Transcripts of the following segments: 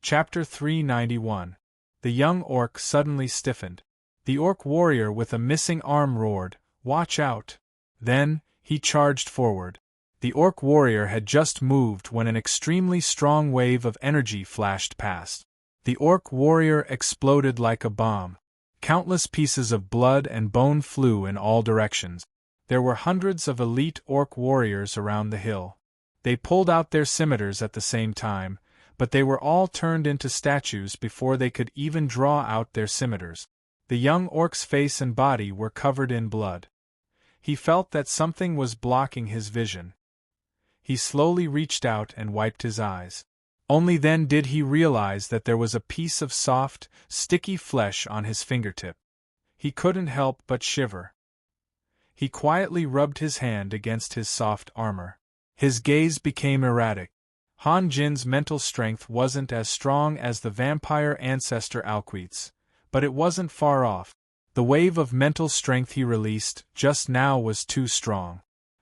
Chapter 391. The young orc suddenly stiffened. The orc warrior with a missing arm roared, "Watch out!" Then, he charged forward. The orc warrior had just moved when an extremely strong wave of energy flashed past. The orc warrior exploded like a bomb. Countless pieces of blood and bone flew in all directions. There were hundreds of elite orc warriors around the hill. They pulled out their scimitars at the same time, but they were all turned into statues before they could even draw out their scimitars. The young orc's face and body were covered in blood. He felt that something was blocking his vision. He slowly reached out and wiped his eyes. Only then did he realize that there was a piece of soft, sticky flesh on his fingertip. He couldn't help but shiver. He quietly rubbed his hand against his soft armor. His gaze became erratic. Han Jin's mental strength wasn't as strong as the vampire ancestor Alquite's, but it wasn't far off. The wave of mental strength he released just now was too strong.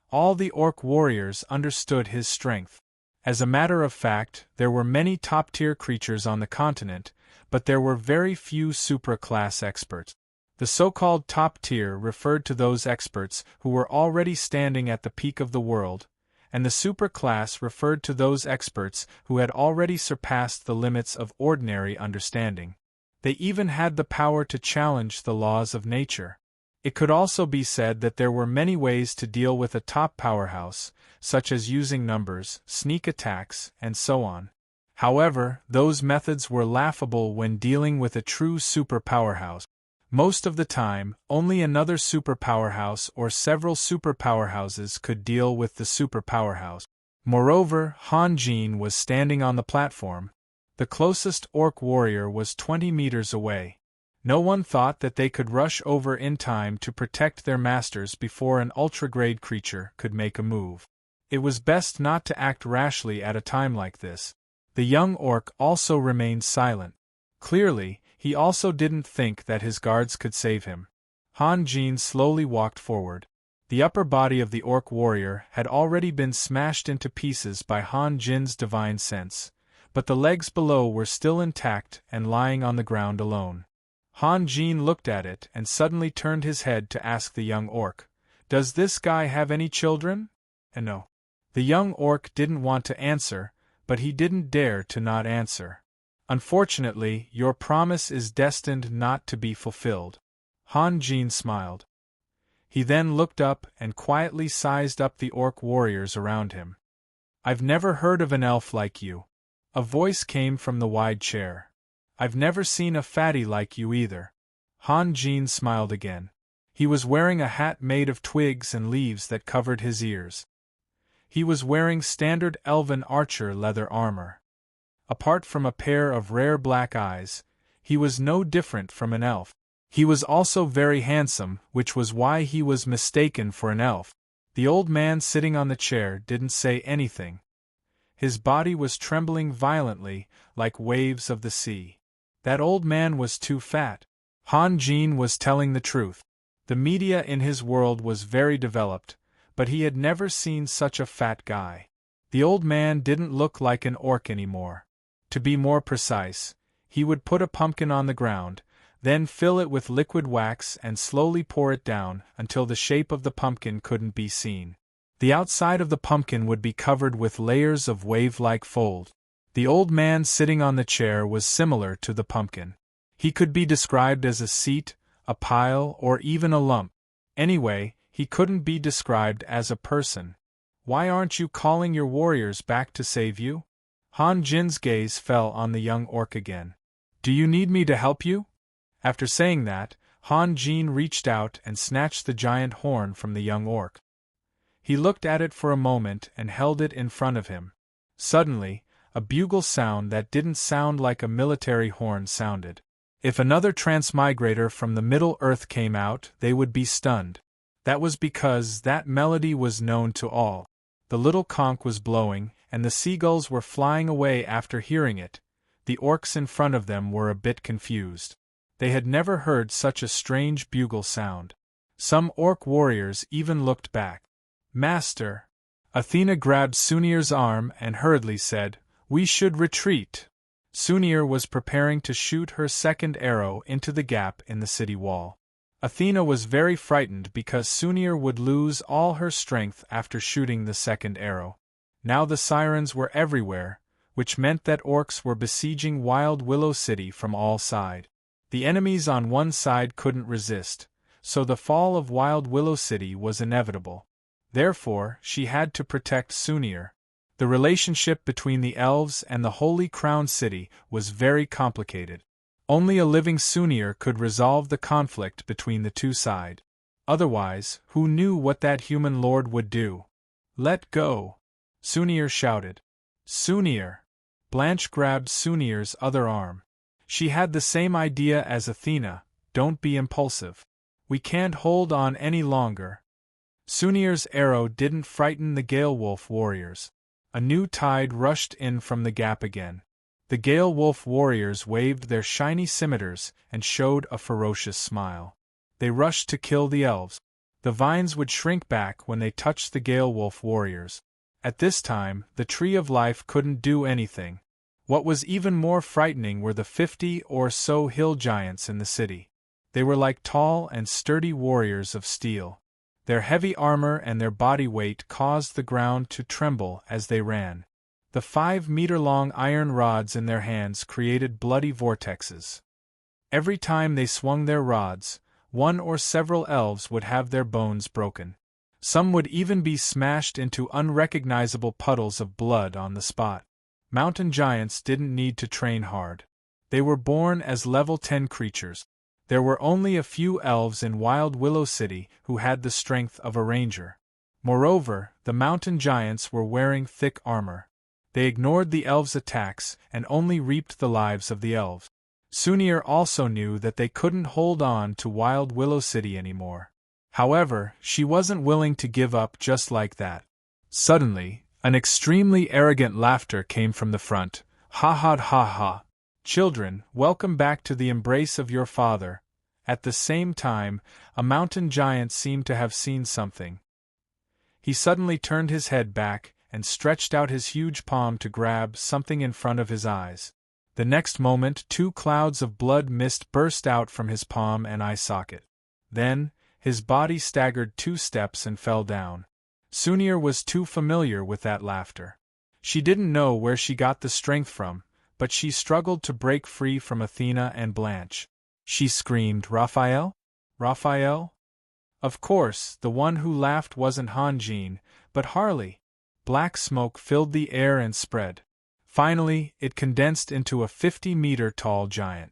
All the orc warriors understood his strength. As a matter of fact, there were many top-tier creatures on the continent, but there were very few supra-class experts. The so-called top-tier referred to those experts who were already standing at the peak of the world, and the super-class referred to those experts who had already surpassed the limits of ordinary understanding. They even had the power to challenge the laws of nature. It could also be said that there were many ways to deal with a top powerhouse, such as using numbers, sneak attacks, and so on. However, those methods were laughable when dealing with a true super powerhouse. Most of the time, only another super powerhouse or several super powerhouses could deal with the super powerhouse. Moreover, Han Jin was standing on the platform. The closest orc warrior was 20 meters away. No one thought that they could rush over in time to protect their masters before an ultra-grade creature could make a move. It was best not to act rashly at a time like this. The young orc also remained silent. Clearly, he also didn't think that his guards could save him. Han Jin slowly walked forward. The upper body of the orc warrior had already been smashed into pieces by Han Jin's divine sense, but the legs below were still intact and lying on the ground alone. Han Jin looked at it and suddenly turned his head to ask the young orc, "Does this guy have any children?" And no. The young orc didn't want to answer, but he didn't dare to not answer. "Unfortunately, your promise is destined not to be fulfilled." Han Jin smiled. He then looked up and quietly sized up the orc warriors around him. "I've never heard of an elf like you." A voice came from the wide chair. "I've never seen a fatty like you either." Han Jin smiled again. He was wearing a hat made of twigs and leaves that covered his ears. He was wearing standard elven archer leather armor. Apart from a pair of rare black eyes, he was no different from an elf. He was also very handsome, which was why he was mistaken for an elf. The old man sitting on the chair didn't say anything. His body was trembling violently, like waves of the sea. That old man was too fat. Han Jin was telling the truth. The media in his world was very developed, but he had never seen such a fat guy. The old man didn't look like an orc anymore. To be more precise, he would put a pumpkin on the ground, then fill it with liquid wax and slowly pour it down until the shape of the pumpkin couldn't be seen. The outside of the pumpkin would be covered with layers of wave-like fold. The old man sitting on the chair was similar to the pumpkin. He could be described as a seat, a pile, or even a lump. Anyway, he couldn't be described as a person. "Why aren't you calling your warriors back to save you?" Han Jin's gaze fell on the young orc again. "Do you need me to help you?" After saying that, Han Jin reached out and snatched the giant horn from the young orc. He looked at it for a moment and held it in front of him. Suddenly, a bugle sound that didn't sound like a military horn sounded. If another transmigrator from the Middle Earth came out, they would be stunned. That was because that melody was known to all. The little conch was blowing, and the seagulls were flying away after hearing it. The orcs in front of them were a bit confused. They had never heard such a strange bugle sound. Some orc warriors even looked back. "Master!" Athena grabbed Sunir's arm and hurriedly said, "We should retreat." Sunir was preparing to shoot her second arrow into the gap in the city wall. Athena was very frightened because Sunir would lose all her strength after shooting the second arrow. Now the sirens were everywhere, which meant that orcs were besieging Wild Willow City from all sides. The enemies on one side couldn't resist, so the fall of Wild Willow City was inevitable. Therefore, she had to protect Sunir. The relationship between the elves and the Holy Crown City was very complicated. Only a living Sunir could resolve the conflict between the two sides. Otherwise, who knew what that human lord would do? "Let go!" Sunir shouted. "Sunir!" Blanche grabbed Sunir's other arm. She had the same idea as Athena: don't be impulsive. We can't hold on any longer. Sunir's arrow didn't frighten the Gale Wolf warriors. A new tide rushed in from the gap again. The Gale Wolf warriors waved their shiny scimitars and showed a ferocious smile. They rushed to kill the elves. The vines would shrink back when they touched the Gale Wolf warriors. At this time, the Tree of Life couldn't do anything. What was even more frightening were the 50 or so hill giants in the city. They were like tall and sturdy warriors of steel. Their heavy armor and their body weight caused the ground to tremble as they ran. The 5-meter-long iron rods in their hands created bloody vortexes. Every time they swung their rods, one or several elves would have their bones broken. Some would even be smashed into unrecognizable puddles of blood on the spot. Mountain giants didn't need to train hard. They were born as level 10 creatures. There were only a few elves in Wild Willow City who had the strength of a ranger. Moreover, the mountain giants were wearing thick armor. They ignored the elves' attacks and only reaped the lives of the elves. Sunir also knew that they couldn't hold on to Wild Willow City anymore. However, she wasn't willing to give up just like that. Suddenly, an extremely arrogant laughter came from the front. "Ha ha ha ha! Children, welcome back to the embrace of your father." At the same time, a mountain giant seemed to have seen something. He suddenly turned his head back and stretched out his huge palm to grab something in front of his eyes. The next moment, 2 clouds of blood mist burst out from his palm and eye socket. Then, his body staggered 2 steps and fell down. Sunir was too familiar with that laughter. She didn't know where she got the strength from, but she struggled to break free from Athena and Blanche. She screamed, "Raphael? Raphael?" Of course, the one who laughed wasn't Han Jean, but Harley. Black smoke filled the air and spread. Finally, it condensed into a 50-meter-tall giant.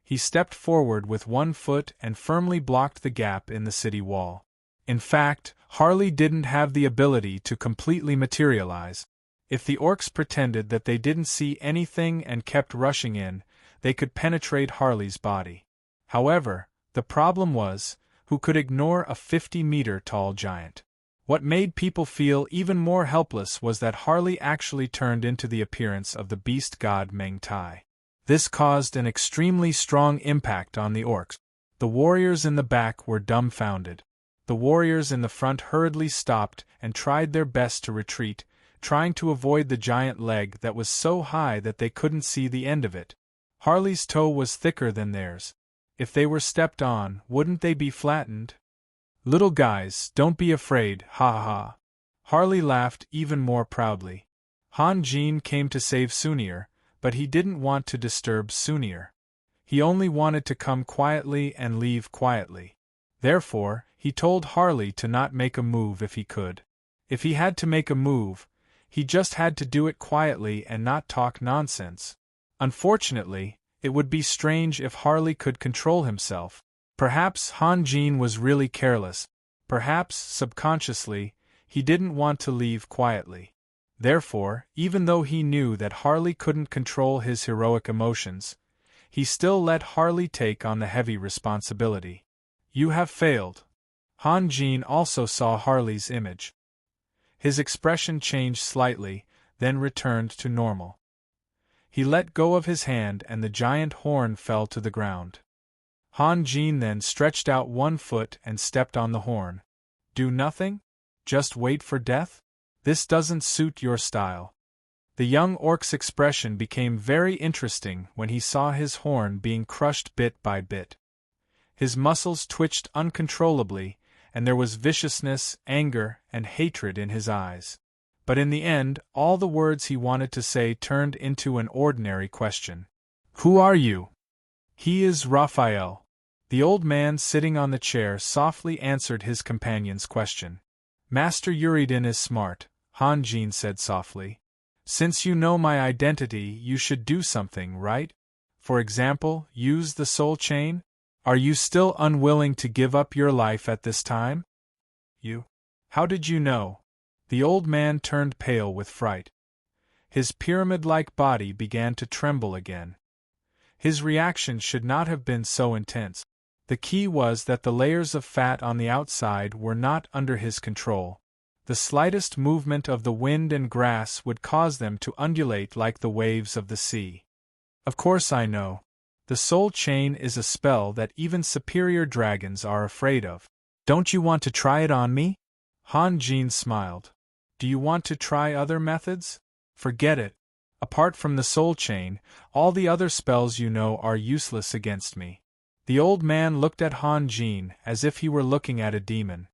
He stepped forward with 1 foot and firmly blocked the gap in the city wall. In fact, Harley didn't have the ability to completely materialize. If the orcs pretended that they didn't see anything and kept rushing in, they could penetrate Harley's body. However, the problem was, who could ignore a 50-meter-tall giant? What made people feel even more helpless was that Harley actually turned into the appearance of the beast god Meng Tai. This caused an extremely strong impact on the orcs. The warriors in the back were dumbfounded. The warriors in the front hurriedly stopped and tried their best to retreat, trying to avoid the giant leg that was so high that they couldn't see the end of it. Harley's toe was thicker than theirs. If they were stepped on, wouldn't they be flattened? "Little guys, don't be afraid, ha ha ha." Harley laughed even more proudly. Han Jean came to save Sunir, but he didn't want to disturb Sunir. He only wanted to come quietly and leave quietly. Therefore, he told Harley to not make a move if he could. If he had to make a move, he just had to do it quietly and not talk nonsense. Unfortunately, it would be strange if Harley could control himself. Perhaps Han Jean was really careless. Perhaps, subconsciously, he didn't want to leave quietly. Therefore, even though he knew that Harley couldn't control his heroic emotions, he still let Harley take on the heavy responsibility. "You have failed." Han Jean also saw Harley's image. His expression changed slightly, then returned to normal. He let go of his hand and the giant horn fell to the ground. Han Jean then stretched out 1 foot and stepped on the horn. "Do nothing? Just wait for death? This doesn't suit your style." The young orc's expression became very interesting when he saw his horn being crushed bit by bit. His muscles twitched uncontrollably, and there was viciousness, anger, and hatred in his eyes. But in the end, all the words he wanted to say turned into an ordinary question. "Who are you?" "He is Raphael." The old man sitting on the chair softly answered his companion's question. "Master Uridin is smart," Han Jin said softly. "Since you know my identity, you should do something, right? For example, use the soul chain? Are you still unwilling to give up your life at this time?" "You? How did you know?" The old man turned pale with fright. His pyramid-like body began to tremble again. His reaction should not have been so intense. The key was that the layers of fat on the outside were not under his control. The slightest movement of the wind and grass would cause them to undulate like the waves of the sea. "Of course I know. The soul chain is a spell that even superior dragons are afraid of. Don't you want to try it on me?" Han Jin smiled. "Do you want to try other methods? Forget it. Apart from the soul chain, all the other spells you know are useless against me." The old man looked at Han Jin as if he were looking at a demon.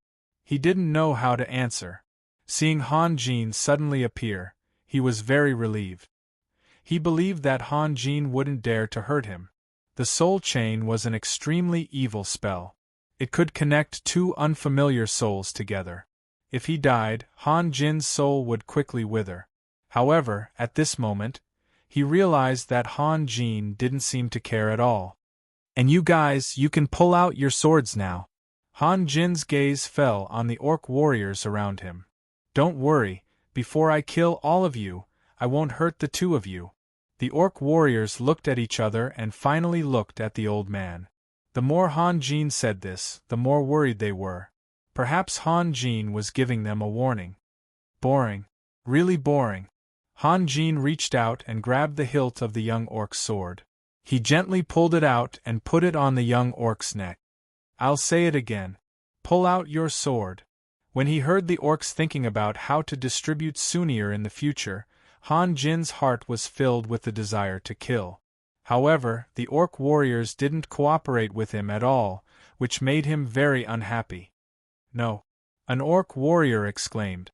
He didn't know how to answer. Seeing Han Jin suddenly appear, he was very relieved. He believed that Han Jin wouldn't dare to hurt him. The soul chain was an extremely evil spell. It could connect two unfamiliar souls together. If he died, Han Jin's soul would quickly wither. However, at this moment, he realized that Han Jin didn't seem to care at all. "And you guys, you can pull out your swords now." Han Jin's gaze fell on the orc warriors around him. "Don't worry, before I kill all of you, I won't hurt the two of you." The orc warriors looked at each other and finally looked at the old man. The more Han Jin said this, the more worried they were. Perhaps Han Jin was giving them a warning. Boring. Really boring. Han Jin reached out and grabbed the hilt of the young orc's sword. He gently pulled it out and put it on the young orc's neck. "I'll say it again. Pull out your sword." When he heard the orcs thinking about how to distribute Sunir in the future, Han Jin's heart was filled with the desire to kill. However, the orc warriors didn't cooperate with him at all, which made him very unhappy. "No!" an orc warrior exclaimed.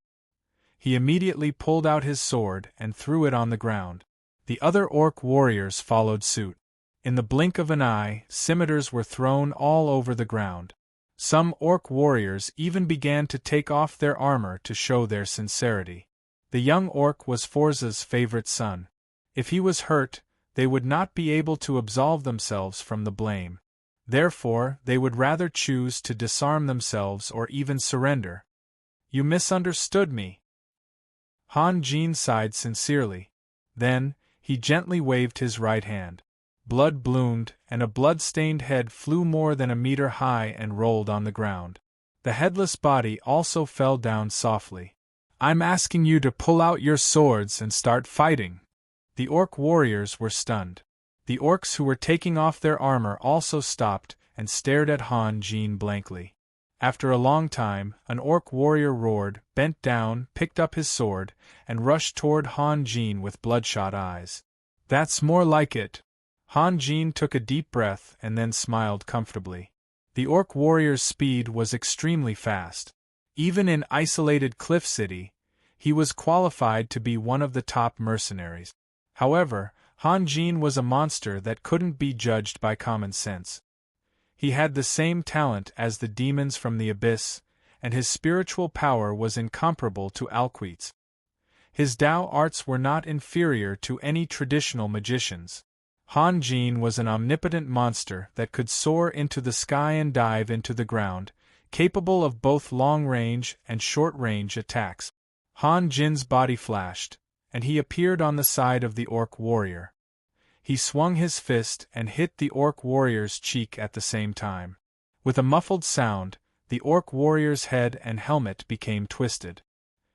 He immediately pulled out his sword and threw it on the ground. The other orc warriors followed suit. In the blink of an eye, scimitars were thrown all over the ground. Some orc warriors even began to take off their armor to show their sincerity. The young orc was Forza's favorite son. If he was hurt, they would not be able to absolve themselves from the blame. Therefore, they would rather choose to disarm themselves or even surrender. "You misunderstood me." Han Jin sighed sincerely. Then, he gently waved his right hand. Blood bloomed, and a blood-stained head flew more than a meter high and rolled on the ground. The headless body also fell down softly. "I'm asking you to pull out your swords and start fighting." The orc warriors were stunned. The orcs who were taking off their armor also stopped and stared at Han Jin blankly. After a long time, an orc warrior roared, bent down, picked up his sword, and rushed toward Han Jin with bloodshot eyes. "That's more like it." Han Jin took a deep breath and then smiled comfortably. The orc warrior's speed was extremely fast. Even in isolated Cliff City, he was qualified to be one of the top mercenaries. However, Han Jin was a monster that couldn't be judged by common sense. He had the same talent as the demons from the abyss, and his spiritual power was incomparable to Alquite's. His Tao arts were not inferior to any traditional magicians. Han Jin was an omnipotent monster that could soar into the sky and dive into the ground, capable of both long-range and short-range attacks. Han Jin's body flashed, and he appeared on the side of the orc warrior. He swung his fist and hit the orc warrior's cheek at the same time. With a muffled sound, the orc warrior's head and helmet became twisted.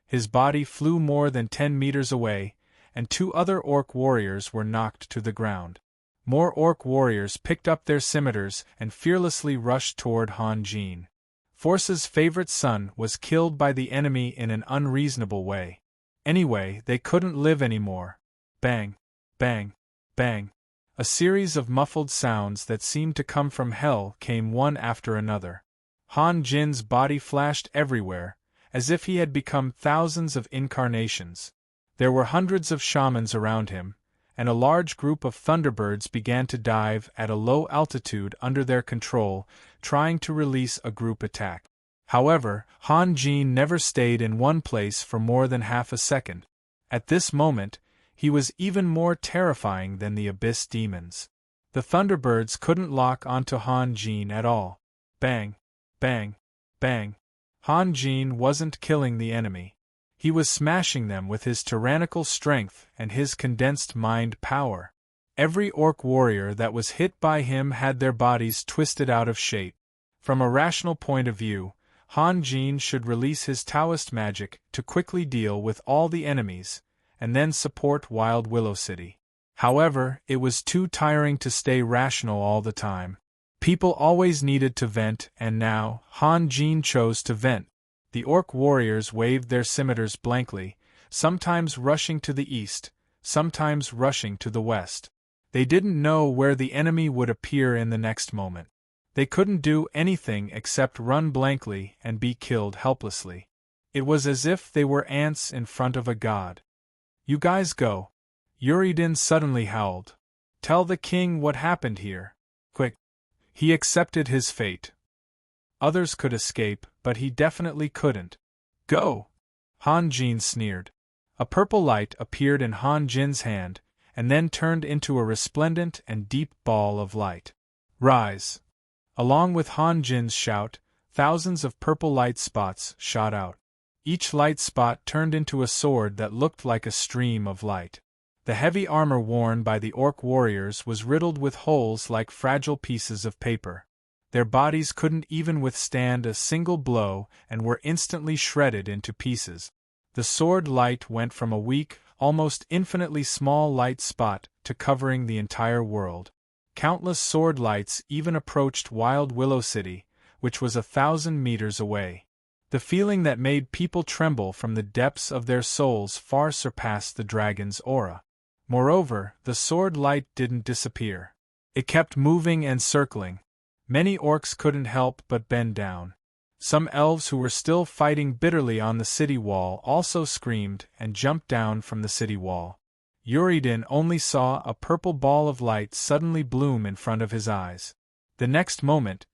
His body flew more than 10 meters away, and two other orc warriors were knocked to the ground. More orc warriors picked up their scimitars and fearlessly rushed toward Han Jin. Forza's favorite son was killed by the enemy in an unreasonable way. Anyway, they couldn't live anymore. Bang, bang, bang. A series of muffled sounds that seemed to come from hell came one after another. Han Jin's body flashed everywhere, as if he had become thousands of incarnations. There were hundreds of shamans around him, and a large group of thunderbirds began to dive at a low altitude under their control, trying to release a group attack. However, Han Jin never stayed in one place for more than half a second. At this moment, he was even more terrifying than the abyss demons. The thunderbirds couldn't lock onto Han Jin at all. Bang, bang, bang. Han Jin wasn't killing the enemy. He was smashing them with his tyrannical strength and his condensed mind power. Every orc warrior that was hit by him had their bodies twisted out of shape. From a rational point of view, Han Jin should release his Taoist magic to quickly deal with all the enemies, and then support Wild Willow City. However, it was too tiring to stay rational all the time. People always needed to vent, and now, Han Jin chose to vent. The orc warriors waved their scimitars blankly, sometimes rushing to the east, sometimes rushing to the west. They didn't know where the enemy would appear in the next moment. They couldn't do anything except run blankly and be killed helplessly. It was as if they were ants in front of a god. "You guys go," Yuridin suddenly howled. "Tell the king what happened here. Quick." He accepted his fate. Others could escape, but he definitely couldn't. "Go!" Han Jin sneered. A purple light appeared in Han Jin's hand, and then turned into a resplendent and deep ball of light. "Rise!" Along with Han Jin's shout, thousands of purple light spots shot out. Each light spot turned into a sword that looked like a stream of light. The heavy armor worn by the orc warriors was riddled with holes like fragile pieces of paper. Their bodies couldn't even withstand a single blow and were instantly shredded into pieces. The sword light went from a weak, almost infinitely small light spot to covering the entire world. Countless sword lights even approached Wild Willow City, which was 1,000 meters away. The feeling that made people tremble from the depths of their souls far surpassed the dragon's aura. Moreover, the sword light didn't disappear. It kept moving and circling. Many orcs couldn't help but bend down. Some elves who were still fighting bitterly on the city wall also screamed and jumped down from the city wall. Yuridin only saw a purple ball of light suddenly bloom in front of his eyes. The next moment,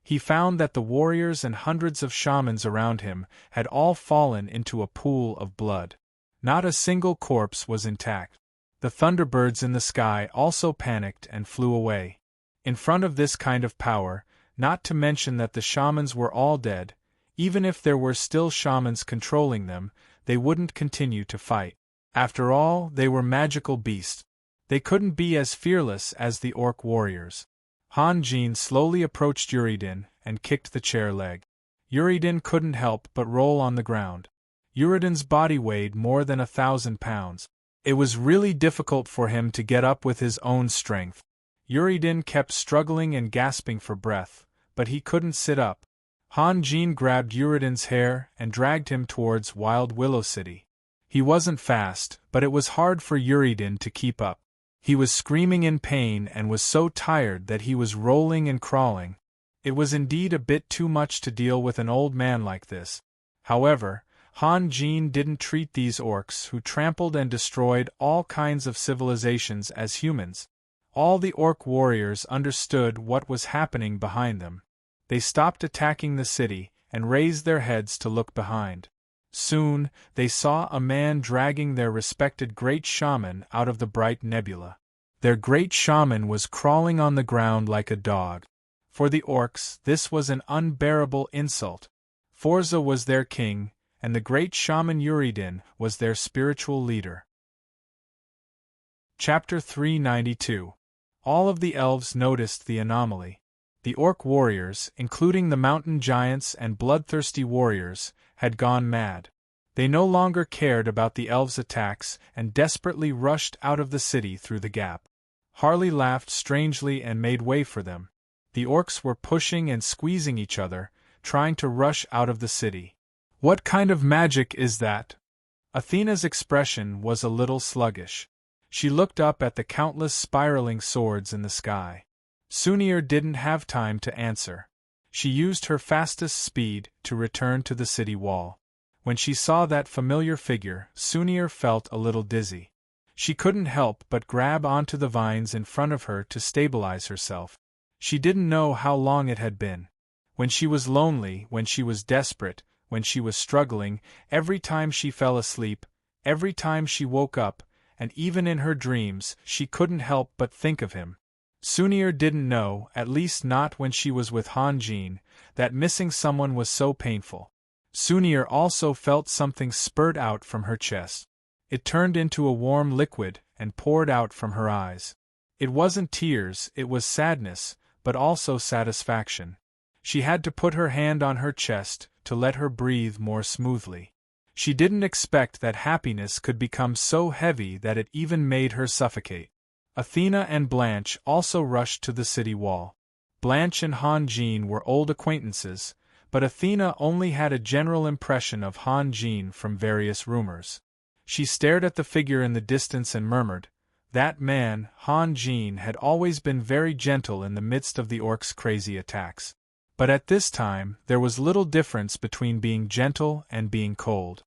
he found that the warriors and hundreds of shamans around him had all fallen into a pool of blood. Not a single corpse was intact. The thunderbirds in the sky also panicked and flew away. In front of this kind of power, not to mention that the shamans were all dead, even if there were still shamans controlling them, they wouldn't continue to fight. After all, they were magical beasts. They couldn't be as fearless as the orc warriors. Han Jin slowly approached Yuridin and kicked the chair leg. Yuridin couldn't help but roll on the ground. Yuridin's body weighed more than 1,000 pounds. It was really difficult for him to get up with his own strength. Yuridin kept struggling and gasping for breath, but he couldn't sit up. Han Jin grabbed Yuridin's hair and dragged him towards Wild Willow City. He wasn't fast, but it was hard for Yuridin to keep up. He was screaming in pain and was so tired that he was rolling and crawling. It was indeed a bit too much to deal with an old man like this. However, Han Jin didn't treat these orcs who trampled and destroyed all kinds of civilizations as humans. All the orc warriors understood what was happening behind them. They stopped attacking the city and raised their heads to look behind. Soon, they saw a man dragging their respected great shaman out of the bright nebula. Their great shaman was crawling on the ground like a dog. For the orcs, this was an unbearable insult. Forza was their king, and the great shaman Yuridin was their spiritual leader. Chapter 392. All of the elves noticed the anomaly. The orc warriors, including the mountain giants and bloodthirsty warriors, had gone mad. They no longer cared about the elves' attacks and desperately rushed out of the city through the gap. Harley laughed strangely and made way for them. The orcs were pushing and squeezing each other, trying to rush out of the city. "What kind of magic is that?" Athena's expression was a little sluggish. She looked up at the countless spiraling swords in the sky. Sunir didn't have time to answer. She used her fastest speed to return to the city wall. When she saw that familiar figure, Sunir felt a little dizzy. She couldn't help but grab onto the vines in front of her to stabilize herself. She didn't know how long it had been. When she was lonely, when she was desperate, when she was struggling, every time she fell asleep, every time she woke up, and even in her dreams, she couldn't help but think of him. Sunir didn't know, at least not when she was with Han Jin, that missing someone was so painful. Sunir also felt something spurt out from her chest. It turned into a warm liquid and poured out from her eyes. It wasn't tears, it was sadness, but also satisfaction. She had to put her hand on her chest to let her breathe more smoothly. She didn't expect that happiness could become so heavy that it even made her suffocate. Athena and Blanche also rushed to the city wall. Blanche and Han Jin were old acquaintances, but Athena only had a general impression of Han Jin from various rumors. She stared at the figure in the distance and murmured, "That man, Han Jin, had always been very gentle in the midst of the orc's crazy attacks. But at this time, there was little difference between being gentle and being cold."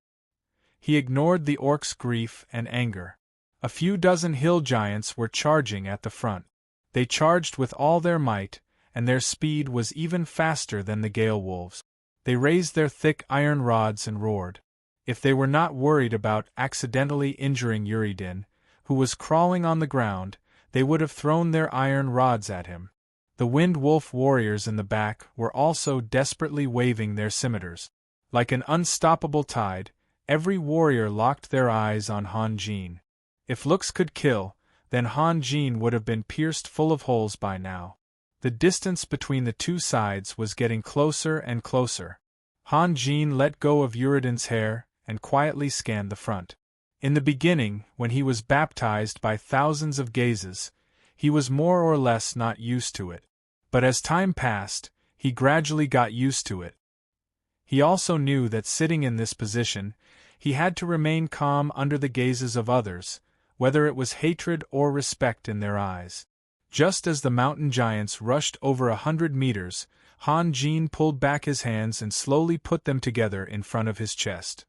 He ignored the orc's grief and anger. A few dozen hill giants were charging at the front. They charged with all their might, and their speed was even faster than the gale wolves. They raised their thick iron rods and roared. If they were not worried about accidentally injuring Uridin, who was crawling on the ground, they would have thrown their iron rods at him. The Wind Wolf warriors in the back were also desperately waving their scimitars. Like an unstoppable tide, every warrior locked their eyes on Han Jin. If looks could kill, then Han Jin would have been pierced full of holes by now. The distance between the two sides was getting closer and closer. Han Jin let go of Uridin's hair and quietly scanned the front. In the beginning, when he was baptized by thousands of gazes, he was more or less not used to it. But as time passed, he gradually got used to it. He also knew that sitting in this position, he had to remain calm under the gazes of others, whether it was hatred or respect in their eyes. Just as the mountain giants rushed over 100 meters, Han Jin pulled back his hands and slowly put them together in front of his chest.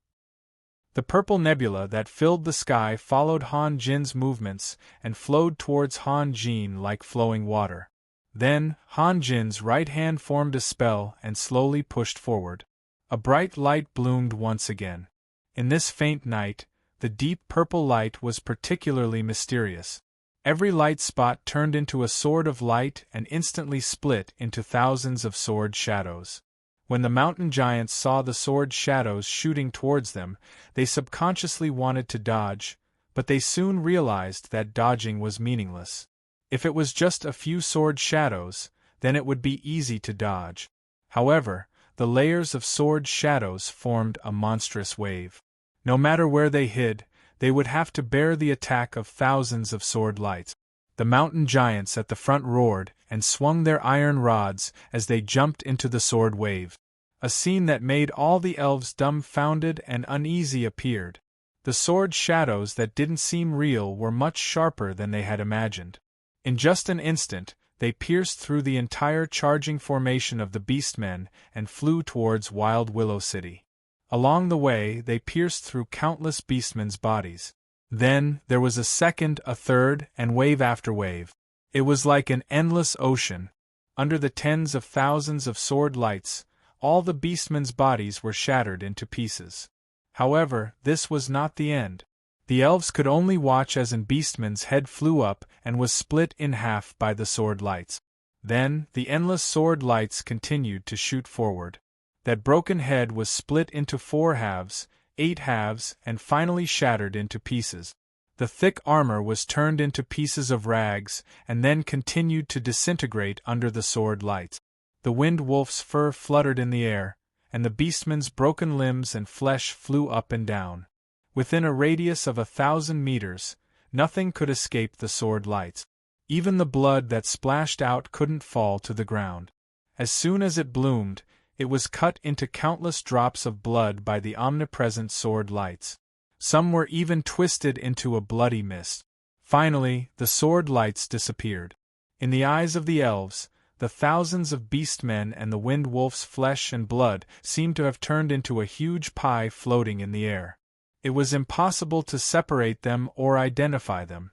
The purple nebula that filled the sky followed Han Jin's movements and flowed towards Han Jin like flowing water. Then, Han Jin's right hand formed a spell and slowly pushed forward. A bright light bloomed once again. In this faint night, the deep purple light was particularly mysterious. Every light spot turned into a sword of light and instantly split into thousands of sword shadows. When the mountain giants saw the sword shadows shooting towards them, they subconsciously wanted to dodge, but they soon realized that dodging was meaningless. If it was just a few sword shadows, then it would be easy to dodge. However, the layers of sword shadows formed a monstrous wave. No matter where they hid, they would have to bear the attack of thousands of sword lights. The mountain giants at the front roared and swung their iron rods as they jumped into the sword wave. A scene that made all the elves dumbfounded and uneasy appeared. The sword shadows that didn't seem real were much sharper than they had imagined. In just an instant, they pierced through the entire charging formation of the beastmen and flew towards Wild Willow City. Along the way, they pierced through countless beastmen's bodies. Then, there was a second, a third, and wave after wave. It was like an endless ocean. Under the tens of thousands of sword lights, all the beastmen's bodies were shattered into pieces. However, this was not the end. The elves could only watch as an beastman's head flew up and was split in half by the sword lights. Then, the endless sword lights continued to shoot forward. That broken head was split into 4 halves, 8 halves, and finally shattered into pieces. The thick armor was turned into pieces of rags and then continued to disintegrate under the sword lights. The wind wolf's fur fluttered in the air, and the beastman's broken limbs and flesh flew up and down. Within a radius of 1,000 meters, nothing could escape the sword lights. Even the blood that splashed out couldn't fall to the ground. As soon as it bloomed, it was cut into countless drops of blood by the omnipresent sword lights. Some were even twisted into a bloody mist. Finally, the sword lights disappeared. In the eyes of the elves, the thousands of beastmen and the wind wolf's flesh and blood seemed to have turned into a huge pie floating in the air. It was impossible to separate them or identify them.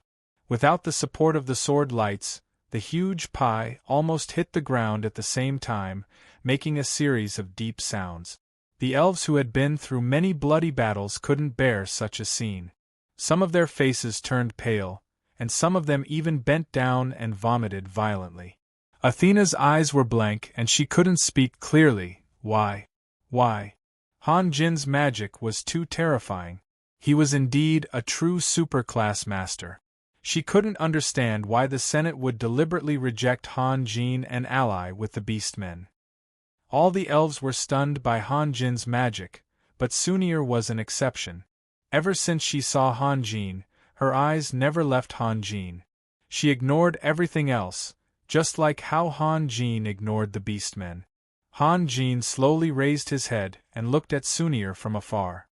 Without the support of the sword lights, the huge pie almost hit the ground at the same time, making a series of deep sounds. The elves who had been through many bloody battles couldn't bear such a scene. Some of their faces turned pale, and some of them even bent down and vomited violently. Athena's eyes were blank and she couldn't speak clearly. Why? Han Jin's magic was too terrifying. He was indeed a true superclass master. She couldn't understand why the Senate would deliberately reject Han Jin and ally with the beastmen. All the elves were stunned by Han Jin's magic, but Sunir was an exception. Ever since she saw Han Jin, her eyes never left Han Jin. She ignored everything else, just like how Han Jin ignored the beastmen. Han Jin slowly raised his head and looked at Sunir from afar.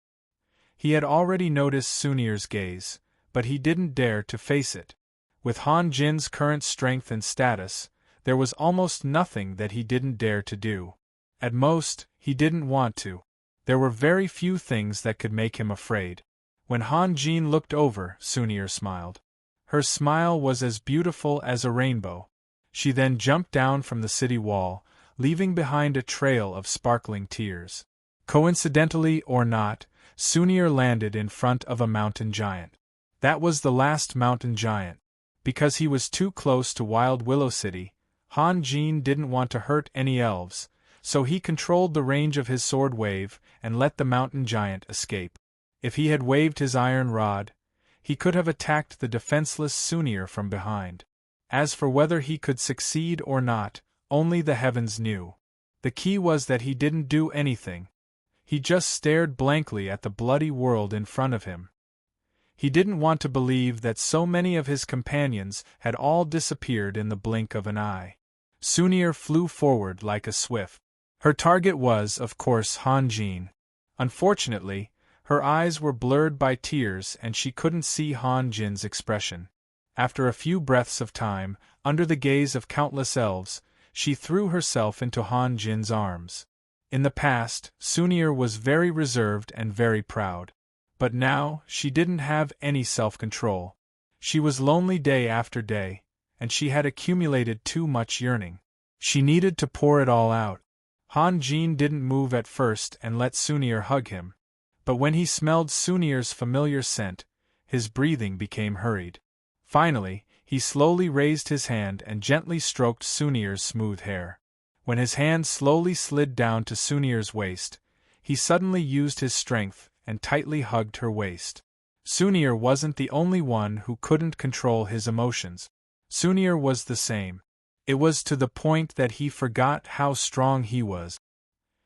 He had already noticed Sunir's gaze, but he didn't dare to face it. With Han Jin's current strength and status, there was almost nothing that he didn't dare to do. At most, he didn't want to. There were very few things that could make him afraid. When Han Jin looked over, Sunir smiled. Her smile was as beautiful as a rainbow. She then jumped down from the city wall, leaving behind a trail of sparkling tears. Coincidentally or not, Sunir landed in front of a mountain giant. That was the last mountain giant. Because he was too close to Wild Willow City, Han Jin didn't want to hurt any elves, so he controlled the range of his sword wave and let the mountain giant escape. If he had waved his iron rod, he could have attacked the defenseless Sunir from behind. As for whether he could succeed or not, only the heavens knew. The key was that he didn't do anything. He just stared blankly at the bloody world in front of him. He didn't want to believe that so many of his companions had all disappeared in the blink of an eye. Sunir flew forward like a swift. Her target was, of course, Han Jin. Unfortunately, her eyes were blurred by tears and she couldn't see Han Jin's expression. After a few breaths of time, under the gaze of countless elves, she threw herself into Han Jin's arms. In the past, Sunir was very reserved and very proud. But now, she didn't have any self-control. She was lonely day after day, and she had accumulated too much yearning. She needed to pour it all out. Han Jin didn't move at first and let Sunir hug him. But when he smelled Sunir's familiar scent, his breathing became hurried. Finally, he slowly raised his hand and gently stroked Sunir's smooth hair. When his hand slowly slid down to Sunir's waist, he suddenly used his strength and tightly hugged her waist. Sunir wasn't the only one who couldn't control his emotions. Sunir was the same. It was to the point that he forgot how strong he was.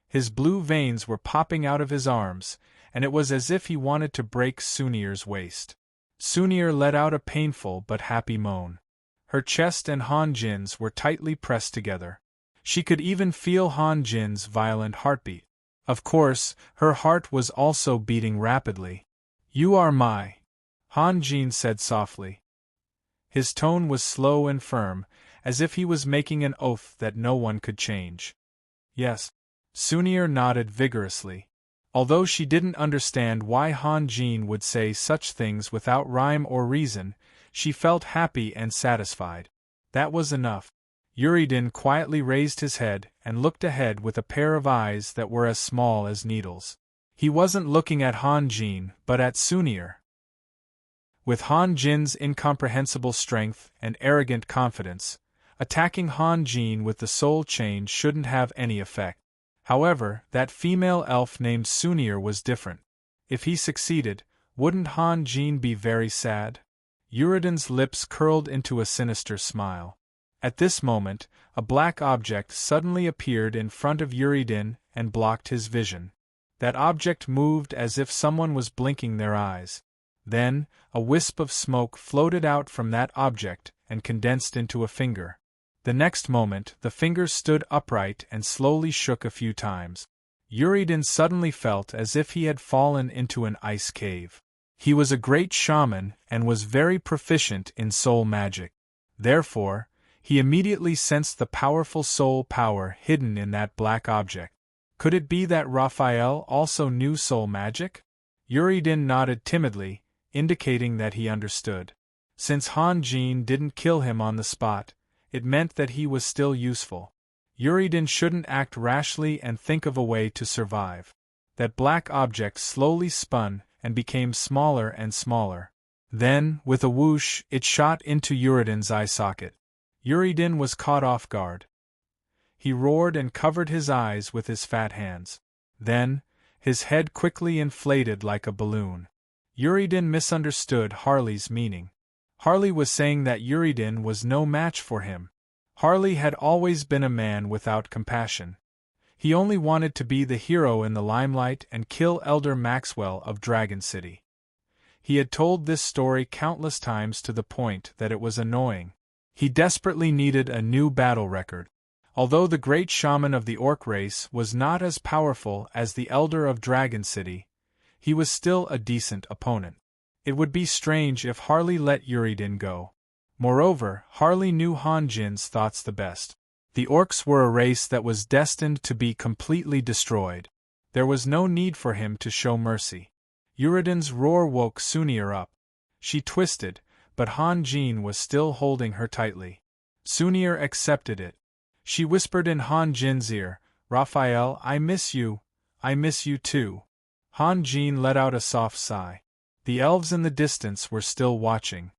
His blue veins were popping out of his arms, and it was as if he wanted to break Sunir's waist. Sunir let out a painful but happy moan. Her chest and Han Jin's were tightly pressed together. She could even feel Han Jin's violent heartbeat. Of course, her heart was also beating rapidly. "You are my," Han Jin said softly. His tone was slow and firm, as if he was making an oath that no one could change. "Yes." Sunir nodded vigorously. Although she didn't understand why Han Jin would say such things without rhyme or reason, she felt happy and satisfied. That was enough. Uridin quietly raised his head and looked ahead with a pair of eyes that were as small as needles. He wasn't looking at Han Jin, but at Sunir. With Han Jin's incomprehensible strength and arrogant confidence, attacking Han Jin with the soul chain shouldn't have any effect. However, that female elf named Sunir was different. If he succeeded, wouldn't Han Jin be very sad? Uridin's lips curled into a sinister smile. At this moment, a black object suddenly appeared in front of Uridin and blocked his vision. That object moved as if someone was blinking their eyes. Then, a wisp of smoke floated out from that object and condensed into a finger. The next moment, the finger stood upright and slowly shook a few times. Uridin suddenly felt as if he had fallen into an ice cave. He was a great shaman and was very proficient in soul magic. Therefore, he immediately sensed the powerful soul power hidden in that black object. Could it be that Raphael also knew soul magic? Uridin nodded timidly, indicating that he understood. Since Han Jin didn't kill him on the spot, it meant that he was still useful. Uridin shouldn't act rashly and think of a way to survive. That black object slowly spun and became smaller and smaller. Then, with a whoosh, it shot into Uridin's eye socket. Uridin was caught off guard. He roared and covered his eyes with his fat hands. Then, his head quickly inflated like a balloon. Uridin misunderstood Harley's meaning. Harley was saying that Uridin was no match for him. Harley had always been a man without compassion. He only wanted to be the hero in the limelight and kill Elder Maxwell of Dragon City. He had told this story countless times to the point that it was annoying. He desperately needed a new battle record. Although the great shaman of the orc race was not as powerful as the Elder of Dragon City, he was still a decent opponent. It would be strange if Harley let Uridin go. Moreover, Harley knew Han Jin's thoughts the best. The orcs were a race that was destined to be completely destroyed. There was no need for him to show mercy. Uridin's roar woke Sunir up. She twisted, but Han Jin was still holding her tightly. Sunir accepted it. She whispered in Han Jin's ear, "Raphael, I miss you too." Han Jin let out a soft sigh. The elves in the distance were still watching.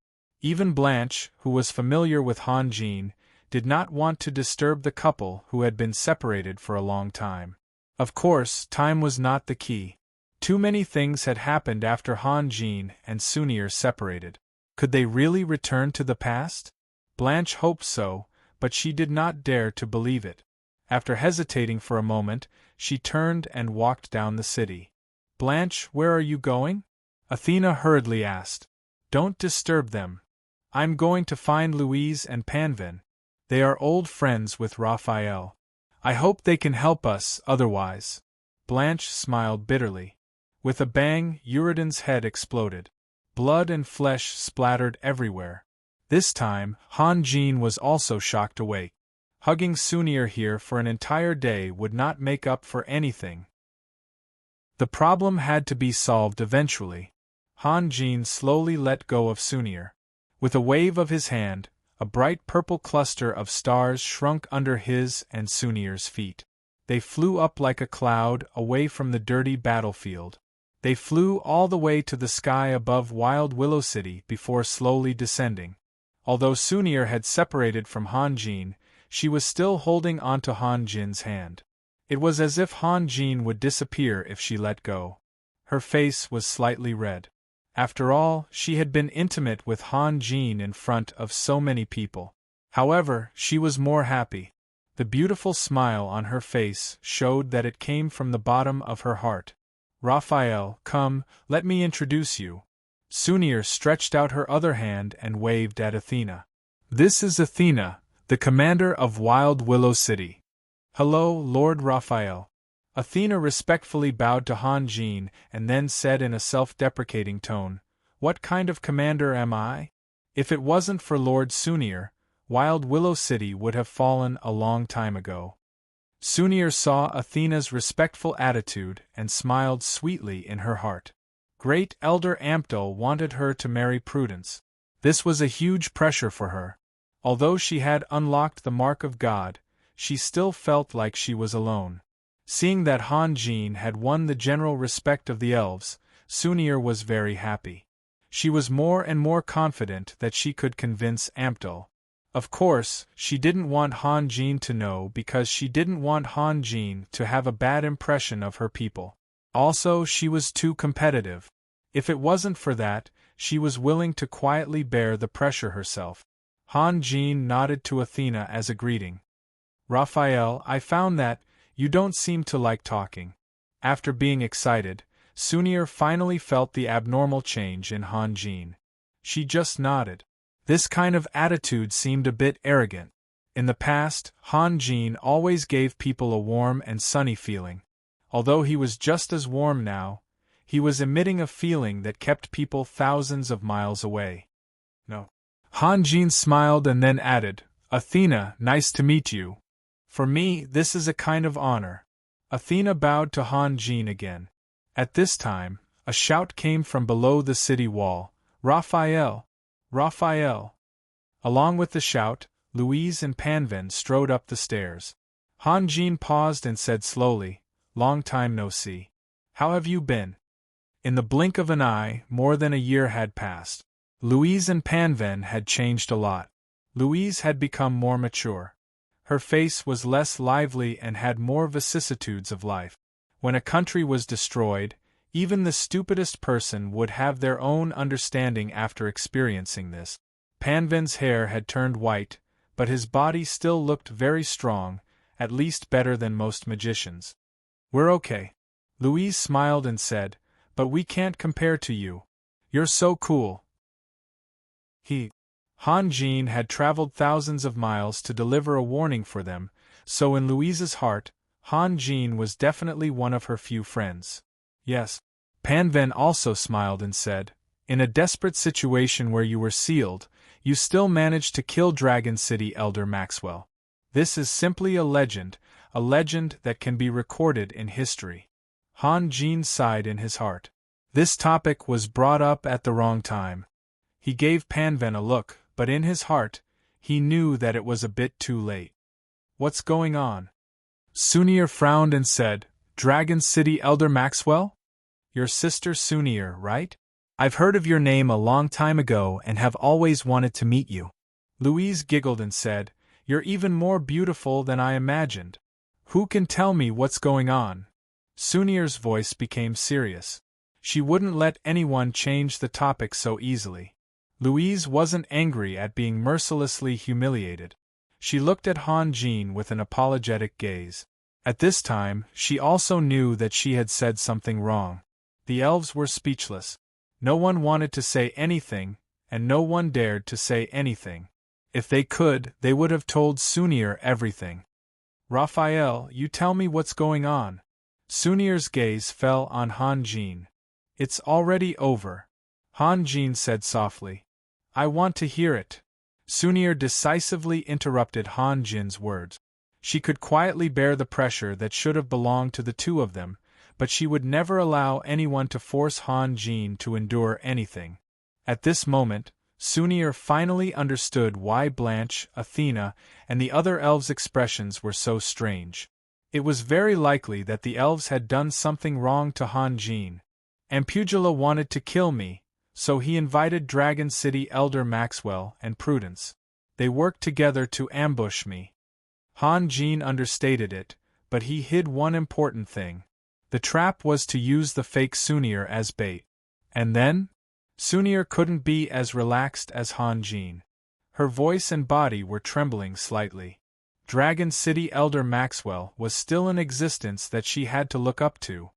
Even Blanche, who was familiar with Han Jin, did not want to disturb the couple who had been separated for a long time. Of course, time was not the key. Too many things had happened after Han Jin and Sunir separated. Could they really return to the past? Blanche hoped so, but she did not dare to believe it. After hesitating for a moment, she turned and walked down the city. "Blanche, where are you going?" Athena hurriedly asked. "Don't disturb them. I'm going to find Louise and Panvin. They are old friends with Raphael. I hope they can help us otherwise." Blanche smiled bitterly. With a bang, Uridin's head exploded. Blood and flesh splattered everywhere. This time, Han Jin was also shocked awake. Hugging Sunir here for an entire day would not make up for anything. The problem had to be solved eventually. Han Jin slowly let go of Sunir. With a wave of his hand, a bright purple cluster of stars shrunk under his and Sunir's feet. They flew up like a cloud away from the dirty battlefield. They flew all the way to the sky above Wild Willow City before slowly descending. Although Sunir had separated from Han Jin, she was still holding onto Han Jin's hand. It was as if Han Jin would disappear if she let go. Her face was slightly red. After all, she had been intimate with Han Jin in front of so many people. However, she was more happy. The beautiful smile on her face showed that it came from the bottom of her heart. "Raphael, come, let me introduce you." Sunir stretched out her other hand and waved at Athena. "This is Athena, the commander of Wild Willow City." "Hello, Lord Raphael." Athena respectfully bowed to Han Jin and then said in a self-deprecating tone, "What kind of commander am I? If it wasn't for Lord Sunir, Wild Willow City would have fallen a long time ago." Sunir saw Athena's respectful attitude and smiled sweetly in her heart. Great Elder Amtel wanted her to marry Prudence. This was a huge pressure for her. Although she had unlocked the Mark of God, she still felt like she was alone. Seeing that Han Jin had won the general respect of the elves, Sunir was very happy. She was more and more confident that she could convince Amtel. Of course, she didn't want Han Jin to know because she didn't want Han Jin to have a bad impression of her people. Also, she was too competitive. If it wasn't for that, she was willing to quietly bear the pressure herself. Han Jin nodded to Athena as a greeting. "Raphael, I found that you don't seem to like talking." After being excited, Sunir finally felt the abnormal change in Han Jin. She just nodded. This kind of attitude seemed a bit arrogant. In the past, Han Jin always gave people a warm and sunny feeling. Although he was just as warm now, He was emitting a feeling that kept people thousands of miles away. No. Han Jin smiled and then added, Athena, nice to meet you. For me, this is a kind of honor. Athena bowed to Han Jin again. At this time, a shout came from below the city wall, Raphael! Raphael! Along with the shout, Louise and Panvin strode up the stairs. Han Jin paused and said slowly, Long time no see. How have you been? In the blink of an eye, more than a year had passed. Louise and Panvin had changed a lot. Louise had become more mature. Her face was less lively and had more vicissitudes of life. When a country was destroyed, even the stupidest person would have their own understanding after experiencing this. Panvin's hair had turned white, but his body still looked very strong, at least better than most magicians. We're okay. Louise smiled and said, but we can't compare to you. You're so cool. Han Jin had traveled thousands of miles to deliver a warning for them, so in Louise's heart, Han Jin was definitely one of her few friends. Yes. Panvin also smiled and said, in a desperate situation where you were sealed, you still managed to kill Dragon City Elder Maxwell. This is simply a legend that can be recorded in history. Han Jin sighed in his heart. This topic was brought up at the wrong time. He gave Panvin a look, but in his heart, he knew that it was a bit too late. What's going on? Sunir frowned and said, Dragon City Elder Maxwell? Your sister Sunir, right? I've heard of your name a long time ago and have always wanted to meet you. Louise giggled and said, You're even more beautiful than I imagined. Who can tell me what's going on? Sunir's voice became serious. She wouldn't let anyone change the topic so easily. Louise wasn't angry at being mercilessly humiliated. She looked at Han Jin with an apologetic gaze. At this time, she also knew that she had said something wrong. The elves were speechless. No one wanted to say anything, and no one dared to say anything. If they could, they would have told Sunir everything. Raphael, you tell me what's going on. Sunir's gaze fell on Han Jin. It's already over. Han Jin said softly. I want to hear it. Sunir decisively interrupted Han Jin's words. She could quietly bear the pressure that should have belonged to the two of them, but she would never allow anyone to force Han Jin to endure anything. At this moment, Sunir finally understood why Blanche, Athena, and the other elves' expressions were so strange. It was very likely that the elves had done something wrong to Han Jin. Ampugula wanted to kill me, so he invited Dragon City Elder Maxwell and Prudence. They worked together to ambush me. Han Jin understated it, but he hid one important thing. The trap was to use the fake Sunir as bait. And then? Sunir couldn't be as relaxed as Han Jin. Her voice and body were trembling slightly. Dragon City Elder Maxwell was still in existence that she had to look up to.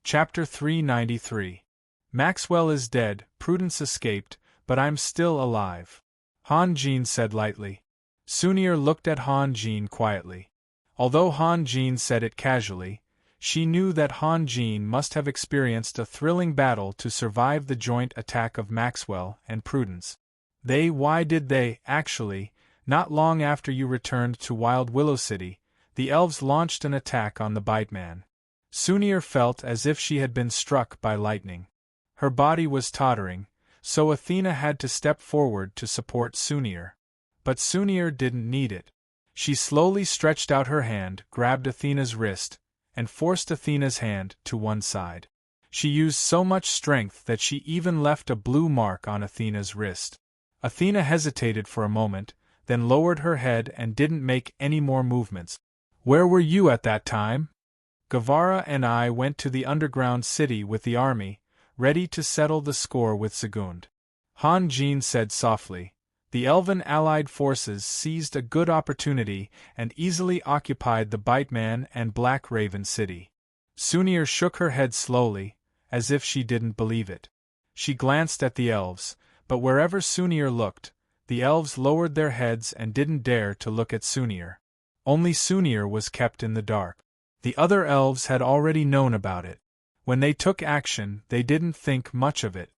Chapter 393. Maxwell is dead, Prudence escaped, but I'm still alive. Han Jin said lightly. Sunir looked at Han Jin quietly. Although Han Jin said it casually, she knew that Han Jin must have experienced a thrilling battle to survive the joint attack of Maxwell and Prudence. Why did they, actually, not long after you returned to Wild Willow City, the elves launched an attack on the Bite Man. Sunir felt as if she had been struck by lightning. Her body was tottering, so Athena had to step forward to support Sunir. But Sunir didn't need it. She slowly stretched out her hand, grabbed Athena's wrist, and forced Athena's hand to one side. She used so much strength that she even left a blue mark on Athena's wrist. Athena hesitated for a moment, then lowered her head and didn't make any more movements. Where were you at that time? Guevara and I went to the underground city with the army, ready to settle the score with Zagund. Han Jin said softly. The elven allied forces seized a good opportunity and easily occupied the Bite Man and Black Raven City. Sunir shook her head slowly, as if she didn't believe it. She glanced at the elves, but wherever Sunir looked, the elves lowered their heads and didn't dare to look at Sunir. Only Sunir was kept in the dark. The other elves had already known about it. When they took action, they didn't think much of it.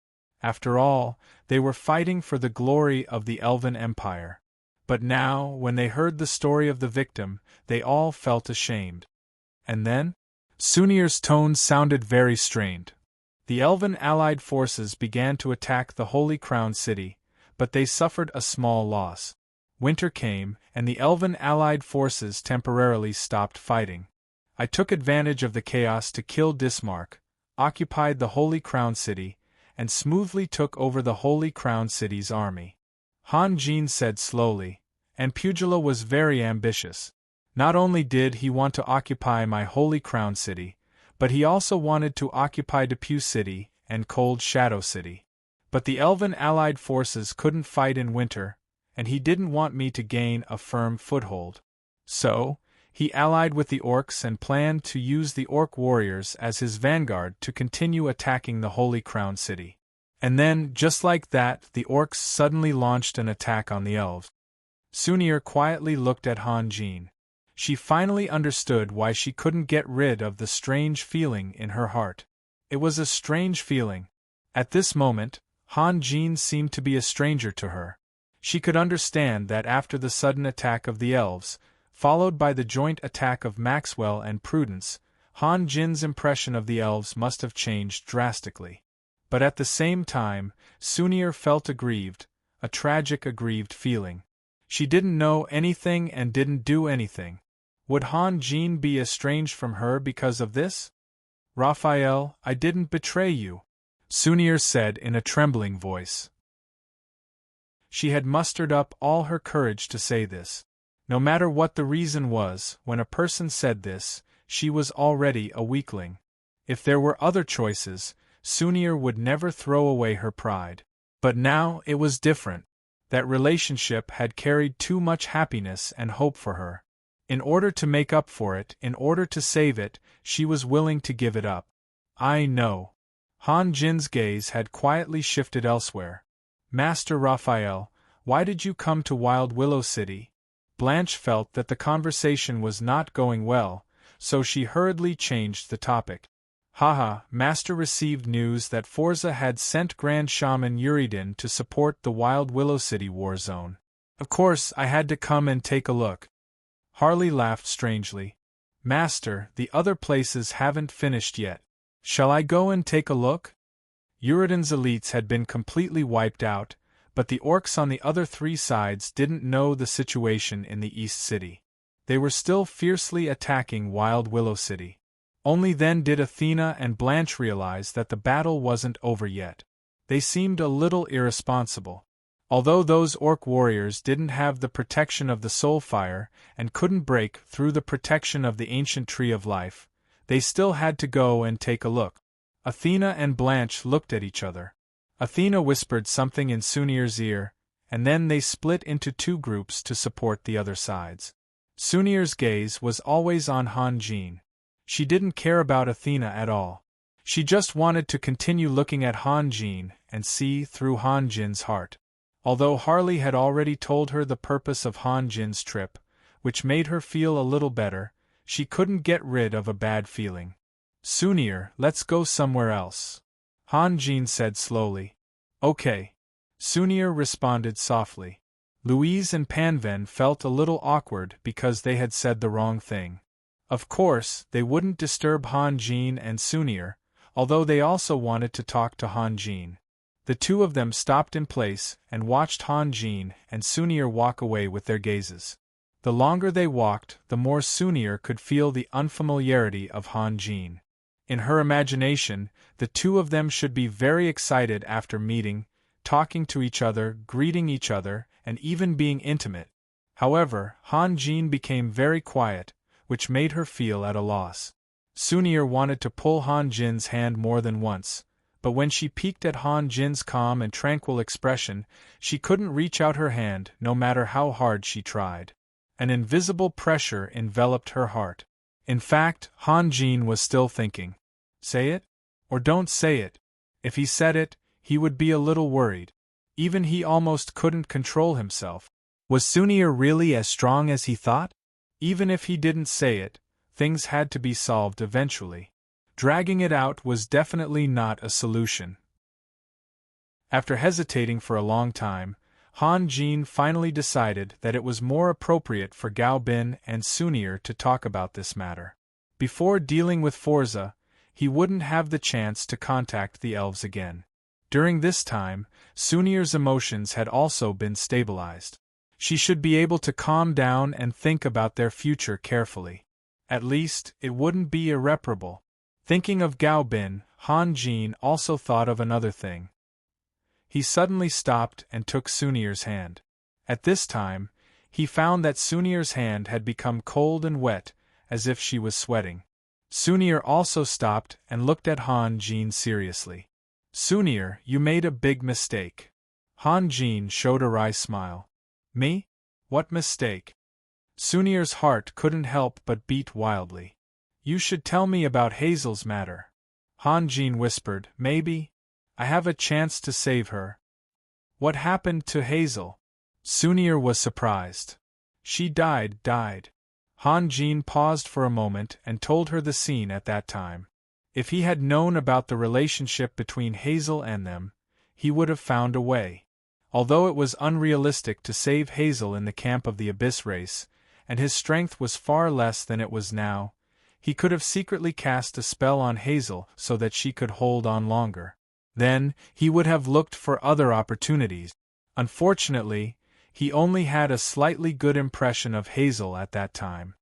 After all, they were fighting for the glory of the Elven Empire. But now, when they heard the story of the victim, they all felt ashamed. And then? Sunir's tone sounded very strained. The Elven allied forces began to attack the Holy Crown City, but they suffered a small loss. Winter came, and the Elven allied forces temporarily stopped fighting. I took advantage of the chaos to kill Dismark, occupied the Holy Crown City, and smoothly took over the Holy Crown City's army. Han Jin said slowly, and Pugila was very ambitious. Not only did he want to occupy my Holy Crown City, but he also wanted to occupy Depew City and Cold Shadow City. But the Elven allied forces couldn't fight in winter, and he didn't want me to gain a firm foothold. So, he allied with the orcs and planned to use the orc warriors as his vanguard to continue attacking the Holy Crown City. And then, just like that, the orcs suddenly launched an attack on the elves. Sunir quietly looked at Han Jin. She finally understood why she couldn't get rid of the strange feeling in her heart. It was a strange feeling. At this moment, Han Jin seemed to be a stranger to her. She could understand that after the sudden attack of the elves, followed by the joint attack of Maxwell and Prudence, Han Jin's impression of the elves must have changed drastically. But at the same time, Sunir felt aggrieved, a tragic aggrieved feeling. She didn't know anything and didn't do anything. Would Han Jin be estranged from her because of this? Raphael, I didn't betray you, Sunir said in a trembling voice. She had mustered up all her courage to say this. No matter what the reason was, when a person said this, she was already a weakling. If there were other choices, Sunir would never throw away her pride. But now it was different. That relationship had carried too much happiness and hope for her. In order to make up for it, in order to save it, she was willing to give it up. I know. Han Jin's gaze had quietly shifted elsewhere. Master Raphael, why did you come to Wild Willow City? Blanche felt that the conversation was not going well, so she hurriedly changed the topic. Haha, Master received news that Forza had sent Grand Shaman Uridin to support the Wild Willow City war zone. Of course, I had to come and take a look. Harley laughed strangely. Master, the other places haven't finished yet. Shall I go and take a look? Uridin's elites had been completely wiped out, but the orcs on the other three sides didn't know the situation in the East City. They were still fiercely attacking Wild Willow City. Only then did Athena and Blanche realize that the battle wasn't over yet. They seemed a little irresponsible. Although those orc warriors didn't have the protection of the soul fire and couldn't break through the protection of the ancient tree of life, they still had to go and take a look. Athena and Blanche looked at each other. Athena whispered something in Sunir's ear, and then they split into two groups to support the other sides. Sunir's gaze was always on Han Jin. She didn't care about Athena at all. She just wanted to continue looking at Han Jin and see through Han Jin's heart. Although Harley had already told her the purpose of Han Jin's trip, which made her feel a little better, she couldn't get rid of a bad feeling. Sunir, let's go somewhere else, Han Jin said slowly. Okay. Sunir responded softly. Louise and Panven felt a little awkward because they had said the wrong thing. Of course, they wouldn't disturb Han Jin and Sunir, although they also wanted to talk to Han Jin. The two of them stopped in place and watched Han Jin and Sunir walk away with their gazes. The longer they walked, the more Sunir could feel the unfamiliarity of Han Jin. In her imagination, the two of them should be very excited after meeting, talking to each other, greeting each other, and even being intimate. However, Han Jin became very quiet, which made her feel at a loss. Sunir wanted to pull Han Jin's hand more than once, but when she peeked at Han Jin's calm and tranquil expression, she couldn't reach out her hand no matter how hard she tried. An invisible pressure enveloped her heart. In fact, Han Jin was still thinking. Say it? Or don't say it. If he said it, he would be a little worried. Even he almost couldn't control himself. Was Sunir really as strong as he thought? Even if he didn't say it, things had to be solved eventually. Dragging it out was definitely not a solution. After hesitating for a long time, Han Jin finally decided that it was more appropriate for Gao Bin and Sunir to talk about this matter. Before dealing with Forza, he wouldn't have the chance to contact the elves again. During this time, Sunir's emotions had also been stabilized. She should be able to calm down and think about their future carefully. At least, it wouldn't be irreparable. Thinking of Gao Bin, Han Jin also thought of another thing. He suddenly stopped and took Sunir's hand. At this time, he found that Sunir's hand had become cold and wet, as if she was sweating. Sunir also stopped and looked at Han Jin seriously. "Sunir, you made a big mistake." Han Jin showed a wry smile. "Me? What mistake?" Sunir's heart couldn't help but beat wildly. "You should tell me about Hazel's matter." Han Jin whispered, "Maybe I have a chance to save her." "What happened to Hazel?" Sunir was surprised. "She died. Han Jin paused for a moment and told her the scene at that time. If he had known about the relationship between Hazel and them, he would have found a way. Although it was unrealistic to save Hazel in the camp of the Abyss race, and his strength was far less than it was now, he could have secretly cast a spell on Hazel so that she could hold on longer. Then, he would have looked for other opportunities. Unfortunately, he only had a slightly good impression of Hazel at that time.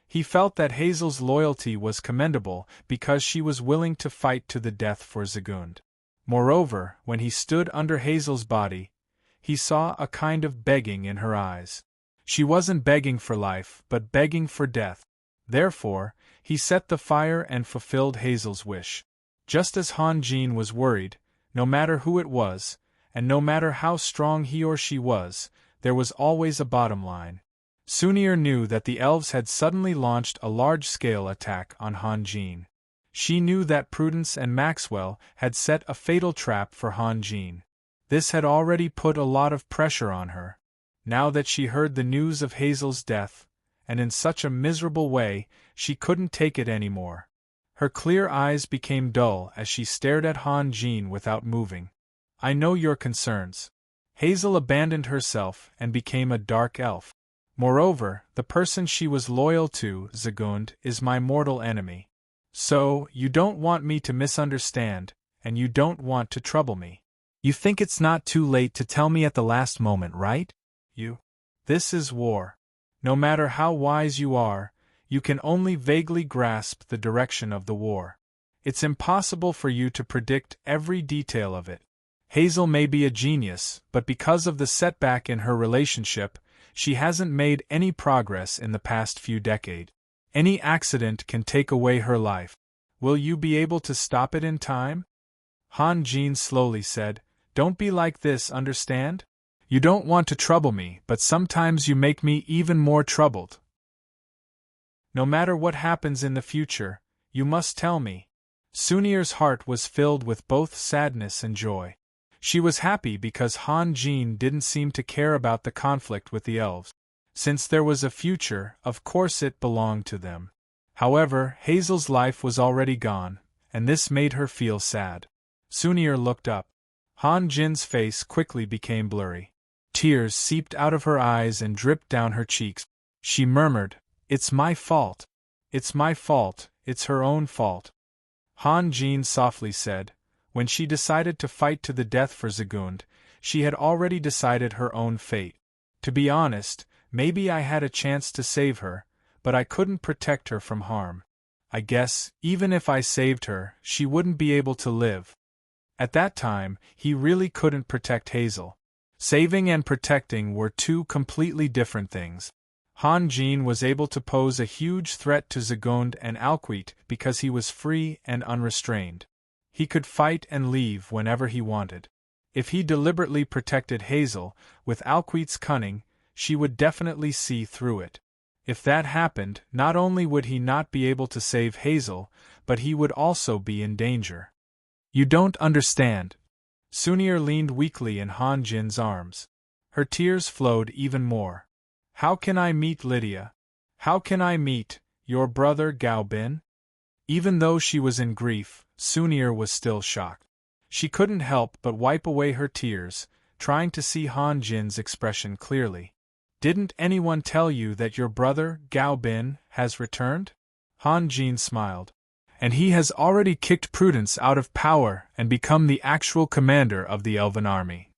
He felt that Hazel's loyalty was commendable because she was willing to fight to the death for Zagund. Moreover, when he stood under Hazel's body, he saw a kind of begging in her eyes. She wasn't begging for life, but begging for death. Therefore, he set the fire and fulfilled Hazel's wish. Just as Han Jin was worried, no matter who it was, and no matter how strong he or she was, there was always a bottom line. Sunir knew that the elves had suddenly launched a large-scale attack on Han Jin. She knew that Prudence and Maxwell had set a fatal trap for Han Jin. This had already put a lot of pressure on her. Now that she heard the news of Hazel's death, and in such a miserable way, she couldn't take it anymore. Her clear eyes became dull as she stared at Han Jin without moving. "I know your concerns." Hazel abandoned herself and became a dark elf. Moreover, the person she was loyal to, Zagund, is my mortal enemy. So, you don't want me to misunderstand, and you don't want to trouble me. You think it's not too late to tell me at the last moment, right? This is war. No matter how wise you are, you can only vaguely grasp the direction of the war. It's impossible for you to predict every detail of it. Hazel may be a genius, but because of the setback in her relationship, she hasn't made any progress in the past few decades. Any accident can take away her life. Will you be able to stop it in time? Han Jin slowly said, "Don't be like this, understand? You don't want to trouble me, but sometimes you make me even more troubled. No matter what happens in the future, you must tell me." Sunir's heart was filled with both sadness and joy. She was happy because Han Jin didn't seem to care about the conflict with the elves. Since there was a future, of course it belonged to them. However, Hazel's life was already gone, and this made her feel sad. Sunir looked up. Han Jin's face quickly became blurry. Tears seeped out of her eyes and dripped down her cheeks. She murmured, "It's my fault. It's my fault, it's her own fault." Han Jin softly said, "When she decided to fight to the death for Zagund, she had already decided her own fate. To be honest, maybe I had a chance to save her, but I couldn't protect her from harm. I guess, even if I saved her, she wouldn't be able to live." At that time, he really couldn't protect Hazel. Saving and protecting were two completely different things. Han Jin was able to pose a huge threat to Zagund and Alquite because he was free and unrestrained. He could fight and leave whenever he wanted. If he deliberately protected Hazel, with Alquite's cunning, she would definitely see through it. If that happened, not only would he not be able to save Hazel, but he would also be in danger. "You don't understand." Sunir leaned weakly in Han Jin's arms. Her tears flowed even more. "How can I meet Lydia? How can I meet Your brother Gao Bin? Even though she was in grief, Sunir was still shocked. She couldn't help but wipe away her tears, trying to see Han Jin's expression clearly. Didn't anyone tell you that your brother, Gao Bin, has returned? Han Jin smiled. And he has already kicked Prudence out of power and become the actual commander of the Elven army.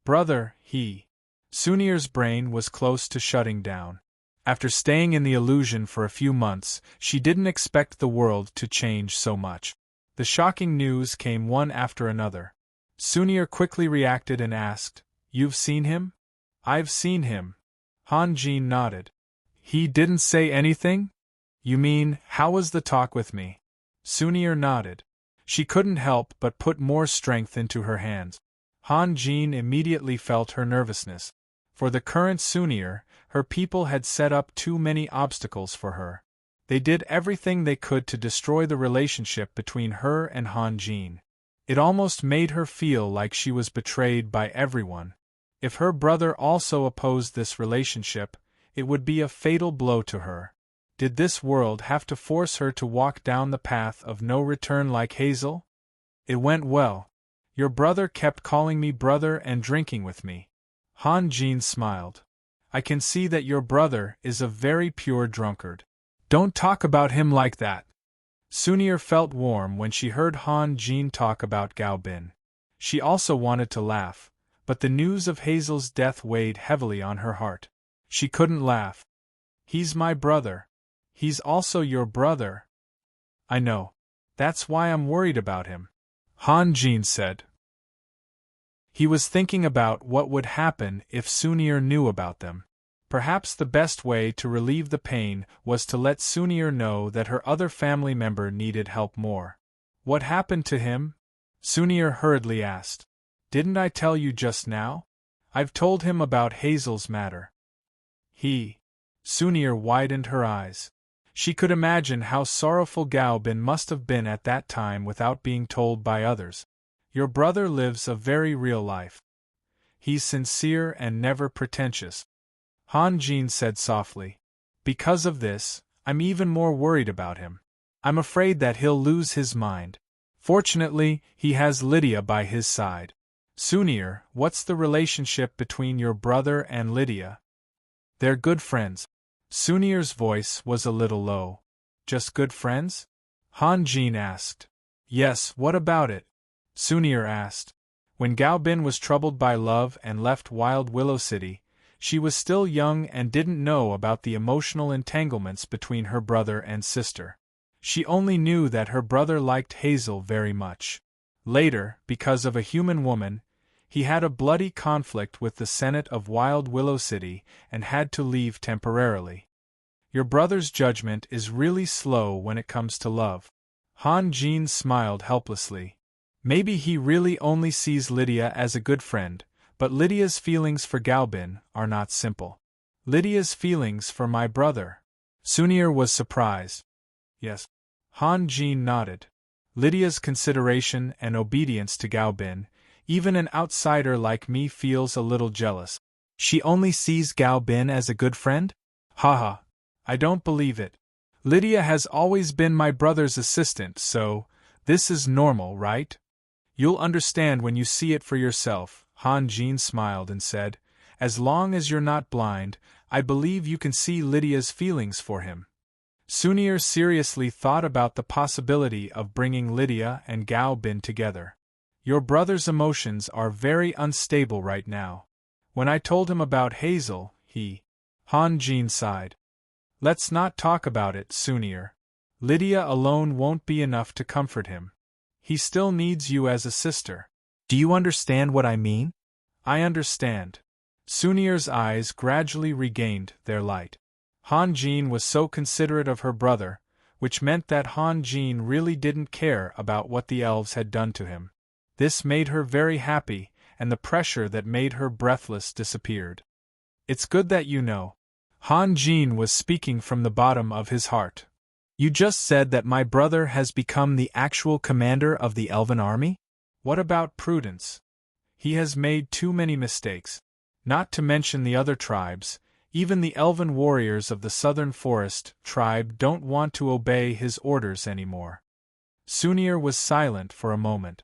Brother, he. Sunir's brain was close to shutting down. After staying in the illusion for a few months, she didn't expect the world to change so much. The shocking news came one after another. Sunir quickly reacted and asked, "You've seen him?" "I've seen him." Han Jin nodded. "He didn't say anything?" "You mean, how was the talk with me?" Sunir nodded. She couldn't help but put more strength into her hands. Han Jin immediately felt her nervousness. For the current Sunir, her people had set up too many obstacles for her. They did everything they could to destroy the relationship between her and Han Jin. It almost made her feel like she was betrayed by everyone. If her brother also opposed this relationship, it would be a fatal blow to her. Did this world have to force her to walk down the path of no return like Hazel? It went well. Your brother kept calling me brother and drinking with me. Han Jin smiled. I can see that your brother is a very pure drunkard. Don't talk about him like that. Sunir felt warm when she heard Han Jin talk about Gao Bin. She also wanted to laugh, but the news of Hazel's death weighed heavily on her heart. She couldn't laugh. He's my brother. He's also your brother. I know. That's why I'm worried about him, Han Jin said. He was thinking about what would happen if Sunir knew about them. Perhaps the best way to relieve the pain was to let Sunir know that her other family member needed help more. What happened to him? Sunir hurriedly asked. Didn't I tell you just now? I've told him about Hazel's matter. Sunir widened her eyes. She could imagine how sorrowful Gao Bin must have been at that time without being told by others. Your brother lives a very real life. He's sincere and never pretentious. Han Jin said softly. Because of this, I'm even more worried about him. I'm afraid that he'll lose his mind. Fortunately, he has Lydia by his side. Sunir, what's the relationship between your brother and Lydia? They're good friends. Sunir's voice was a little low. Just good friends? Han Jin asked. Yes, what about it? Sunir asked. When Gao Bin was troubled by love and left Wild Willow City, she was still young and didn't know about the emotional entanglements between her brother and sister. She only knew that her brother liked Hazel very much. Later, because of a human woman, he had a bloody conflict with the Senate of Wild Willow City and had to leave temporarily. Your brother's judgment is really slow when it comes to love. Han Jin smiled helplessly. Maybe he really only sees Lydia as a good friend, but Lydia's feelings for Gao Bin are not simple. Lydia's feelings for my brother. Sunir was surprised. Yes. Han Jin nodded. Lydia's consideration and obedience to Gao Bin, even an outsider like me feels a little jealous. She only sees Gao Bin as a good friend? Haha. I don't believe it. Lydia has always been my brother's assistant, so this is normal, right? You'll understand when you see it for yourself. Han Jin smiled and said, as long as you're not blind, I believe you can see Lydia's feelings for him. Sunir seriously thought about the possibility of bringing Lydia and Gao Bin together. Your brother's emotions are very unstable right now. When I told him about Hazel, Han Jin sighed. Let's not talk about it, Sunir. Lydia alone won't be enough to comfort him. He still needs you as a sister. Do you understand what I mean? I understand. Sunir's eyes gradually regained their light. Han Jin was so considerate of her brother, which meant that Han Jin really didn't care about what the elves had done to him. This made her very happy, and the pressure that made her breathless disappeared. It's good that you know. Han Jin was speaking from the bottom of his heart. You just said that my brother has become the actual commander of the elven army? What about Prudence? He has made too many mistakes. Not to mention the other tribes, Even the elven warriors of the southern forest tribe don't want to obey his orders anymore. Sunir was silent for a moment.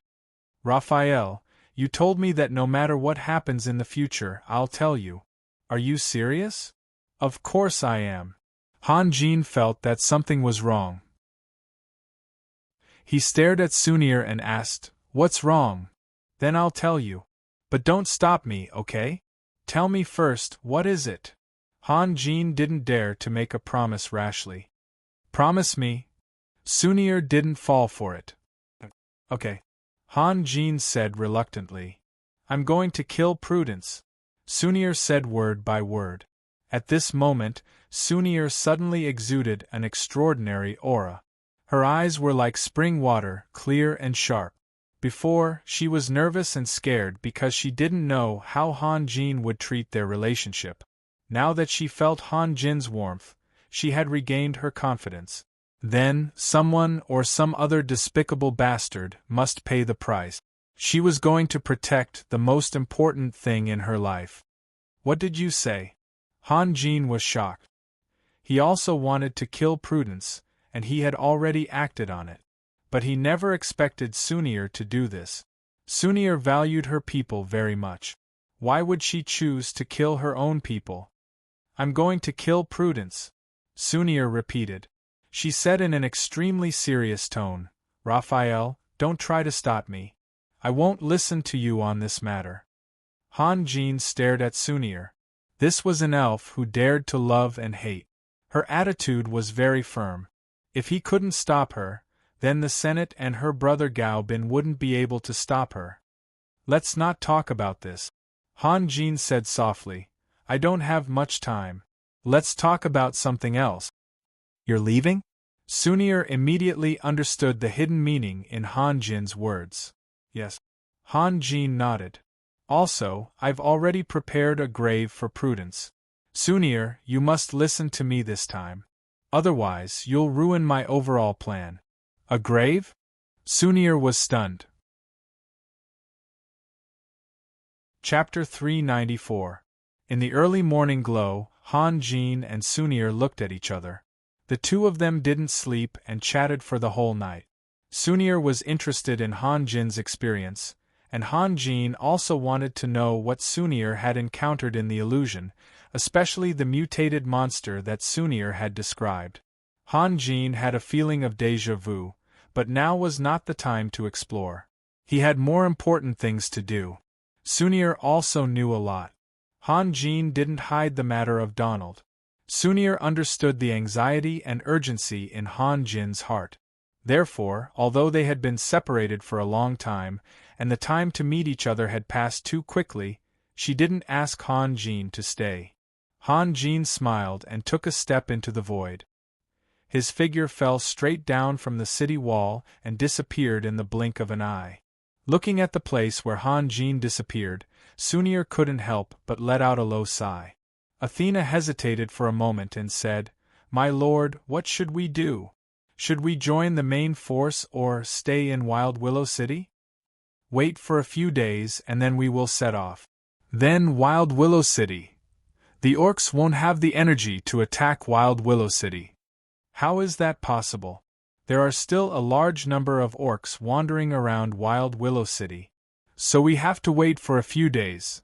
Raphael, you told me that no matter what happens in the future, I'll tell you. Are you serious? Of course I am. Han Jin felt that something was wrong. He stared at Sunir and asked, "What's wrong?" "Then I'll tell you. But don't stop me, okay? Tell me first, what is it?" Han Jin didn't dare to make a promise rashly. "Promise me." Sunir didn't fall for it. "Okay," Han Jin said reluctantly. "I'm going to kill Prudence." Sunir said word by word. At this moment, Sunir suddenly exuded an extraordinary aura. Her eyes were like spring water, clear and sharp. Before, she was nervous and scared because she didn't know how Han Jin would treat their relationship. Now that she felt Han Jin's warmth, she had regained her confidence. Then, someone or some other despicable bastard must pay the price. She was going to protect the most important thing in her life. "What did you say?" Han Jin was shocked. He also wanted to kill Prudence, and he had already acted on it. But he never expected Sunir to do this. Sunir valued her people very much. Why would she choose to kill her own people? "I'm going to kill Prudence," Sunir repeated. She said in an extremely serious tone, "Raphael, don't try to stop me. I won't listen to you on this matter." Han Jin stared at Sunir. This was an elf who dared to love and hate. Her attitude was very firm. If he couldn't stop her, then the Senate and her brother Gao Bin wouldn't be able to stop her. "Let's not talk about this," Han Jin said softly. "I don't have much time. Let's talk about something else." "You're leaving?" Sunir immediately understood the hidden meaning in Han Jin's words. "Yes." Han Jin nodded. "Also, I've already prepared a grave for Prudence. Sunir, you must listen to me this time. Otherwise, you'll ruin my overall plan." "A grave?" Sunir was stunned. Chapter 394. In the early morning glow, Han Jin and Sunir looked at each other. The two of them didn't sleep and chatted for the whole night. Sunir was interested in Han Jin's experience, and Han Jin also wanted to know what Sunir had encountered in the illusion, especially the mutated monster that Sunir had described. Han Jin had a feeling of déjà vu, but now was not the time to explore. He had more important things to do. Sunir also knew a lot. Han Jin didn't hide the matter of Donald. Sunir understood the anxiety and urgency in Han Jin's heart. Therefore, although they had been separated for a long time, and the time to meet each other had passed too quickly, she didn't ask Han Jin to stay. Han Jin smiled and took a step into the void. His figure fell straight down from the city wall and disappeared in the blink of an eye. Looking at the place where Han Jin disappeared, Sunir couldn't help but let out a low sigh. Athena hesitated for a moment and said, "My lord, what should we do? Should we join the main force or stay in Wild Willow City?" "Wait for a few days and then we will set off." "Then Wild Willow City. The orcs won't have the energy to attack Wild Willow City." "How is that possible? There are still a large number of orcs wandering around Wild Willow City. So we have to wait for a few days."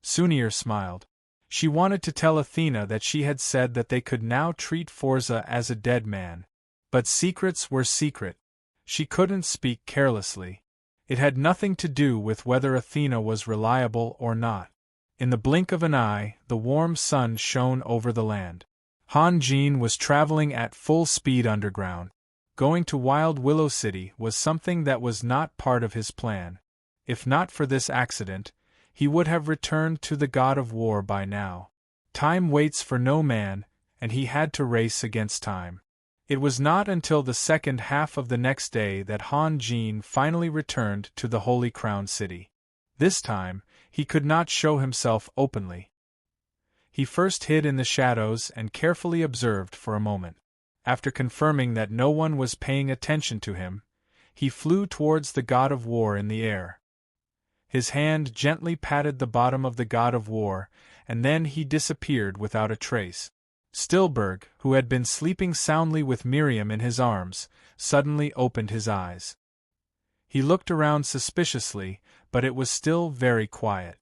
Sunir smiled. She wanted to tell Athena that she had said that they could now treat Forza as a dead man. But secrets were secret. She couldn't speak carelessly. It had nothing to do with whether Athena was reliable or not. In the blink of an eye, the warm sun shone over the land. Han Jin was traveling at full speed underground. Going to Wild Willow City was something that was not part of his plan. If not for this accident, he would have returned to the god of war by now. Time waits for no man, and he had to race against time. It was not until the second half of the next day that Han Jin finally returned to the Holy Crown City. This time, he could not show himself openly. He first hid in the shadows and carefully observed for a moment. After confirming that no one was paying attention to him, he flew towards the god of war in the air. His hand gently patted the bottom of the god of war, and then he disappeared without a trace. Stillberg, who had been sleeping soundly with Miriam in his arms, suddenly opened his eyes. He looked around suspiciously, but it was still very quiet.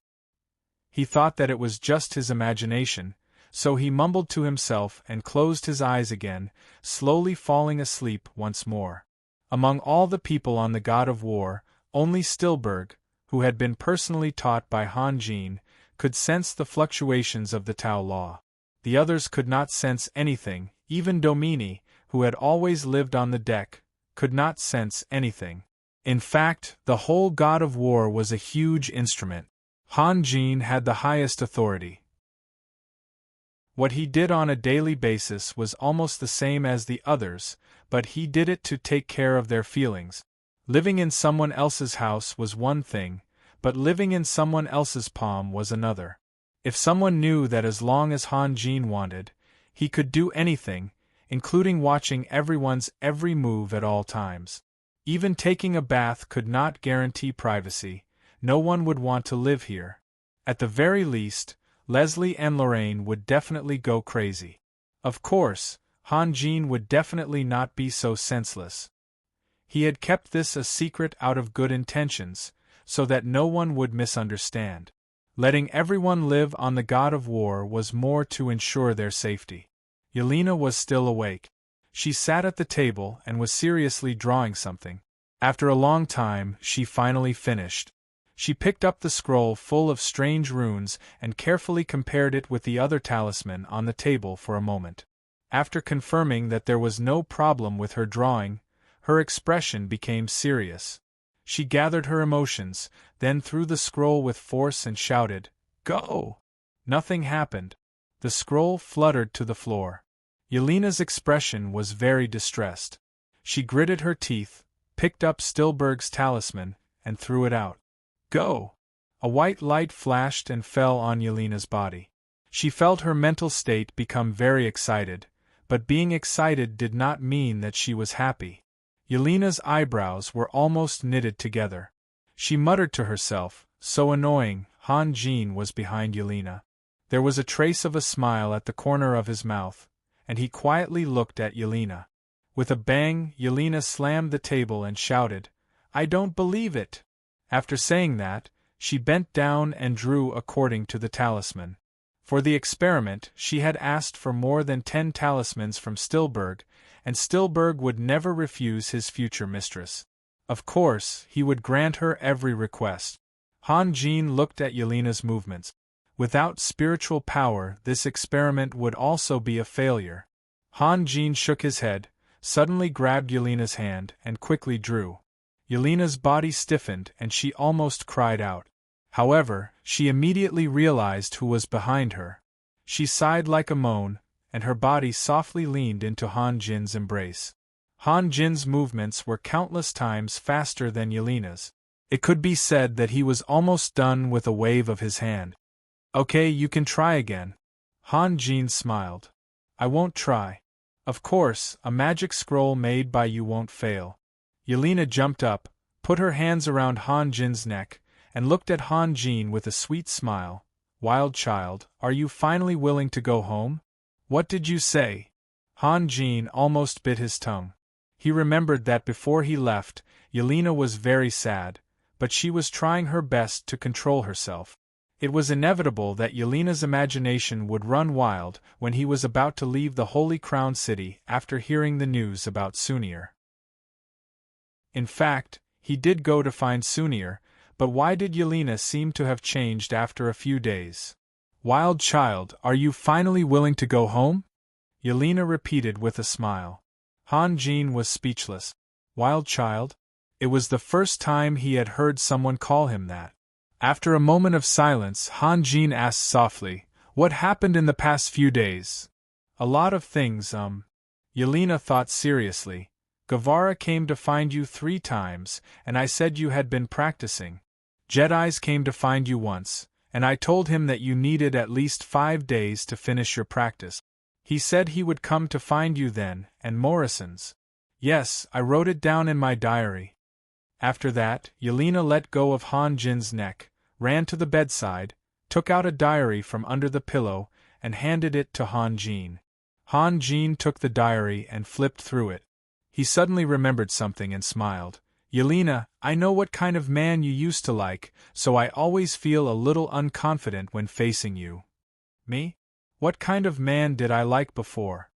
He thought that it was just his imagination, so he mumbled to himself and closed his eyes again, slowly falling asleep once more. Among all the people on the God of War, only Stillberg, who had been personally taught by Han Jin, could sense the fluctuations of the Tao law. The others could not sense anything, even Domini, who had always lived on the deck, could not sense anything. In fact, the whole God of War was a huge instrument. Han Jin had the highest authority. What he did on a daily basis was almost the same as the others, but he did it to take care of their feelings. Living in someone else's house was one thing, but living in someone else's palm was another. If someone knew that as long as Han Jin wanted, he could do anything, including watching everyone's every move at all times. Even taking a bath could not guarantee privacy. No one would want to live here. At the very least, Leslie and Lorraine would definitely go crazy. Of course, Han Jin would definitely not be so senseless. He had kept this a secret out of good intentions, so that no one would misunderstand. Letting everyone live on the God of War was more to ensure their safety. Yelena was still awake. She sat at the table and was seriously drawing something. After a long time, she finally finished. She picked up the scroll full of strange runes and carefully compared it with the other talisman on the table for a moment. After confirming that there was no problem with her drawing, her expression became serious. She gathered her emotions, then threw the scroll with force and shouted, "Go!" Nothing happened. The scroll fluttered to the floor. Yelena's expression was very distressed. She gritted her teeth, picked up Stillberg's talisman, and threw it out. "Go!" A white light flashed and fell on Yelena's body. She felt her mental state become very excited, but being excited did not mean that she was happy. Yelena's eyebrows were almost knitted together. She muttered to herself, so annoying. Han Jin was behind Yelena. There was a trace of a smile at the corner of his mouth, and he quietly looked at Yelena. With a bang, Yelena slammed the table and shouted, "I don't believe it!" After saying that, she bent down and drew according to the talisman. For the experiment, she had asked for more than 10 talismans from Stillberg, and Stillberg would never refuse his future mistress. Of course, he would grant her every request. Han Jin looked at Yelena's movements. Without spiritual power, this experiment would also be a failure. Han Jin shook his head, suddenly grabbed Yelena's hand, and quickly drew. Yelena's body stiffened and she almost cried out. However, she immediately realized who was behind her. She sighed like a moan, and her body softly leaned into Han Jin's embrace. Han Jin's movements were countless times faster than Yelena's. It could be said that he was almost done with a wave of his hand. "Okay, you can try again." Han Jin smiled. "I won't try. Of course, a magic scroll made by you won't fail." Yelena jumped up, put her hands around Han Jin's neck, and looked at Han Jin with a sweet smile. "Wild child, are you finally willing to go home?" "What did you say?" Han Jin almost bit his tongue. He remembered that before he left, Yelena was very sad, but she was trying her best to control herself. It was inevitable that Yelena's imagination would run wild when he was about to leave the Holy Crown City after hearing the news about Sunir. In fact, he did go to find Sunir, but why did Yelena seem to have changed after a few days? "Wild child, are you finally willing to go home?" Yelena repeated with a smile. Han Jin was speechless. Wild child? It was the first time he had heard someone call him that. After a moment of silence, Han Jin asked softly, "What happened in the past few days?" "A lot of things, Yelena thought seriously. "Guevara came to find you 3 times, and I said you had been practicing. Jedis came to find you once, and I told him that you needed at least 5 days to finish your practice. He said he would come to find you then, and Morrison's. Yes, I wrote it down in my diary." After that, Yelena let go of Han Jin's neck, ran to the bedside, took out a diary from under the pillow, and handed it to Han Jin. Han Jin took the diary and flipped through it. He suddenly remembered something and smiled. Yelena, I know what kind of man you used to like, so I always feel a little unconfident when facing you. Me? What kind of man did I like before?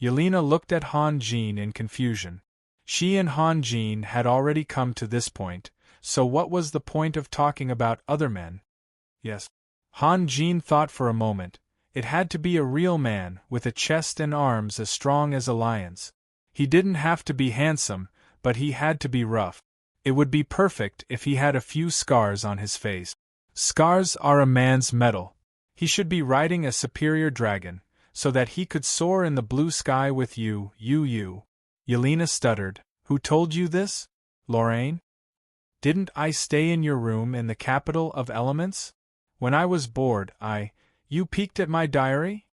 Yelena looked at Han Jin in confusion. She and Han Jin had already come to this point, so what was the point of talking about other men? Yes. Han Jin thought for a moment. It had to be a real man, with a chest and arms as strong as a lion's. He didn't have to be handsome, but he had to be rough. It would be perfect if he had a few scars on his face. Scars are a man's medal. He should be riding a superior dragon, so that he could soar in the blue sky with you. Yelena stuttered. Who told you this? Lorraine? Didn't I stay in your room in the capital of elements? When I was bored, you peeked at my diary?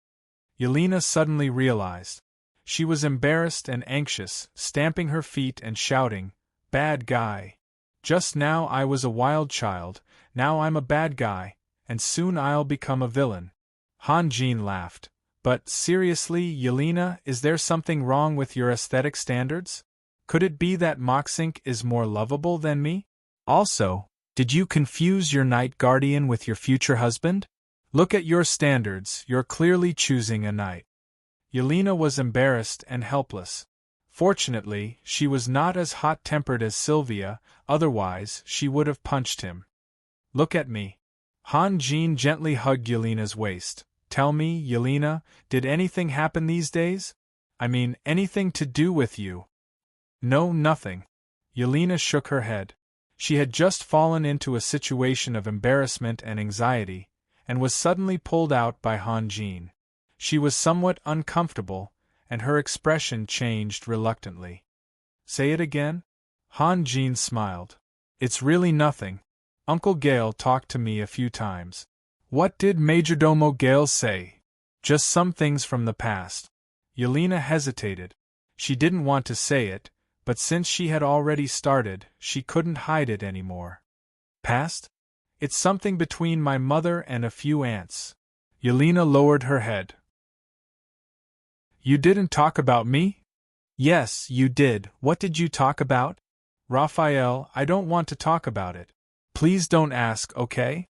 Yelena suddenly realized. She was embarrassed and anxious, stamping her feet and shouting, Bad guy. Just now I was a wild child, now I'm a bad guy, and soon I'll become a villain. Han Jin laughed. But seriously, Yelena, is there something wrong with your aesthetic standards? Could it be that Moxink is more lovable than me? Also, did you confuse your night guardian with your future husband? Look at your standards, you're clearly choosing a knight. Yelena was embarrassed and helpless. Fortunately, she was not as hot-tempered as Sylvia, otherwise she would have punched him. Look at me. Han Jin gently hugged Yelena's waist. Tell me, Yelena, did anything happen these days? I mean, anything to do with you? No, nothing. Yelena shook her head. She had just fallen into a situation of embarrassment and anxiety, and was suddenly pulled out by Han Jin. She was somewhat uncomfortable, and her expression changed reluctantly. Say it again? Han Jin smiled. It's really nothing. Uncle Gale talked to me a few times. What did Majordomo Gale say? Just some things from the past. Yelena hesitated. She didn't want to say it, but since she had already started, she couldn't hide it anymore. Past? It's something between my mother and a few aunts. Yelena lowered her head. You didn't talk about me? Yes, you did. What did you talk about? Raphael, I don't want to talk about it. Please don't ask, okay?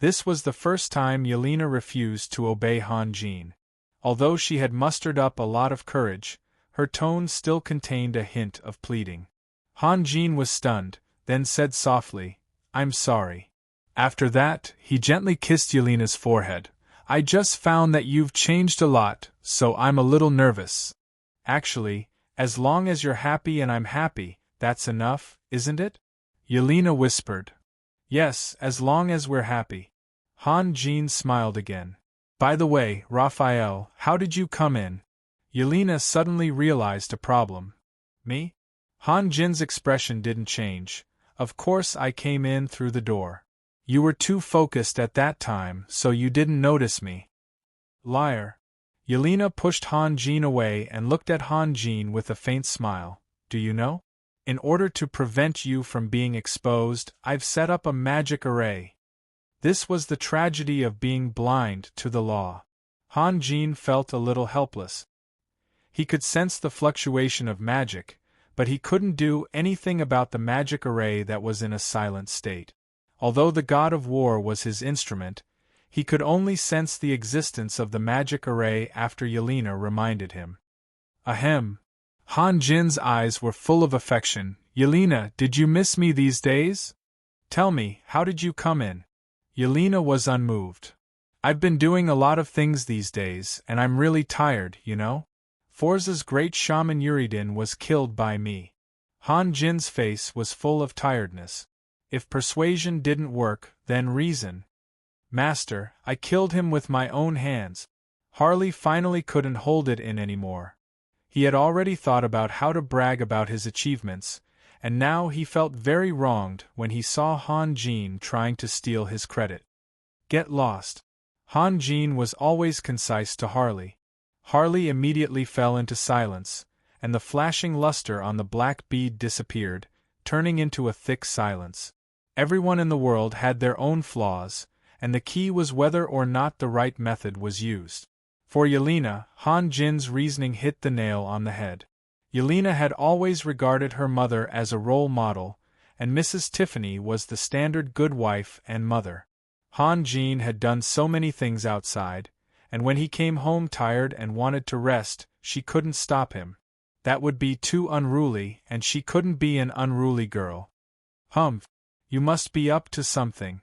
This was the first time Yelena refused to obey Han Jin. Although she had mustered up a lot of courage, her tone still contained a hint of pleading. Han Jin was stunned, then said softly, I'm sorry. After that, he gently kissed Yelena's forehead. I just found that you've changed a lot, so I'm a little nervous. Actually, as long as you're happy and I'm happy, that's enough, isn't it? Yelena whispered. Yes, as long as we're happy. Han Jin smiled again. By the way, Raphael, how did you come in? Yelena suddenly realized a problem. Me? Han Jin's expression didn't change. Of course I came in through the door. You were too focused at that time, so you didn't notice me. Liar. Yelena pushed Han Jin away and looked at Han Jin with a faint smile. Do you know? In order to prevent you from being exposed, I've set up a magic array. This was the tragedy of being blind to the law. Han Jin felt a little helpless. He could sense the fluctuation of magic, but he couldn't do anything about the magic array that was in a silent state. Although the god of war was his instrument, he could only sense the existence of the magic array after Yelena reminded him. Ahem. Han Jin's eyes were full of affection. Yelena, did you miss me these days? Tell me, how did you come in? Yelena was unmoved. I've been doing a lot of things these days, and I'm really tired, you know? Forza's great shaman Uridin was killed by me. Han Jin's face was full of tiredness. If persuasion didn't work, then reason. Master, I killed him with my own hands. Harley finally couldn't hold it in anymore. He had already thought about how to brag about his achievements, and now he felt very wronged when he saw Han Jin trying to steal his credit. Get lost. Han Jin was always concise to Harley. Harley immediately fell into silence, and the flashing luster on the black bead disappeared, turning into a thick silence. Everyone in the world had their own flaws, and the key was whether or not the right method was used. For Yelena, Han Jin's reasoning hit the nail on the head. Yelena had always regarded her mother as a role model, and Mrs. Tiffany was the standard good wife and mother. Han Jin had done so many things outside, and when he came home tired and wanted to rest, she couldn't stop him. That would be too unruly, and she couldn't be an unruly girl. Humph, you must be up to something,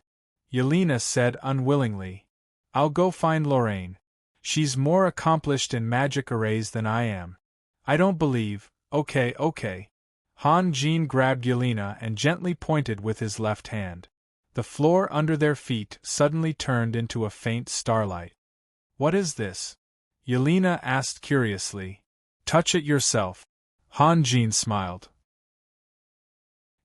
Yelena said unwillingly. I'll go find Lorraine. She's more accomplished in magic arrays than I am. I don't believe. Okay. Han Jin grabbed Yelena and gently pointed with his left hand. The floor under their feet suddenly turned into a faint starlight. What is this? Yelena asked curiously. Touch it yourself. Han Jin smiled.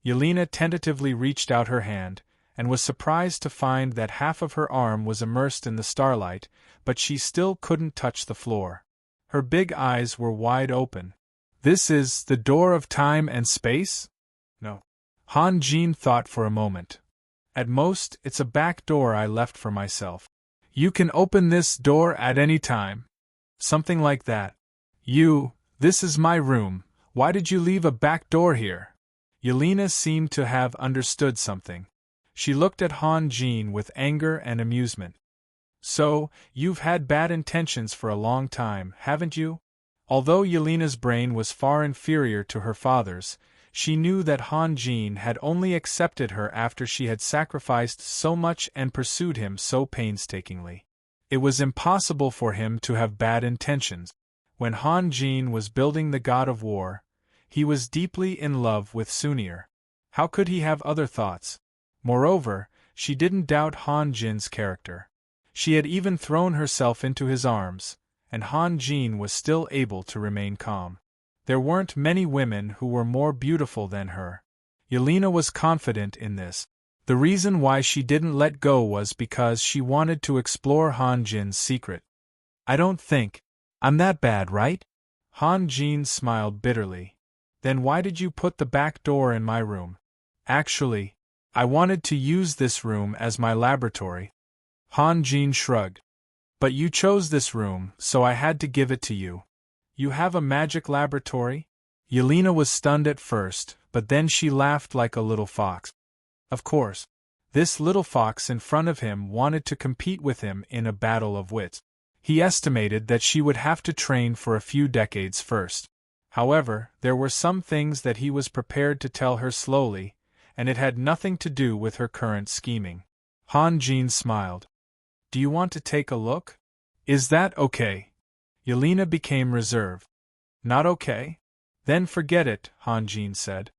Yelena tentatively reached out her hand, and was surprised to find that half of her arm was immersed in the starlight, but she still couldn't touch the floor. Her big eyes were wide open. This is the door of time and space? No. Han Jin thought for a moment. At most, it's a back door I left for myself. You can open this door at any time. Something like that. This is my room. Why did you leave a back door here? Yelena seemed to have understood something. She looked at Han Jin with anger and amusement. So, you've had bad intentions for a long time, haven't you? Although Yelena's brain was far inferior to her father's, she knew that Han Jin had only accepted her after she had sacrificed so much and pursued him so painstakingly. It was impossible for him to have bad intentions. When Han Jin was building the god of war, he was deeply in love with Sunir. How could he have other thoughts? Moreover, she didn't doubt Han Jin's character. She had even thrown herself into his arms, and Han Jin was still able to remain calm. There weren't many women who were more beautiful than her. Yelena was confident in this. The reason why she didn't let go was because she wanted to explore Han Jin's secret. I don't think I'm that bad, right? Han Jin smiled bitterly. Then why did you put the back door in my room? Actually, I wanted to use this room as my laboratory. Han Jin shrugged. But you chose this room, so I had to give it to you. You have a magic laboratory? Yelena was stunned at first, but then she laughed like a little fox. Of course. This little fox in front of him wanted to compete with him in a battle of wits. He estimated that she would have to train for a few decades first. However, there were some things that he was prepared to tell her slowly, and it had nothing to do with her current scheming. Han Jin smiled. Do you want to take a look? Is that okay? Yelena became reserved. Not okay? Then forget it, Han Jin said.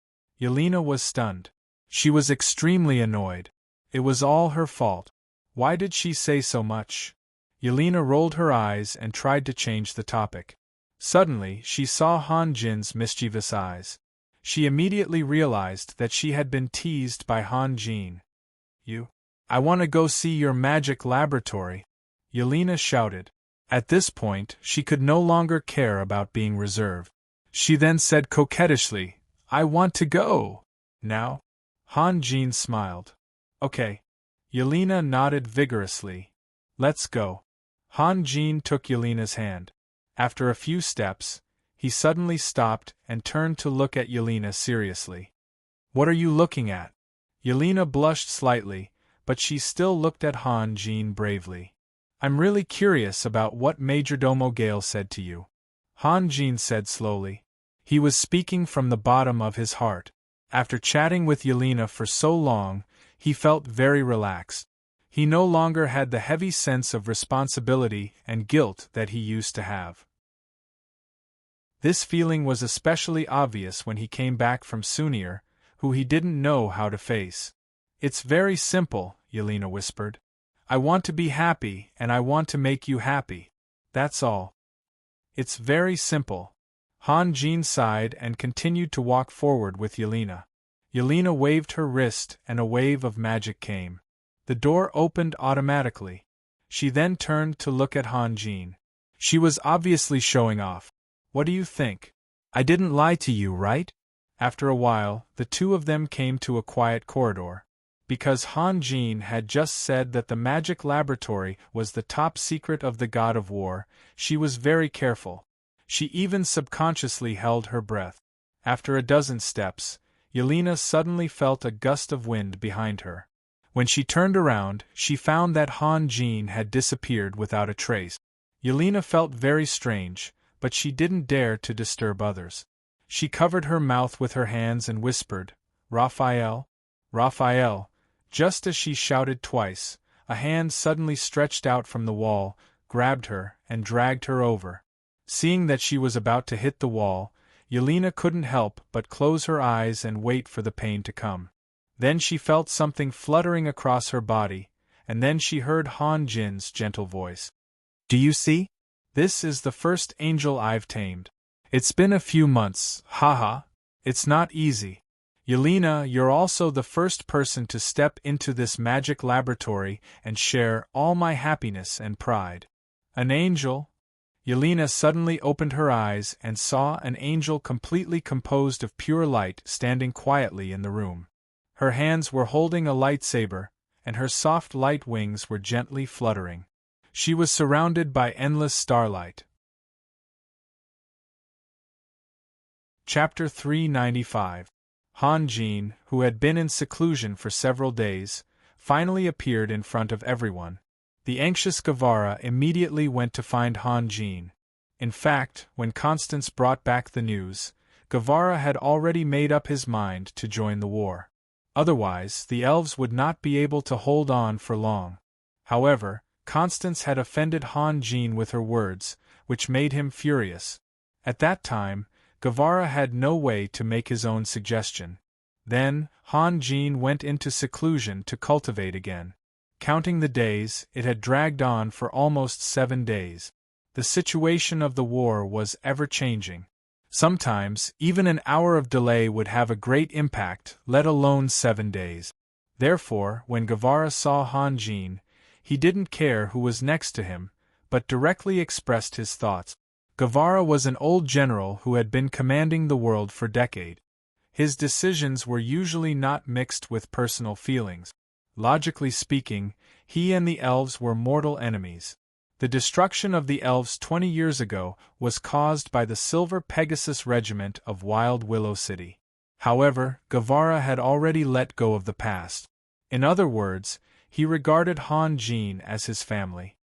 Yelena was stunned. She was extremely annoyed. It was all her fault. Why did she say so much? Yelena rolled her eyes and tried to change the topic. Suddenly, she saw Han Jin's mischievous eyes. She immediately realized that she had been teased by Han Jin. I want to go see your magic laboratory, Yelena shouted. At this point, she could no longer care about being reserved. She then said coquettishly, I want to go. Now? Han Jin smiled. Okay. Yelena nodded vigorously. Let's go. Han Jin took Yelena's hand. After a few steps, he suddenly stopped and turned to look at Yelena seriously. What are you looking at? Yelena blushed slightly, but she still looked at Han Jin bravely. I'm really curious about what Majordomo Gale said to you. Han Jin said slowly. He was speaking from the bottom of his heart. After chatting with Yelena for so long, he felt very relaxed. He no longer had the heavy sense of responsibility and guilt that he used to have. This feeling was especially obvious when he came back from Sunir, who he didn't know how to face. It's very simple, Yelena whispered. I want to be happy and I want to make you happy. That's all. It's very simple. Han Jin sighed and continued to walk forward with Yelena. Yelena waved her wrist and a wave of magic came. The door opened automatically. She then turned to look at Han Jin. She was obviously showing off. What do you think? I didn't lie to you, right? After a while, the two of them came to a quiet corridor. Because Han Jin had just said that the magic laboratory was the top secret of the God of War, she was very careful. She even subconsciously held her breath. After a dozen steps, Yelena suddenly felt a gust of wind behind her. When she turned around, she found that Han Jin had disappeared without a trace. Yelena felt very strange, but she didn't dare to disturb others. She covered her mouth with her hands and whispered, "Raphael? Raphael!" Just as she shouted twice, a hand suddenly stretched out from the wall, grabbed her, and dragged her over. Seeing that she was about to hit the wall, Yelena couldn't help but close her eyes and wait for the pain to come. Then she felt something fluttering across her body, and then she heard Han Jin's gentle voice. "Do you see? This is the first angel I've tamed. It's been a few months, haha. It's not easy. Yelena, you're also the first person to step into this magic laboratory and share all my happiness and pride." An angel? Yelena suddenly opened her eyes and saw an angel completely composed of pure light standing quietly in the room. Her hands were holding a lightsaber, and her soft light wings were gently fluttering. She was surrounded by endless starlight. Chapter 395. Han Jin, who had been in seclusion for several days, finally appeared in front of everyone. The anxious Guevara immediately went to find Han Jin. In fact, when Constance brought back the news, Guevara had already made up his mind to join the war. Otherwise, the elves would not be able to hold on for long. However, Constance had offended Han Jin with her words, which made him furious. At that time, Guevara had no way to make his own suggestion. Then, Han Jin went into seclusion to cultivate again. Counting the days, it had dragged on for almost 7 days. The situation of the war was ever-changing. Sometimes, even an hour of delay would have a great impact, let alone 7 days. Therefore, when Guevara saw Han Jin, he didn't care who was next to him, but directly expressed his thoughts. Guevara was an old general who had been commanding the world for decades. His decisions were usually not mixed with personal feelings. Logically speaking, he and the elves were mortal enemies. The destruction of the elves 20 years ago was caused by the Silver Pegasus Regiment of Wild Willow City. However, Guevara had already let go of the past. In other words, he regarded Han Jin as his family.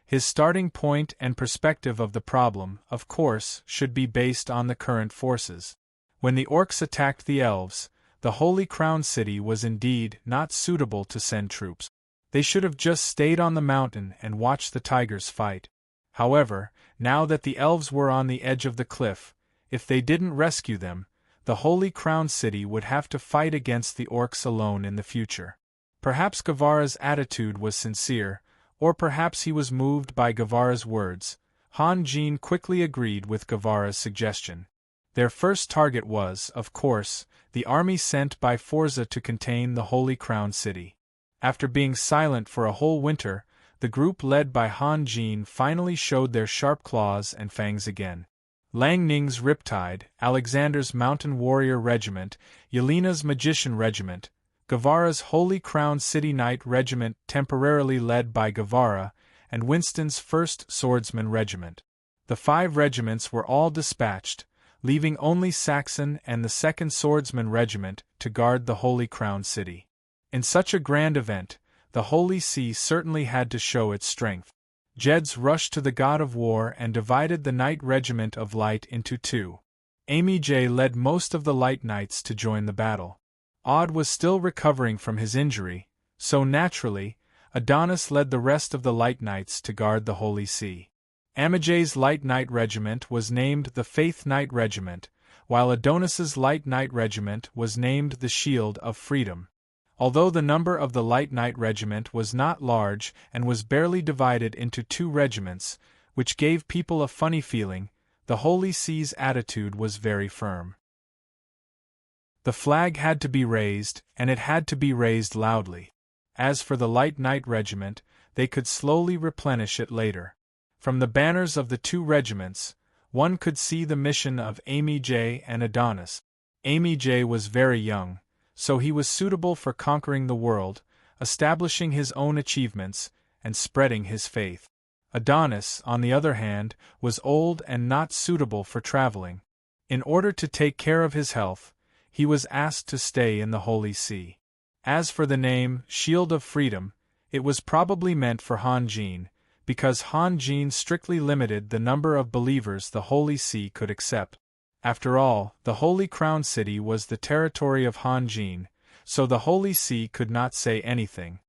His starting point and perspective of the problem, of course, should be based on the current forces. When the orcs attacked the elves, the Holy Crown City was indeed not suitable to send troops. They should have just stayed on the mountain and watched the tigers fight. However, now that the elves were on the edge of the cliff, if they didn't rescue them, the Holy Crown City would have to fight against the orcs alone in the future. Perhaps Guevara's attitude was sincere, or perhaps he was moved by Guevara's words. Han Jin quickly agreed with Guevara's suggestion. Their first target was, of course, the army sent by Forza to contain the Holy Crown City. After being silent for a whole winter, the group led by Han Jin finally showed their sharp claws and fangs again. Lang Ning's Riptide, Alexander's Mountain Warrior Regiment, Yelena's Magician Regiment, Guevara's Holy Crown City Knight Regiment temporarily led by Guevara, and Winston's 1st Swordsman Regiment. The 5 regiments were all dispatched, leaving only Saxon and the 2nd Swordsman Regiment to guard the Holy Crown City. In such a grand event, the Holy See certainly had to show its strength. Jed's rushed to the God of War and divided the Knight Regiment of Light into 2. Amy J led most of the Light Knights to join the battle. Odd was still recovering from his injury, so naturally, Adonis led the rest of the Light Knights to guard the Holy See. Amijay's Light Knight Regiment was named the Faith Knight Regiment, while Adonis's Light Knight Regiment was named the Shield of Freedom. Although the number of the Light Knight Regiment was not large and was barely divided into 2 regiments, which gave people a funny feeling, the Holy See's attitude was very firm. The flag had to be raised, and it had to be raised loudly. As for the Light Knight Regiment, they could slowly replenish it later. From the banners of the 2 regiments, one could see the mission of Amy J and Adonis. Amy J was very young, so he was suitable for conquering the world, establishing his own achievements, and spreading his faith. Adonis, on the other hand, was old and not suitable for traveling. In order to take care of his health, he was asked to stay in the Holy See. As for the name, Shield of Freedom, it was probably meant for Han Jin, because Han Jin strictly limited the number of believers the Holy See could accept. After all, the Holy Crown City was the territory of Han Jin, so the Holy See could not say anything.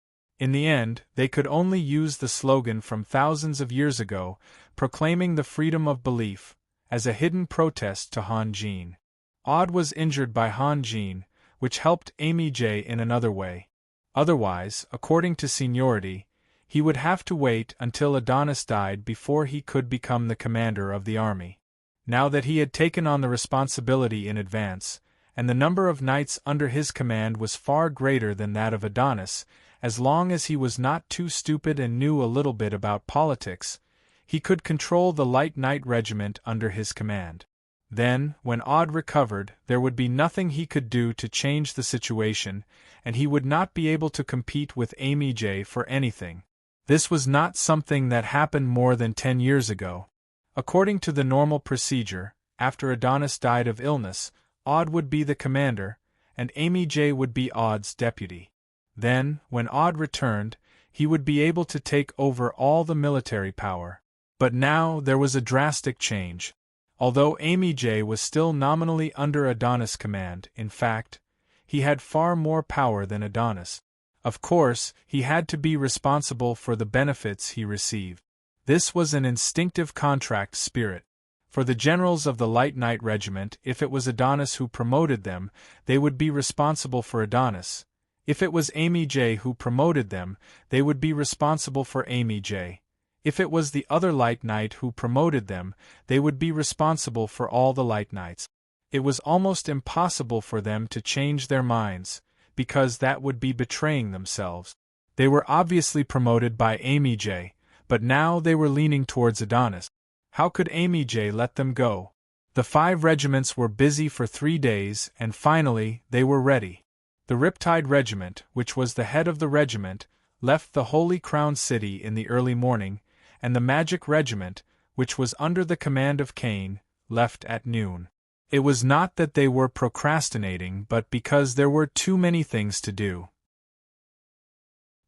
In the end, they could only use the slogan from thousands of years ago, proclaiming the freedom of belief, as a hidden protest to Han Jin. Aud was injured by Han Jin, which helped Amy J in another way. Otherwise, according to seniority, he would have to wait until Adonis died before he could become the commander of the army. Now that he had taken on the responsibility in advance, and the number of knights under his command was far greater than that of Adonis, as long as he was not too stupid and knew a little bit about politics, he could control the light knight regiment under his command. Then, when Aud recovered, there would be nothing he could do to change the situation, and he would not be able to compete with Amy J for anything. This was not something that happened more than 10 years ago. According to the normal procedure, after Adonis died of illness, Aud would be the commander, and Amy J would be Aud's deputy. Then, when Aud returned, he would be able to take over all the military power. But now there was a drastic change. Although Amy J was still nominally under Adonis' command, in fact, he had far more power than Adonis. Of course, he had to be responsible for the benefits he received. This was an instinctive contract spirit. For the generals of the Light Knight Regiment, if it was Adonis who promoted them, they would be responsible for Adonis. If it was Amy J who promoted them, they would be responsible for Amy J. If it was the other Light Knight who promoted them, they would be responsible for all the Light Knights. It was almost impossible for them to change their minds, because that would be betraying themselves. They were obviously promoted by Amy J, but now they were leaning towards Adonis. How could Amy J let them go? The 5 regiments were busy for 3 days, and finally, they were ready. The Riptide Regiment, which was the head of the regiment, left the Holy Crown City in the early morning, and the Magic Regiment, which was under the command of Cain, left at noon. It was not that they were procrastinating, but because there were too many things to do.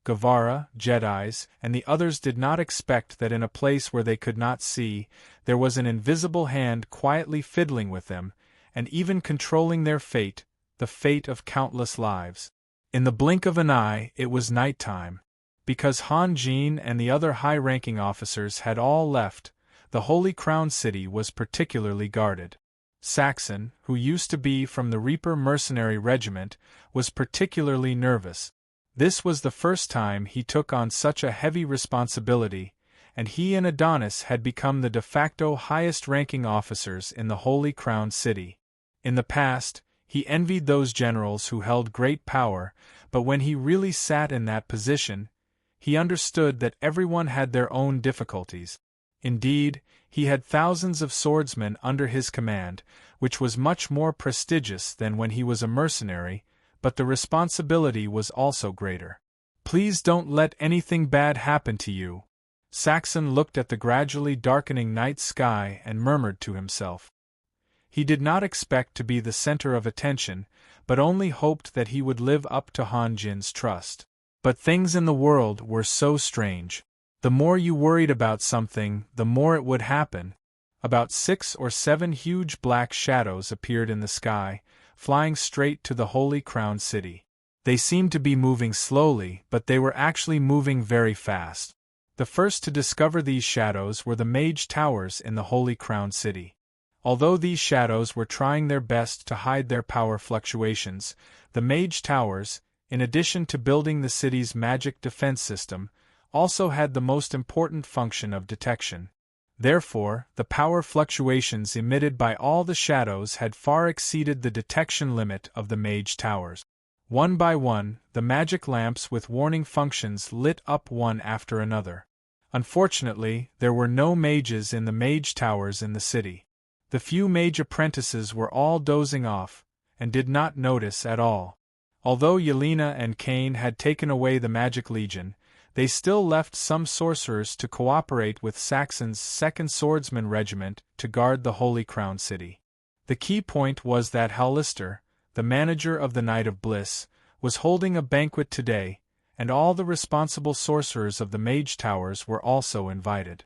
Guevara, Jedis, and the others did not expect that in a place where they could not see, there was an invisible hand quietly fiddling with them, and even controlling their fate, the fate of countless lives. In the blink of an eye, it was night time. Because Han Jin and the other high-ranking officers had all left, the Holy Crown City was particularly guarded. Saxon, who used to be from the Reaper Mercenary Regiment, was particularly nervous. This was the first time he took on such a heavy responsibility, and he and Adonis had become the de facto highest-ranking officers in the Holy Crown City. In the past, he envied those generals who held great power, but when he really sat in that position, he understood that everyone had their own difficulties. Indeed, he had thousands of swordsmen under his command, which was much more prestigious than when he was a mercenary, but the responsibility was also greater. "Please don't let anything bad happen to you." Saxon looked at the gradually darkening night sky and murmured to himself. He did not expect to be the center of attention, but only hoped that he would live up to Han Jin's trust. But things in the world were so strange. The more you worried about something, the more it would happen. About 6 or 7 huge black shadows appeared in the sky, flying straight to the Holy Crown City. They seemed to be moving slowly, but they were actually moving very fast. The first to discover these shadows were the Mage Towers in the Holy Crown City. Although these shadows were trying their best to hide their power fluctuations, the Mage Towers, in addition to building the city's magic defense system, also had the most important function of detection. Therefore, the power fluctuations emitted by all the shadows had far exceeded the detection limit of the Mage Towers. One by one, the magic lamps with warning functions lit up one after another. Unfortunately, there were no mages in the Mage Towers in the city. The few mage apprentices were all dozing off, and did not notice at all. Although Yelena and Cain had taken away the Magic Legion, they still left some sorcerers to cooperate with Saxon's 2nd Swordsman Regiment to guard the Holy Crown City. The key point was that Hallister, the manager of the Night of Bliss, was holding a banquet today, and all the responsible sorcerers of the Mage Towers were also invited.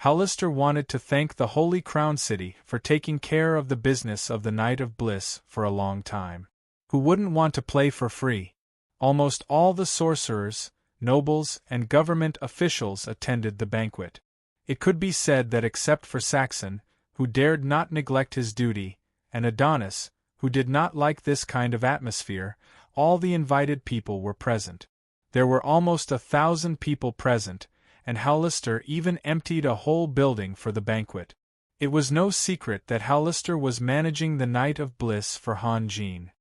Hallister wanted to thank the Holy Crown City for taking care of the business of the Night of Bliss for a long time. Who wouldn't want to play for free? Almost all the sorcerers, nobles, and government officials attended the banquet. It could be said that except for Saxon, who dared not neglect his duty, and Adonis, who did not like this kind of atmosphere, all the invited people were present. There were almost 1,000 people present, and Hallister even emptied a whole building for the banquet. It was no secret that Hallister was managing the Night of Bliss for Han Jean.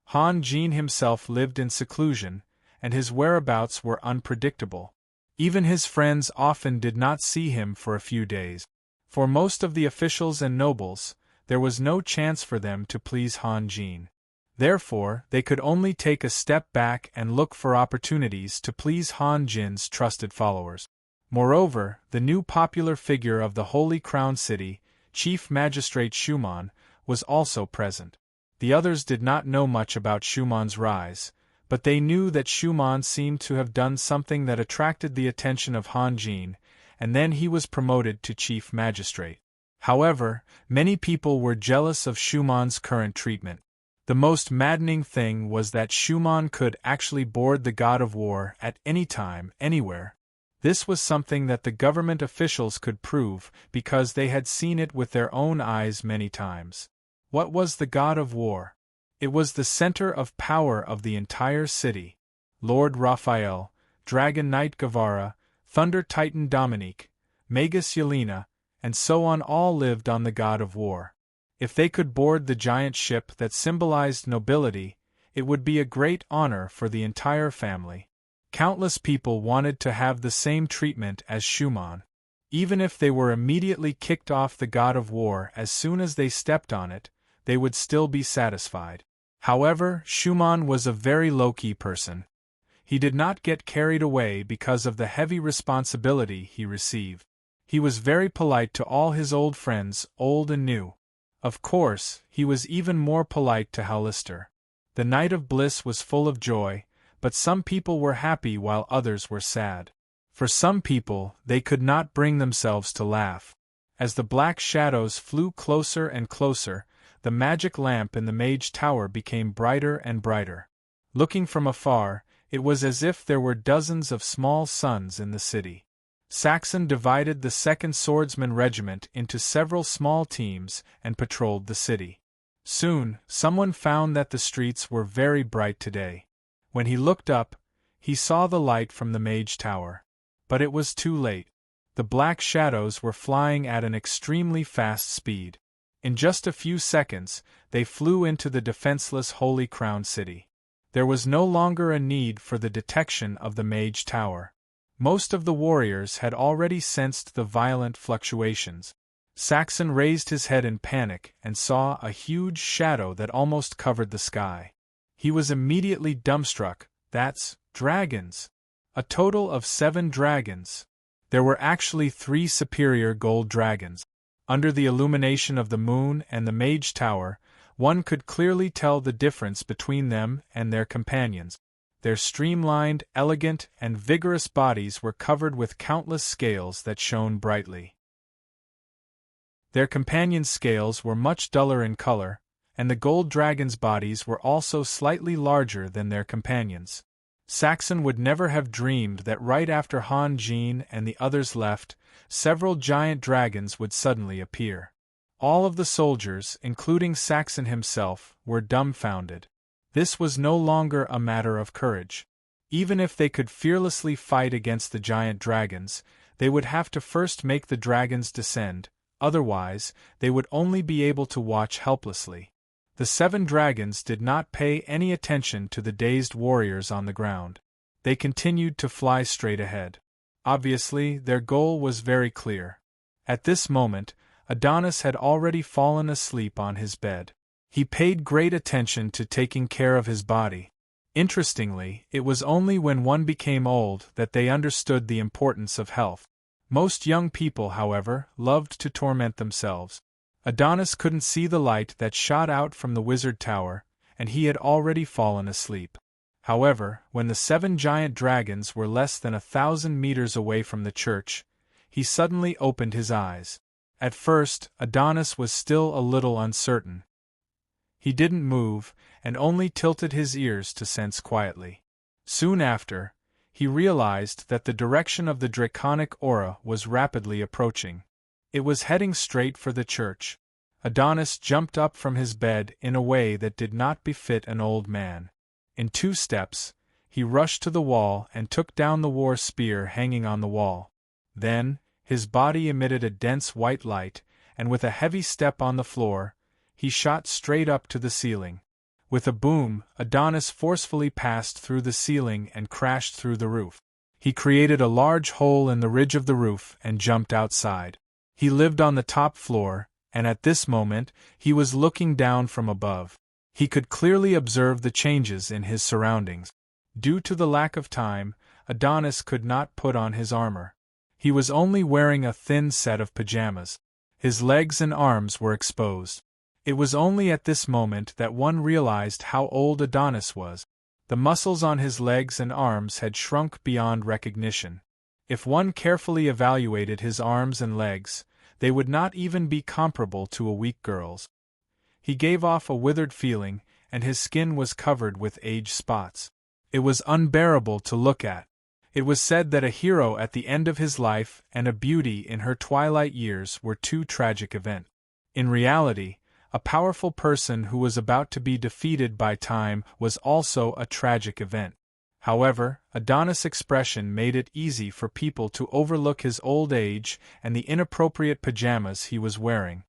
Han Jean himself lived in seclusion, and his whereabouts were unpredictable. Even his friends often did not see him for a few days. For most of the officials and nobles, there was no chance for them to please Han Jean. Therefore, they could only take a step back and look for opportunities to please Han Jin's trusted followers. Moreover, the new popular figure of the Holy Crown City, Chief Magistrate Schumann, was also present. The others did not know much about Schumann's rise, but they knew that Schumann seemed to have done something that attracted the attention of Han Jin, and then he was promoted to Chief Magistrate. However, many people were jealous of Schumann's current treatment. The most maddening thing was that Schumann could actually board the God of War at any time, anywhere. This was something that the government officials could prove because they had seen it with their own eyes many times. What was the God of War? It was the center of power of the entire city. Lord Raphael, Dragon Knight Guevara, Thunder Titan Dominique, Magus Yelena, and so on all lived on the God of War. If they could board the giant ship that symbolized nobility, it would be a great honor for the entire family. Countless people wanted to have the same treatment as Schumann. Even if they were immediately kicked off the God of War as soon as they stepped on it, they would still be satisfied. However, Schumann was a very low-key person. He did not get carried away because of the heavy responsibility he received. He was very polite to all his old friends, old and new. Of course, he was even more polite to Hallister. The Night of Bliss was full of joy, but some people were happy while others were sad. For some people, they could not bring themselves to laugh. As the black shadows flew closer and closer, the magic lamp in the Mage Tower became brighter and brighter. Looking from afar, it was as if there were dozens of small suns in the city. Saxon divided the 2nd Swordsman Regiment into several small teams and patrolled the city. Soon, someone found that the streets were very bright today. When he looked up, he saw the light from the Mage Tower. But it was too late. The black shadows were flying at an extremely fast speed. In just a few seconds, they flew into the defenseless Holy Crown City. There was no longer a need for the detection of the Mage Tower. Most of the warriors had already sensed the violent fluctuations. Saxon raised his head in panic and saw a huge shadow that almost covered the sky. He was immediately dumbstruck. That's dragons! A total of 7 dragons. There were actually 3 superior gold dragons. Under the illumination of the moon and the Mage Tower, one could clearly tell the difference between them and their companions. Their streamlined, elegant, and vigorous bodies were covered with countless scales that shone brightly. Their companions' scales were much duller in color, and the gold dragons' bodies were also slightly larger than their companions. Saxon would never have dreamed that right after Han Jin and the others left, several giant dragons would suddenly appear. All of the soldiers, including Saxon himself, were dumbfounded. This was no longer a matter of courage. Even if they could fearlessly fight against the giant dragons, they would have to first make the dragons descend, otherwise, they would only be able to watch helplessly. The 7 dragons did not pay any attention to the dazed warriors on the ground. They continued to fly straight ahead. Obviously, their goal was very clear. At this moment, Adonis had already fallen asleep on his bed. He paid great attention to taking care of his body. Interestingly, it was only when one became old that they understood the importance of health. Most young people, however, loved to torment themselves. Adonis couldn't see the light that shot out from the wizard tower, and he had already fallen asleep. However, when the 7 giant dragons were less than 1,000 meters away from the church, he suddenly opened his eyes. At first, Adonis was still a little uncertain. He didn't move, and only tilted his ears to sense quietly. Soon after, he realized that the direction of the draconic aura was rapidly approaching. It was heading straight for the church. Adonis jumped up from his bed in a way that did not befit an old man. In 2 steps, he rushed to the wall and took down the war spear hanging on the wall. Then, his body emitted a dense white light, and with a heavy step on the floor, he shot straight up to the ceiling. With a boom, Adonis forcefully passed through the ceiling and crashed through the roof. He created a large hole in the ridge of the roof and jumped outside. He lived on the top floor, and at this moment, he was looking down from above. He could clearly observe the changes in his surroundings. Due to the lack of time, Adonis could not put on his armor. He was only wearing a thin set of pajamas. His legs and arms were exposed. It was only at this moment that one realized how old Adonis was. The muscles on his legs and arms had shrunk beyond recognition. If one carefully evaluated his arms and legs, they would not even be comparable to a weak girl's. He gave off a withered feeling, and his skin was covered with age spots. It was unbearable to look at. It was said that a hero at the end of his life and a beauty in her twilight years were 2 tragic events. In reality, a powerful person who was about to be defeated by time was also a tragic event. However, Adonis' expression made it easy for people to overlook his old age and the inappropriate pajamas he was wearing.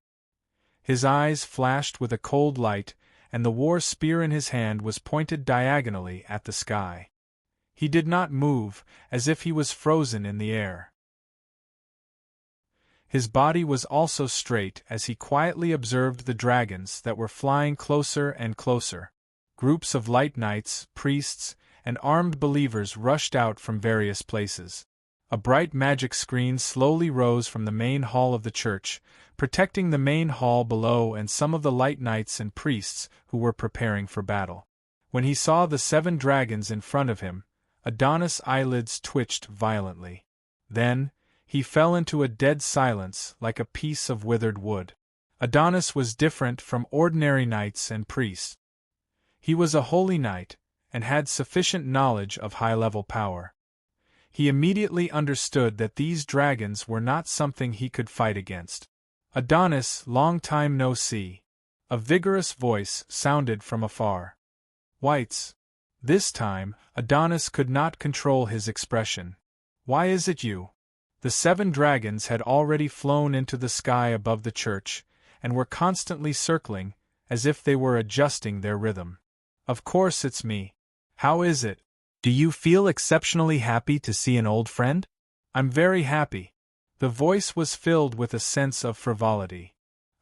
His eyes flashed with a cold light, and the war spear in his hand was pointed diagonally at the sky. He did not move, as if he was frozen in the air. His body was also straight as he quietly observed the dragons that were flying closer and closer. Groups of light knights, priests, and armed believers rushed out from various places. A bright magic screen slowly rose from the main hall of the church, protecting the main hall below and some of the light knights and priests who were preparing for battle. When he saw the 7 dragons in front of him, Adonis' eyelids twitched violently. Then, he fell into a dead silence like a piece of withered wood. Adonis was different from ordinary knights and priests. He was a holy knight, and had sufficient knowledge of high-level power. He immediately understood that these dragons were not something he could fight against. Adonis, long time no see. A vigorous voice sounded from afar. Whites. This time, Adonis could not control his expression. Why is it you? The 7 dragons had already flown into the sky above the church, and were constantly circling, as if they were adjusting their rhythm. Of course it's me. How is it? Do you feel exceptionally happy to see an old friend? I'm very happy. The voice was filled with a sense of frivolity.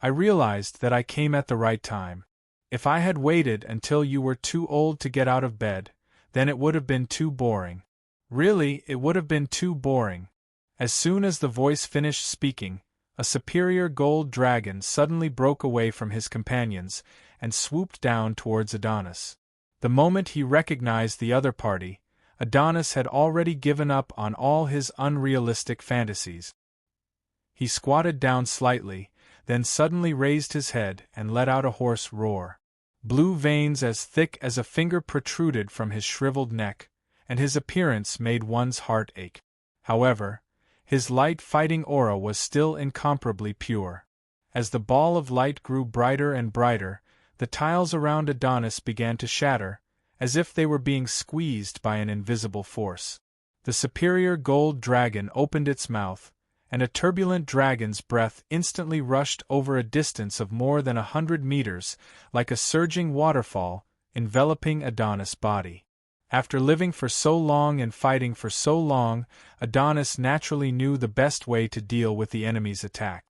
I realized that I came at the right time. If I had waited until you were too old to get out of bed, then it would have been too boring. Really, it would have been too boring. As soon as the voice finished speaking, a superior gold dragon suddenly broke away from his companions and swooped down towards Adonis. The moment he recognized the other party, Adonis had already given up on all his unrealistic fantasies. He squatted down slightly, then suddenly raised his head and let out a hoarse roar. Blue veins as thick as a finger protruded from his shriveled neck, and his appearance made one's heart ache. However, his light fighting aura was still incomparably pure. As the ball of light grew brighter and brighter, the tiles around Adonis began to shatter, as if they were being squeezed by an invisible force. The superior gold dragon opened its mouth, and a turbulent dragon's breath instantly rushed over a distance of more than 100 meters, like a surging waterfall, enveloping Adonis' body. After living for so long and fighting for so long, Adonis naturally knew the best way to deal with the enemy's attack.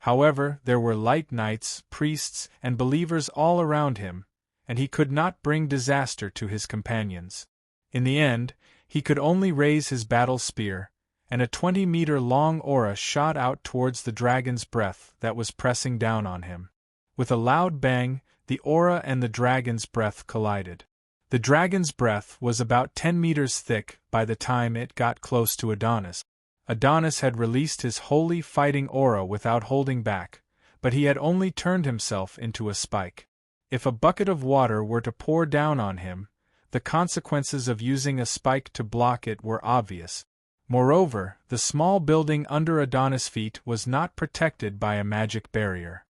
However, there were light knights, priests, and believers all around him, and he could not bring disaster to his companions. In the end, he could only raise his battle spear, and a 20-meter-long aura shot out towards the dragon's breath that was pressing down on him. With a loud bang, the aura and the dragon's breath collided. The dragon's breath was about 10 meters thick by the time it got close to Adonis. Adonis had released his holy fighting aura without holding back, but he had only turned himself into a spike. If a bucket of water were to pour down on him, the consequences of using a spike to block it were obvious. Moreover, the small building under Adonis' feet was not protected by a magic barrier.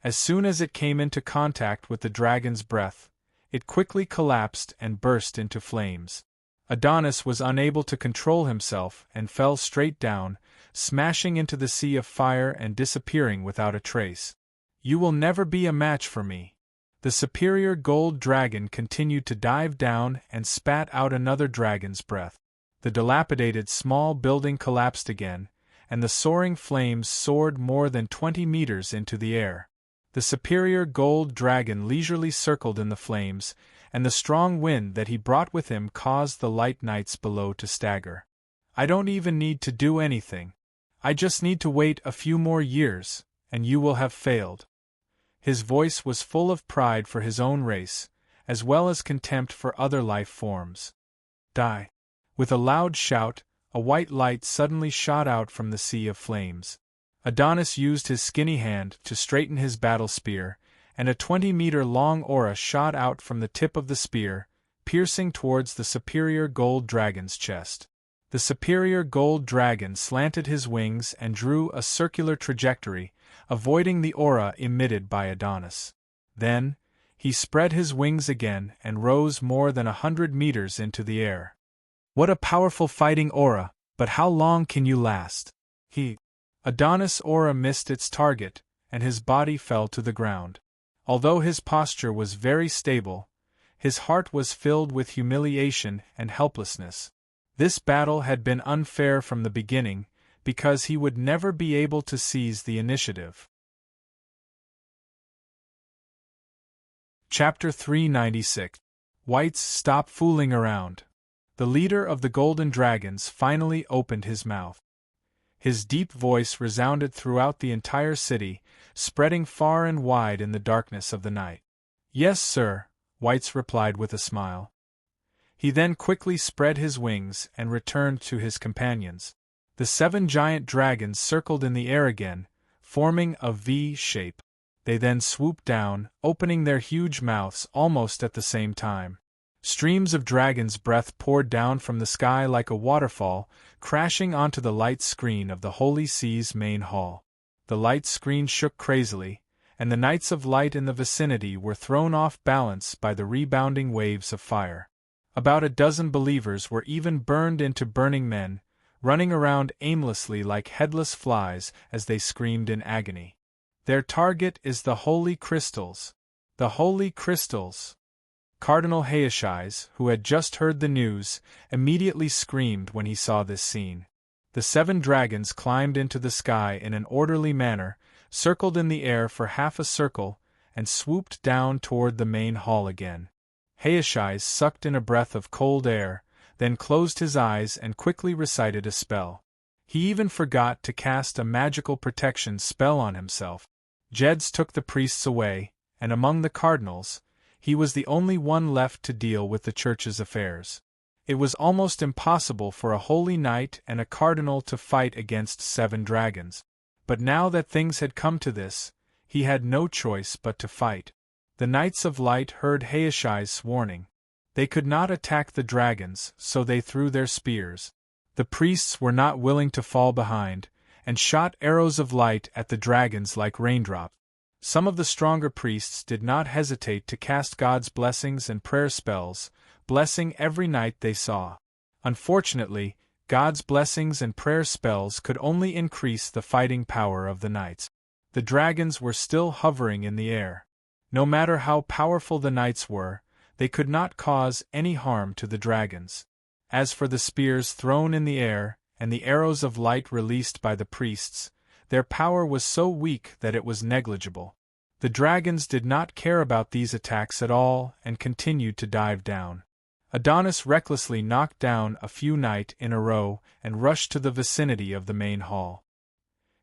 As soon as it came into contact with the dragon's breath, it quickly collapsed and burst into flames. Adonis was unable to control himself and fell straight down, smashing into the sea of fire and disappearing without a trace. "You will never be a match for me." The superior gold dragon continued to dive down and spat out another dragon's breath. The dilapidated small building collapsed again, and the soaring flames soared more than 20 meters into the air. The superior gold dragon leisurely circled in the flames, and the strong wind that he brought with him caused the light knights below to stagger. "I don't even need to do anything. I just need to wait a few more years, and you will have failed." His voice was full of pride for his own race, as well as contempt for other life forms. "Die." With a loud shout, a white light suddenly shot out from the sea of flames. Adonis used his skinny hand to straighten his battle spear, and a 20-meter-long aura shot out from the tip of the spear, piercing towards the superior gold dragon's chest. The superior gold dragon slanted his wings and drew a circular trajectory, avoiding the aura emitted by Adonis. Then, he spread his wings again and rose more than 100 meters into the air. "What a powerful fighting aura, but how long can you last?" Adonis' aura missed its target, and his body fell to the ground. Although his posture was very stable, his heart was filled with humiliation and helplessness. This battle had been unfair from the beginning, because he would never be able to seize the initiative. Chapter 396. Whites, Stop Fooling Around. The leader of the Golden Dragons finally opened his mouth. His deep voice resounded throughout the entire city, spreading far and wide in the darkness of the night. "Yes, sir," Whites replied with a smile. He then quickly spread his wings and returned to his companions. The 7 giant dragons circled in the air again, forming a V shape. They then swooped down, opening their huge mouths almost at the same time. Streams of dragon's breath poured down from the sky like a waterfall, crashing onto the light screen of the Holy See's main hall. The light screen shook crazily, and the Knights of Light in the vicinity were thrown off balance by the rebounding waves of fire. About a dozen believers were even burned into burning men, running around aimlessly like headless flies as they screamed in agony. "Their target is the holy crystals. The holy crystals!" Cardinal Hayashais, who had just heard the news, immediately screamed when he saw this scene. The 7 dragons climbed into the sky in an orderly manner, circled in the air for half a circle, and swooped down toward the main hall again. Hayashais sucked in a breath of cold air, then closed his eyes and quickly recited a spell. He even forgot to cast a magical protection spell on himself. Jeds took the priests away, and among the cardinals, he was the only one left to deal with the church's affairs. It was almost impossible for a holy knight and a cardinal to fight against 7 dragons. But now that things had come to this, he had no choice but to fight. The Knights of Light heard Hayashai's warning. They could not attack the dragons, so they threw their spears. The priests were not willing to fall behind, and shot arrows of light at the dragons like raindrops. Some of the stronger priests did not hesitate to cast God's blessings and prayer spells, blessing every knight they saw. Unfortunately, God's blessings and prayer spells could only increase the fighting power of the knights. The dragons were still hovering in the air. No matter how powerful the knights were, they could not cause any harm to the dragons. As for the spears thrown in the air, and the arrows of light released by the priests, their power was so weak that it was negligible. The dragons did not care about these attacks at all and continued to dive down. Adonis recklessly knocked down a few knights in a row and rushed to the vicinity of the main hall.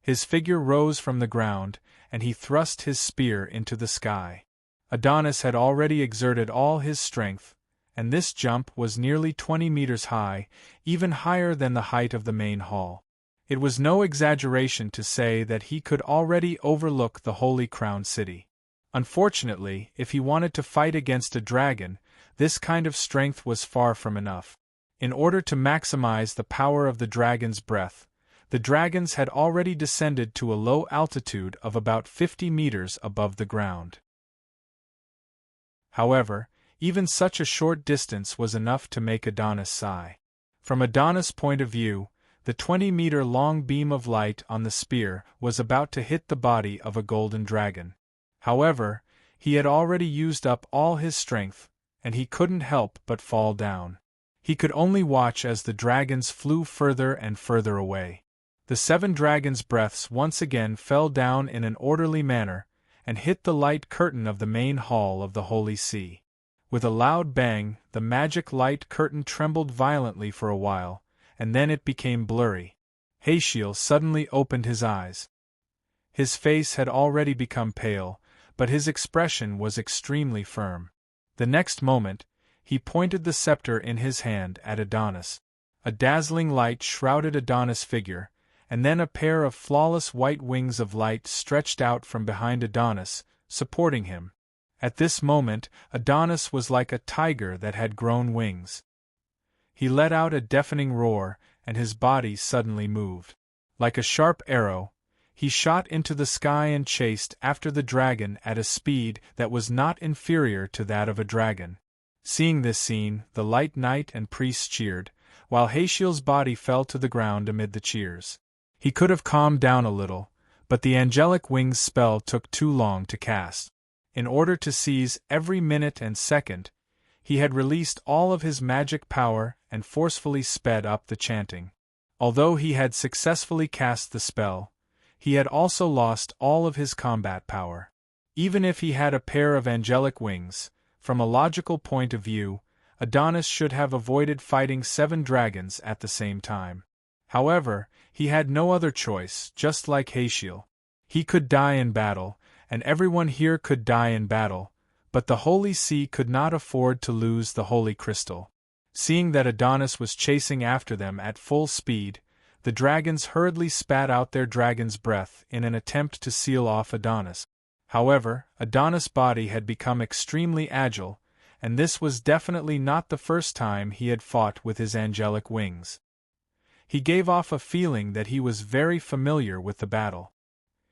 His figure rose from the ground, and he thrust his spear into the sky. Adonis had already exerted all his strength, and this jump was nearly 20 meters high, even higher than the height of the main hall. It was no exaggeration to say that he could already overlook the Holy Crown City. Unfortunately, if he wanted to fight against a dragon, this kind of strength was far from enough. In order to maximize the power of the dragon's breath, the dragons had already descended to a low altitude of about 50 meters above the ground. However, even such a short distance was enough to make Adonis sigh. From Adonis' point of view, the 20-meter-long beam of light on the spear was about to hit the body of a golden dragon. However, he had already used up all his strength, and he couldn't help but fall down. He could only watch as the dragons flew further and further away. The 7 dragons' breaths once again fell down in an orderly manner, and hit the light curtain of the main hall of the Holy See. With a loud bang, the magic light curtain trembled violently for a while, and then it became blurry. Hachiel suddenly opened his eyes. His face had already become pale, but his expression was extremely firm. The next moment, he pointed the scepter in his hand at Adonis. A dazzling light shrouded Adonis' figure, and then a pair of flawless white wings of light stretched out from behind Adonis, supporting him. At this moment, Adonis was like a tiger that had grown wings. He let out a deafening roar, and his body suddenly moved. Like a sharp arrow, he shot into the sky and chased after the dragon at a speed that was not inferior to that of a dragon. Seeing this scene, the light knight and priests cheered, while Hachiel's body fell to the ground amid the cheers. He could have calmed down a little, but the angelic wings spell took too long to cast. In order to seize every minute and second, he had released all of his magic power and forcefully sped up the chanting. Although he had successfully cast the spell, he had also lost all of his combat power. Even if he had a pair of angelic wings, from a logical point of view, Adonis should have avoided fighting 7 dragons at the same time. However, he had no other choice, just like Hachiel. He could die in battle, and everyone here could die in battle, but the Holy See could not afford to lose the Holy Crystal. Seeing that Adonis was chasing after them at full speed, the dragons hurriedly spat out their dragon's breath in an attempt to seal off Adonis. However, Adonis' body had become extremely agile, and this was definitely not the first time he had fought with his angelic wings. He gave off a feeling that he was very familiar with the battle.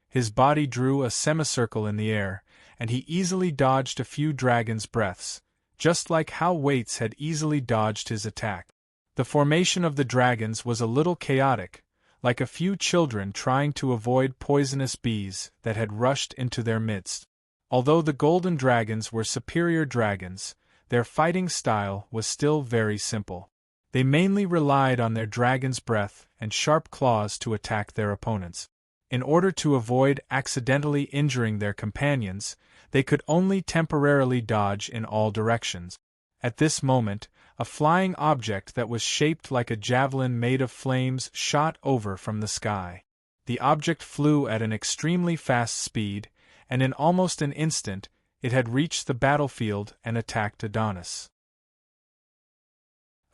His body drew a semicircle in the air, and he easily dodged a few dragons' breaths, just like how Waits had easily dodged his attack. The formation of the dragons was a little chaotic, like a few children trying to avoid poisonous bees that had rushed into their midst. Although the golden dragons were superior dragons, their fighting style was still very simple. They mainly relied on their dragon's breath and sharp claws to attack their opponents. In order to avoid accidentally injuring their companions, they could only temporarily dodge in all directions. At this moment, a flying object that was shaped like a javelin made of flames shot over from the sky. The object flew at an extremely fast speed, and in almost an instant, it had reached the battlefield and attacked Adonis.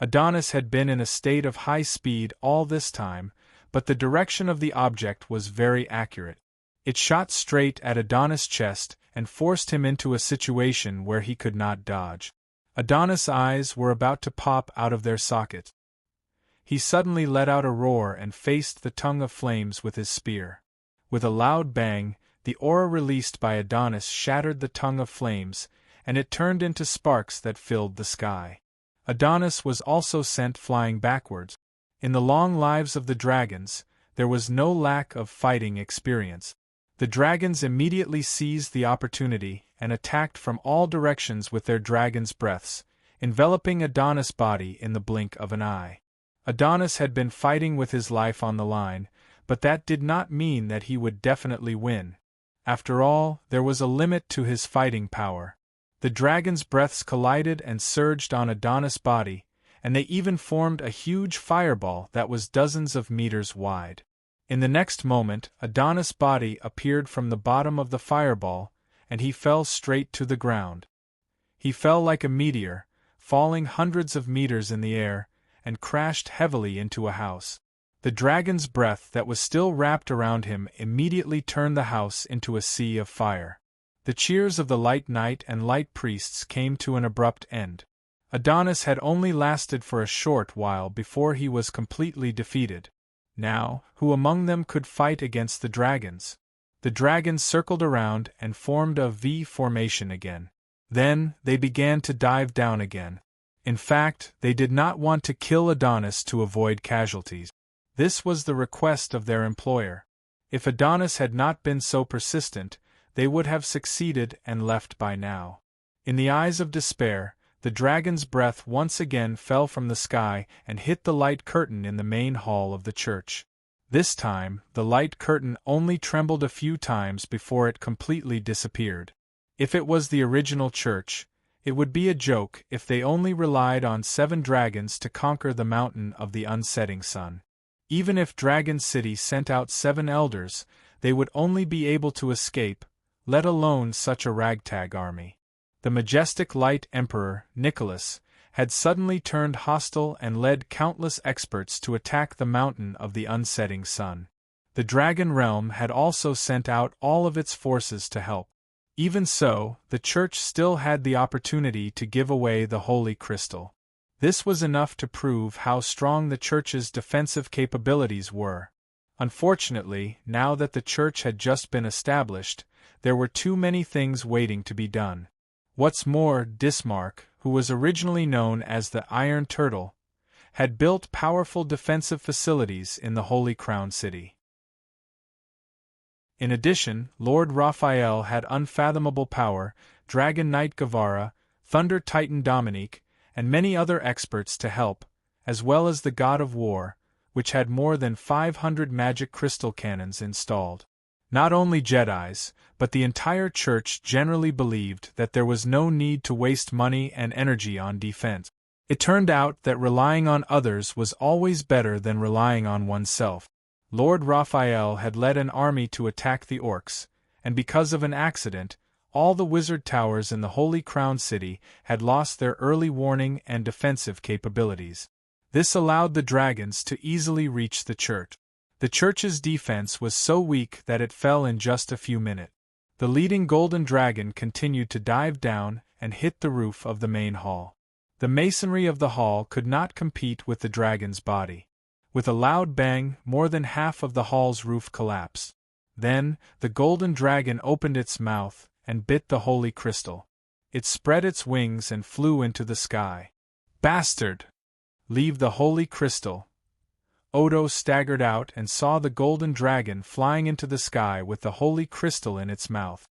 Adonis had been in a state of high speed all this time, but the direction of the object was very accurate. It shot straight at Adonis' chest and forced him into a situation where he could not dodge. Adonis' eyes were about to pop out of their sockets. He suddenly let out a roar and faced the tongue of flames with his spear. With a loud bang, the aura released by Adonis shattered the tongue of flames, and it turned into sparks that filled the sky. Adonis was also sent flying backwards. In the long lives of the dragons, there was no lack of fighting experience. The dragons immediately seized the opportunity and attacked from all directions with their dragon's breaths, enveloping Adonis' body in the blink of an eye. Adonis had been fighting with his life on the line, but that did not mean that he would definitely win. After all, there was a limit to his fighting power. The dragon's breaths collided and surged on Adonis' body, and they even formed a huge fireball that was dozens of meters wide. In the next moment, Adonis' body appeared from the bottom of the fireball, and he fell straight to the ground. He fell like a meteor, falling hundreds of meters in the air, and crashed heavily into a house. The dragon's breath that was still wrapped around him immediately turned the house into a sea of fire. The cheers of the Light Knight and Light Priests came to an abrupt end. Adonis had only lasted for a short while before he was completely defeated. Now, who among them could fight against the dragons? The dragons circled around and formed a V formation again. Then, they began to dive down again. In fact, they did not want to kill Adonis to avoid casualties. This was the request of their employer. If Adonis had not been so persistent, they would have succeeded and left by now. In the eyes of despair, the dragon's breath once again fell from the sky and hit the light curtain in the main hall of the church. This time, the light curtain only trembled a few times before it completely disappeared. If it was the original church, it would be a joke if they only relied on 7 dragons to conquer the mountain of the unsetting sun. Even if Dragon City sent out 7 elders, they would only be able to escape, let alone such a ragtag army. The majestic Light Emperor, Nicholas, had suddenly turned hostile and led countless experts to attack the mountain of the unsetting sun. The Dragon Realm had also sent out all of its forces to help. Even so, the church still had the opportunity to give away the Holy Crystal. This was enough to prove how strong the church's defensive capabilities were. Unfortunately, now that the church had just been established, there were too many things waiting to be done. What's more, Dismark, who was originally known as the Iron Turtle, had built powerful defensive facilities in the Holy Crown City. In addition, Lord Raphael had unfathomable power, Dragon Knight Guevara, Thunder Titan Dominique, and many other experts to help, as well as the God of War, which had more than 500 magic crystal cannons installed. Not only Jedis, but the entire church generally believed that there was no need to waste money and energy on defense. It turned out that relying on others was always better than relying on oneself. Lord Raphael had led an army to attack the orcs, and because of an accident, all the wizard towers in the Holy Crown City had lost their early warning and defensive capabilities. This allowed the dragons to easily reach the church. The church's defense was so weak that it fell in just a few minutes. The leading golden dragon continued to dive down and hit the roof of the main hall. The masonry of the hall could not compete with the dragon's body. With a loud bang, more than half of the hall's roof collapsed. Then, the golden dragon opened its mouth and bit the holy crystal. It spread its wings and flew into the sky. Bastard! Leave the holy crystal! Odo staggered out and saw the golden dragon flying into the sky with the holy crystal in its mouth.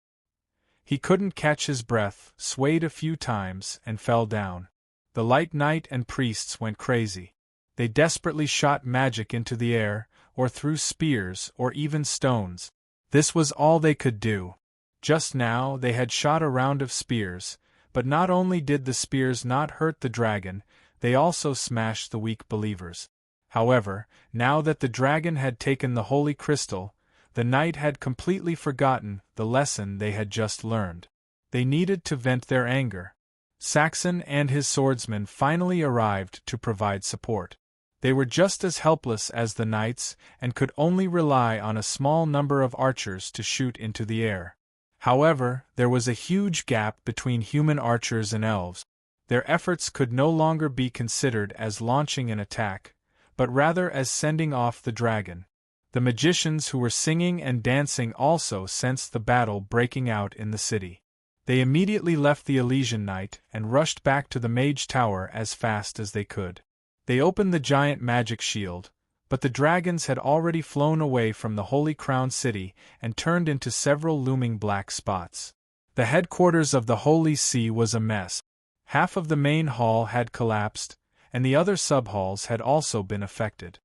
He couldn't catch his breath, swayed a few times, and fell down. The Light Knight and priests went crazy. They desperately shot magic into the air, or threw spears or even stones. This was all they could do. Just now they had shot a round of spears, but not only did the spears not hurt the dragon, they also smashed the weak believers. However, now that the dragon had taken the holy crystal, the knight had completely forgotten the lesson they had just learned. They needed to vent their anger. Saxon and his swordsmen finally arrived to provide support. They were just as helpless as the knights and could only rely on a small number of archers to shoot into the air. However, there was a huge gap between human archers and elves. Their efforts could no longer be considered as launching an attack, but rather as sending off the dragon. The magicians who were singing and dancing also sensed the battle breaking out in the city. They immediately left the Elysian Knight and rushed back to the Mage Tower as fast as they could. They opened the giant magic shield, but the dragons had already flown away from the Holy Crown City and turned into several looming black spots. The headquarters of the Holy See was a mess. Half of the main hall had collapsed, and the other sub-halls had also been affected.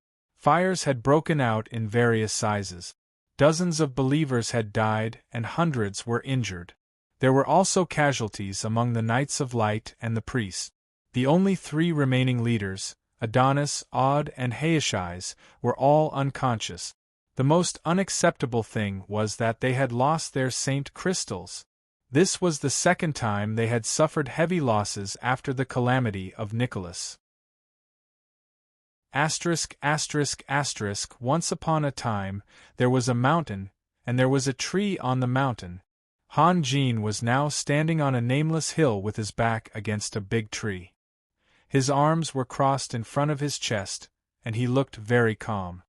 Fires had broken out in various sizes. Dozens of believers had died and hundreds were injured. There were also casualties among the Knights of Light and the priests. The only 3 remaining leaders, Adonis, Aud, and Haishais, were all unconscious. The most unacceptable thing was that they had lost their saint crystals. This was the second time they had suffered heavy losses after the calamity of Nicholas. ******. Once upon a time, there was a mountain, and there was a tree on the mountain. Han Jin was now standing on a nameless hill with his back against a big tree. His arms were crossed in front of his chest, and he looked very calm.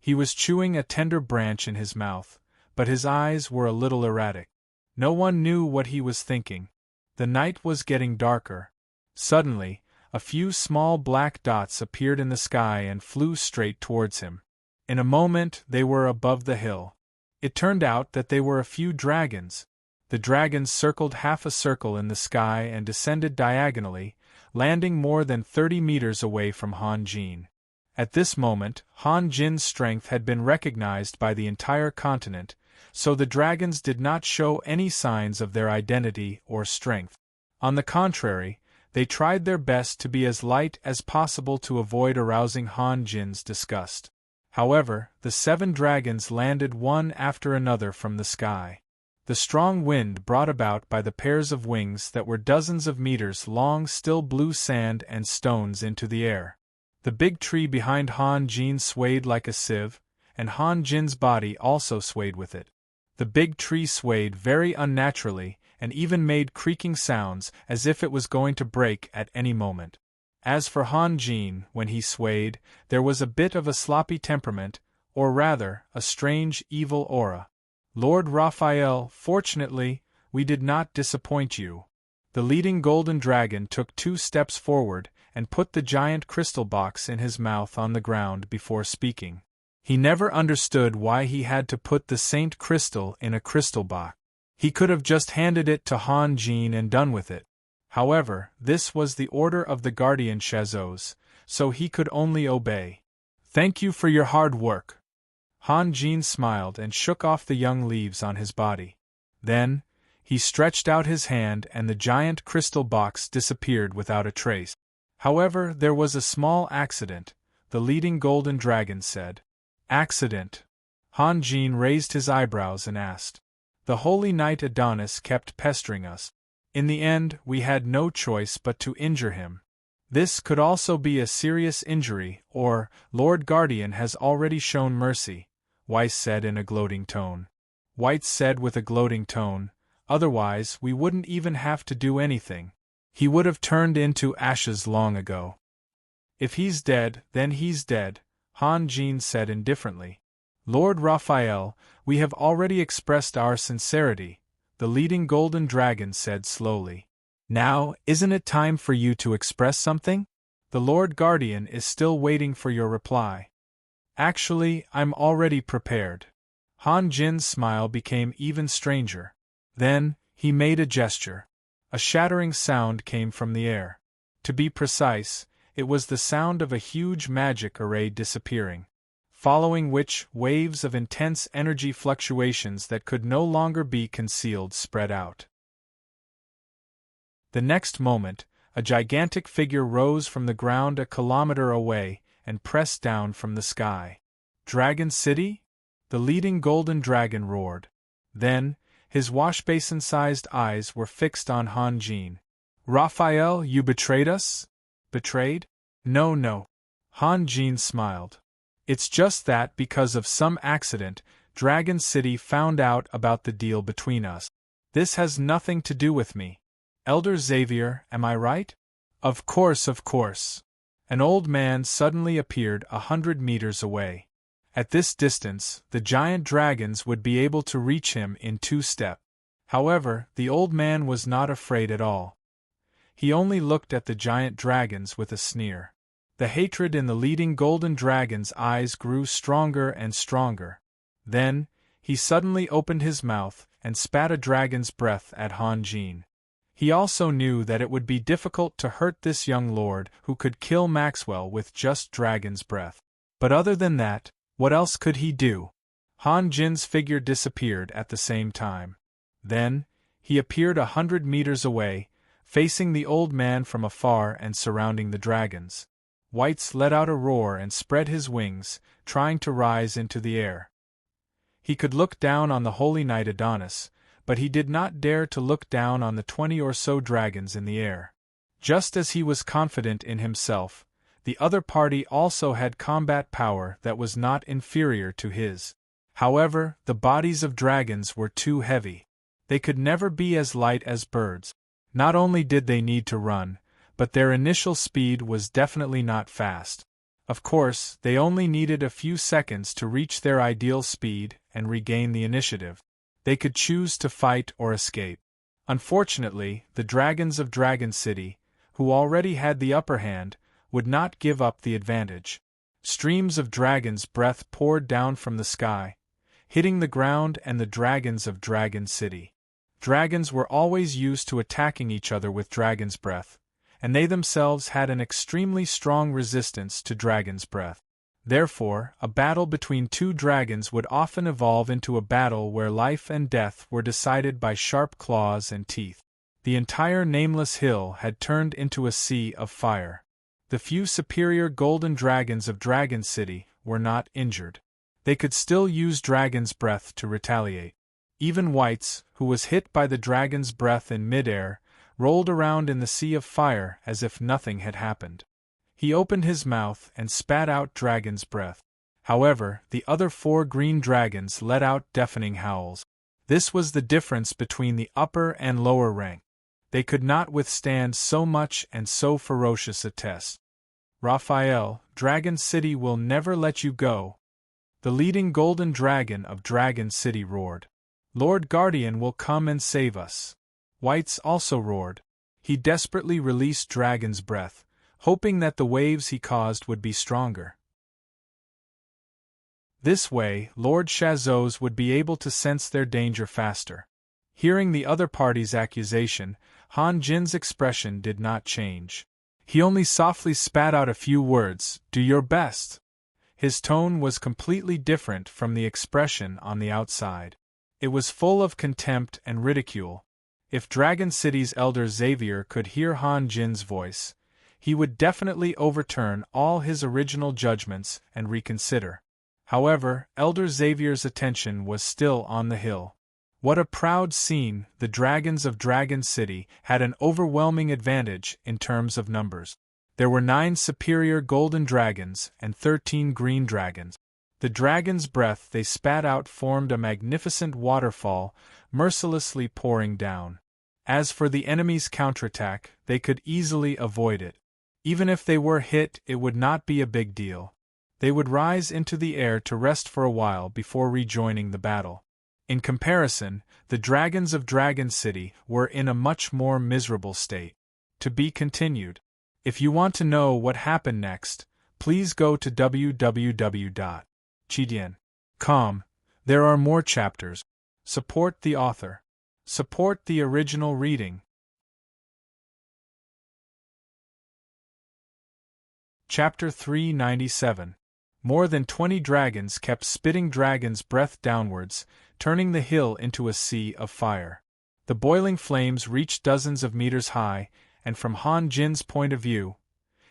He was chewing a tender branch in his mouth, but his eyes were a little erratic. No one knew what he was thinking. The night was getting darker. Suddenly, a few small black dots appeared in the sky and flew straight towards him. In a moment they were above the hill. It turned out that they were a few dragons. The dragons circled half a circle in the sky and descended diagonally, landing more than 30 meters away from Han Jin. At this moment, Han Jin's strength had been recognized by the entire continent, so the dragons did not show any signs of their identity or strength. On the contrary, they tried their best to be as light as possible to avoid arousing Han Jin's disgust. However, the 7 dragons landed one after another from the sky. The strong wind brought about by the pairs of wings that were dozens of meters long still blew sand and stones into the air. The big tree behind Han Jin swayed like a sieve, and Han Jin's body also swayed with it. The big tree swayed very unnaturally and even made creaking sounds as if it was going to break at any moment. As for Han Jin, when he swayed, there was a bit of a sloppy temperament, or rather, a strange evil aura. Lord Raphael, fortunately, we did not disappoint you. The leading golden dragon took 2 steps forward and put the giant crystal box in his mouth on the ground before speaking. He never understood why he had to put the saint crystal in a crystal box. He could have just handed it to Han Jin and done with it. However, this was the order of the guardian Shazos, so he could only obey. Thank you for your hard work. Han Jin smiled and shook off the young leaves on his body. Then, he stretched out his hand and the giant crystal box disappeared without a trace. However, there was a small accident, the leading golden dragon said. Accident? Han Jin raised his eyebrows and asked. The holy knight Adonis kept pestering us. In the end, we had no choice but to injure him. This could also be a serious injury, or, Lord Guardian has already shown mercy, Weiss said in a gloating tone. White said with a gloating tone, otherwise we wouldn't even have to do anything. He would have turned into ashes long ago. If he's dead, then he's dead, Han Jin said indifferently. Lord Raphael, we have already expressed our sincerity, the leading golden dragon said slowly. Now, isn't it time for you to express something? The Lord Guardian is still waiting for your reply. Actually, I'm already prepared. Han Jin's smile became even stranger. Then, he made a gesture. A shattering sound came from the air. To be precise, it was the sound of a huge magic array disappearing, following which waves of intense energy fluctuations that could no longer be concealed spread out. The next moment, a gigantic figure rose from the ground a kilometer away and pressed down from the sky. Dragon City? The leading golden dragon roared. Then, his washbasin-sized eyes were fixed on Han Jin. Raphael, you betrayed us? Betrayed? No. Han Jin smiled. It's just that because of some accident, Dragon City found out about the deal between us. This has nothing to do with me. Elder Xavier, am I right? Of course. An old man suddenly appeared 100 meters away. At this distance, the giant dragons would be able to reach him in 2 steps. However, the old man was not afraid at all. He only looked at the giant dragons with a sneer. The hatred in the leading golden dragon's eyes grew stronger and stronger. Then, he suddenly opened his mouth and spat a dragon's breath at Han Jin. He also knew that it would be difficult to hurt this young lord who could kill Maxwell with just dragon's breath. But other than that, what else could he do? Han Jin's figure disappeared at the same time. Then, he appeared 100 meters away, facing the old man from afar and surrounding the dragons. Whites let out a roar and spread his wings, trying to rise into the air. He could look down on the holy knight Adonis, but he did not dare to look down on the 20 or so dragons in the air. Just as he was confident in himself, the other party also had combat power that was not inferior to his. However, the bodies of dragons were too heavy. They could never be as light as birds. Not only did they need to run, but their initial speed was definitely not fast. Of course, they only needed a few seconds to reach their ideal speed and regain the initiative. They could choose to fight or escape. Unfortunately, the dragons of Dragon City, who already had the upper hand, would not give up the advantage. Streams of dragon's breath poured down from the sky, hitting the ground and the dragons of Dragon City. Dragons were always used to attacking each other with dragon's breath, and they themselves had an extremely strong resistance to dragon's breath. Therefore, a battle between two dragons would often evolve into a battle where life and death were decided by sharp claws and teeth. The entire nameless hill had turned into a sea of fire. The few superior golden dragons of Dragon City were not injured. They could still use dragon's breath to retaliate. Even Whites, who was hit by the dragon's breath in midair, rolled around in the sea of fire as if nothing had happened. He opened his mouth and spat out dragon's breath. However, the other 4 green dragons let out deafening howls. This was the difference between the upper and lower rank. They could not withstand so much and so ferocious a test. Raphael, Dragon City will never let you go. The leading golden dragon of Dragon City roared. Lord Guardian will come and save us. Whites also roared. He desperately released dragon's breath, hoping that the waves he caused would be stronger. This way, Lord Shazos would be able to sense their danger faster. Hearing the other party's accusation, Han Jin's expression did not change. He only softly spat out a few words, "Do your best." His tone was completely different from the expression on the outside. It was full of contempt and ridicule. If Dragon City's elder Xavier could hear Han Jin's voice, he would definitely overturn all his original judgments and reconsider. However, Elder Xavier's attention was still on the hill. What a proud scene! The dragons of Dragon City had an overwhelming advantage in terms of numbers. There were 9 superior golden dragons and 13 green dragons. The dragon's breath they spat out formed a magnificent waterfall, mercilessly pouring down. As for the enemy's counterattack, they could easily avoid it. Even if they were hit, it would not be a big deal. They would rise into the air to rest for a while before rejoining the battle. In comparison, the dragons of Dragon City were in a much more miserable state. To be continued. If you want to know what happened next, please go to www.chidian.com. There are more chapters. Support the author. Support the original reading. Chapter 397. More than 20 dragons kept spitting dragon's breath downwards, turning the hill into a sea of fire. The boiling flames reached dozens of meters high, and from Han Jin's point of view,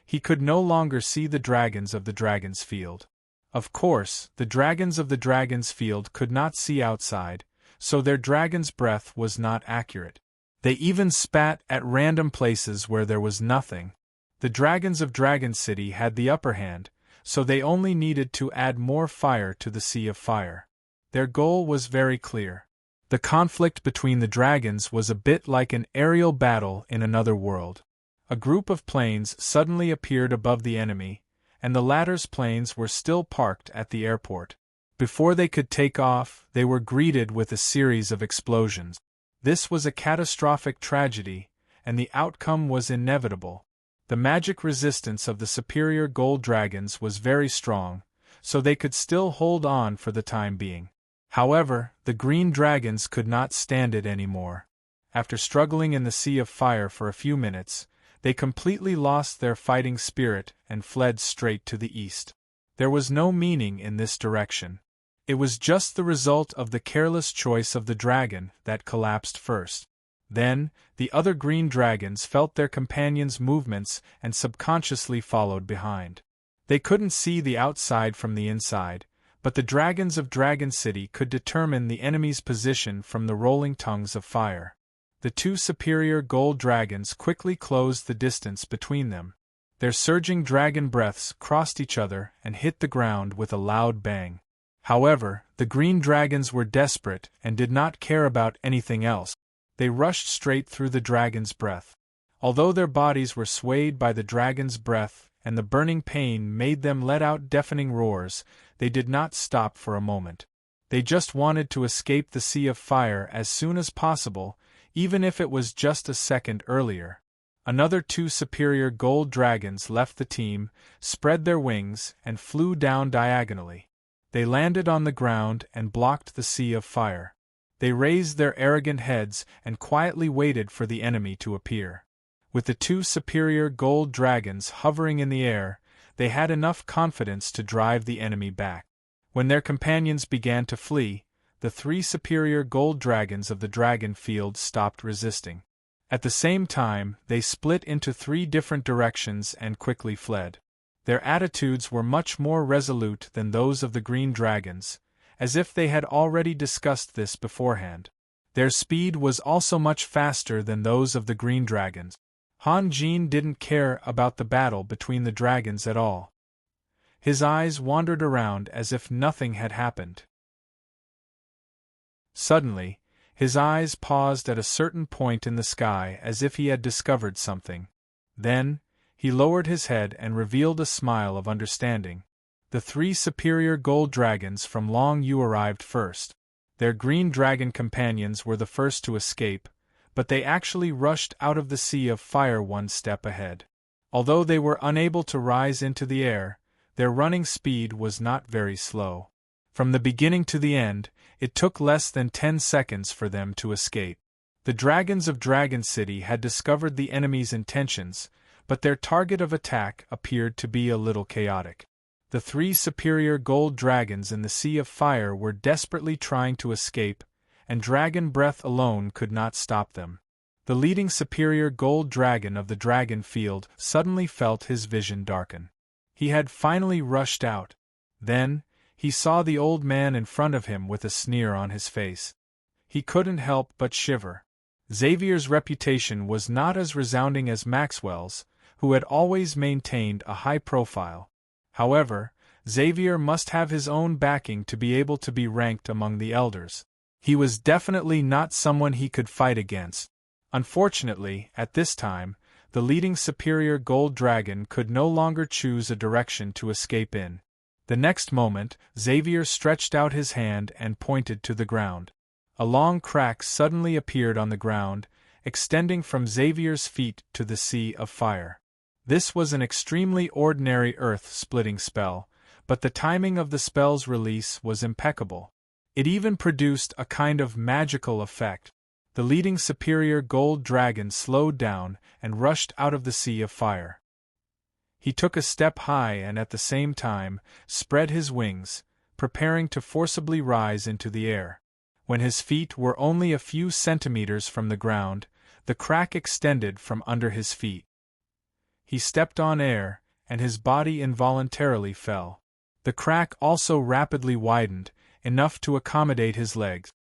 he could no longer see the dragons of the Dragon's Field. Of course, the dragons of the Dragon's Field could not see outside, so their dragon's breath was not accurate. They even spat at random places where there was nothing. The dragons of Dragon City had the upper hand, so they only needed to add more fire to the sea of fire. Their goal was very clear. The conflict between the dragons was a bit like an aerial battle in another world. A group of planes suddenly appeared above the enemy, and the latter's planes were still parked at the airport. Before they could take off, they were greeted with a series of explosions. This was a catastrophic tragedy, and the outcome was inevitable. The magic resistance of the superior gold dragons was very strong, so they could still hold on for the time being. However, the green dragons could not stand it anymore. After struggling in the sea of fire for a few minutes, they completely lost their fighting spirit and fled straight to the east. There was no meaning in this direction. It was just the result of the careless choice of the dragon that collapsed first. Then, the other green dragons felt their companions' movements and subconsciously followed behind. They couldn't see the outside from the inside, but the dragons of Dragon City could determine the enemy's position from the rolling tongues of fire. The two superior gold dragons quickly closed the distance between them. Their surging dragon breaths crossed each other and hit the ground with a loud bang. However, the green dragons were desperate and did not care about anything else. They rushed straight through the dragon's breath. Although their bodies were swayed by the dragon's breath and the burning pain made them let out deafening roars, they did not stop for a moment. They just wanted to escape the sea of fire as soon as possible, even if it was just a second earlier. Another two superior gold dragons left the team, spread their wings, and flew down diagonally. They landed on the ground and blocked the sea of fire. They raised their arrogant heads and quietly waited for the enemy to appear. With the two superior gold dragons hovering in the air, they had enough confidence to drive the enemy back. When their companions began to flee, the three superior gold dragons of the dragon field stopped resisting. At the same time, they split into three different directions and quickly fled. Their attitudes were much more resolute than those of the green dragons, as if they had already discussed this beforehand. Their speed was also much faster than those of the green dragons. Han Jin didn't care about the battle between the dragons at all. His eyes wandered around as if nothing had happened. Suddenly, his eyes paused at a certain point in the sky as if he had discovered something. Then, he lowered his head and revealed a smile of understanding. The three superior gold dragons from Long Yu arrived first. Their green dragon companions were the first to escape, but they actually rushed out of the sea of fire one step ahead. Although they were unable to rise into the air, their running speed was not very slow. From the beginning to the end, it took less than 10 seconds for them to escape. The dragons of Dragon City had discovered the enemy's intentions, but their target of attack appeared to be a little chaotic. The three superior gold dragons in the sea of fire were desperately trying to escape, and dragon breath alone could not stop them. The leading superior gold dragon of the dragon field suddenly felt his vision darken. He had finally rushed out. Then, he saw the old man in front of him with a sneer on his face. He couldn't help but shiver. Xavier's reputation was not as resounding as Maxwell's, who had always maintained a high profile. However, Xavier must have his own backing to be able to be ranked among the elders. He was definitely not someone he could fight against. Unfortunately, at this time, the leading superior gold dragon could no longer choose a direction to escape in. The next moment, Xavier stretched out his hand and pointed to the ground. A long crack suddenly appeared on the ground, extending from Xavier's feet to the sea of fire. This was an extremely ordinary earth-splitting spell, but the timing of the spell's release was impeccable. It even produced a kind of magical effect. The leading superior gold dragon slowed down and rushed out of the sea of fire. He took a step high and at the same time spread his wings, preparing to forcibly rise into the air. When his feet were only a few centimeters from the ground, the crack extended from under his feet. He stepped on air, and his body involuntarily fell. The crack also rapidly widened, enough to accommodate his legs.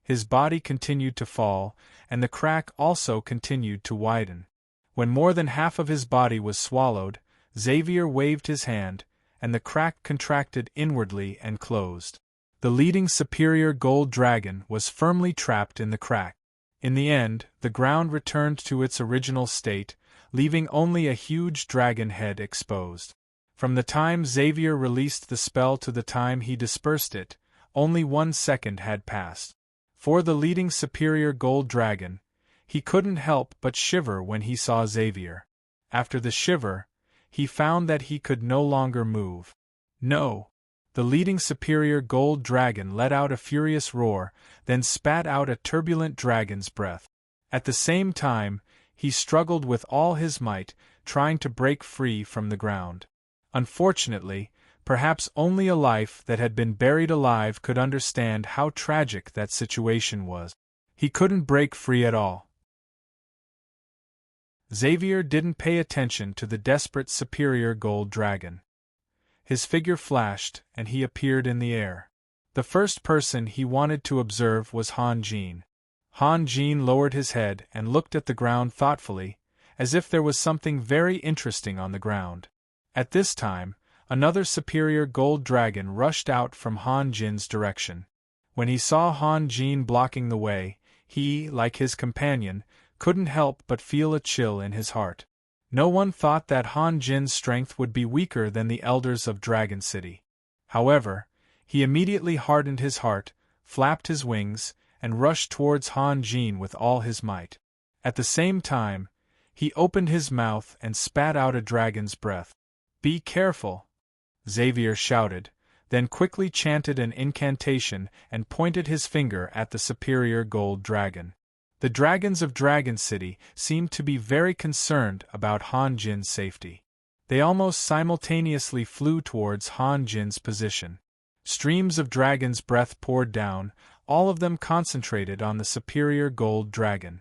His body continued to fall, and the crack also continued to widen. When more than half of his body was swallowed, Xavier waved his hand, and the crack contracted inwardly and closed. The leading superior gold dragon was firmly trapped in the crack. In the end, the ground returned to its original state, leaving only a huge dragon head exposed. From the time Xavier released the spell to the time he dispersed it, only 1 second had passed. For the leading superior gold dragon, he couldn't help but shiver when he saw Xavier. After the shiver, he found that he could no longer move. No! The leading superior gold dragon let out a furious roar, then spat out a turbulent dragon's breath. At the same time, he struggled with all his might, trying to break free from the ground. Unfortunately, Perhaps only a life that had been buried alive could understand how tragic that situation was. He couldn't break free at all. Xavier didn't pay attention to the desperate superior gold dragon. His figure flashed, and he appeared in the air. The first person he wanted to observe was Han Jin. Han Jin lowered his head and looked at the ground thoughtfully, as if there was something very interesting on the ground. At this time, another superior gold dragon rushed out from Han Jin's direction. When he saw Han Jin blocking the way, he, like his companion, couldn't help but feel a chill in his heart. No one thought that Han Jin's strength would be weaker than the elders of Dragon City. However, he immediately hardened his heart, flapped his wings, and rushed towards Han Jin with all his might. At the same time, he opened his mouth and spat out a dragon's breath. "Be careful!" Xavier shouted, then quickly chanted an incantation and pointed his finger at the superior gold dragon. The dragons of Dragon City seemed to be very concerned about Han Jin's safety. They almost simultaneously flew towards Han Jin's position. Streams of dragon's breath poured down, all of them concentrated on the superior gold dragon.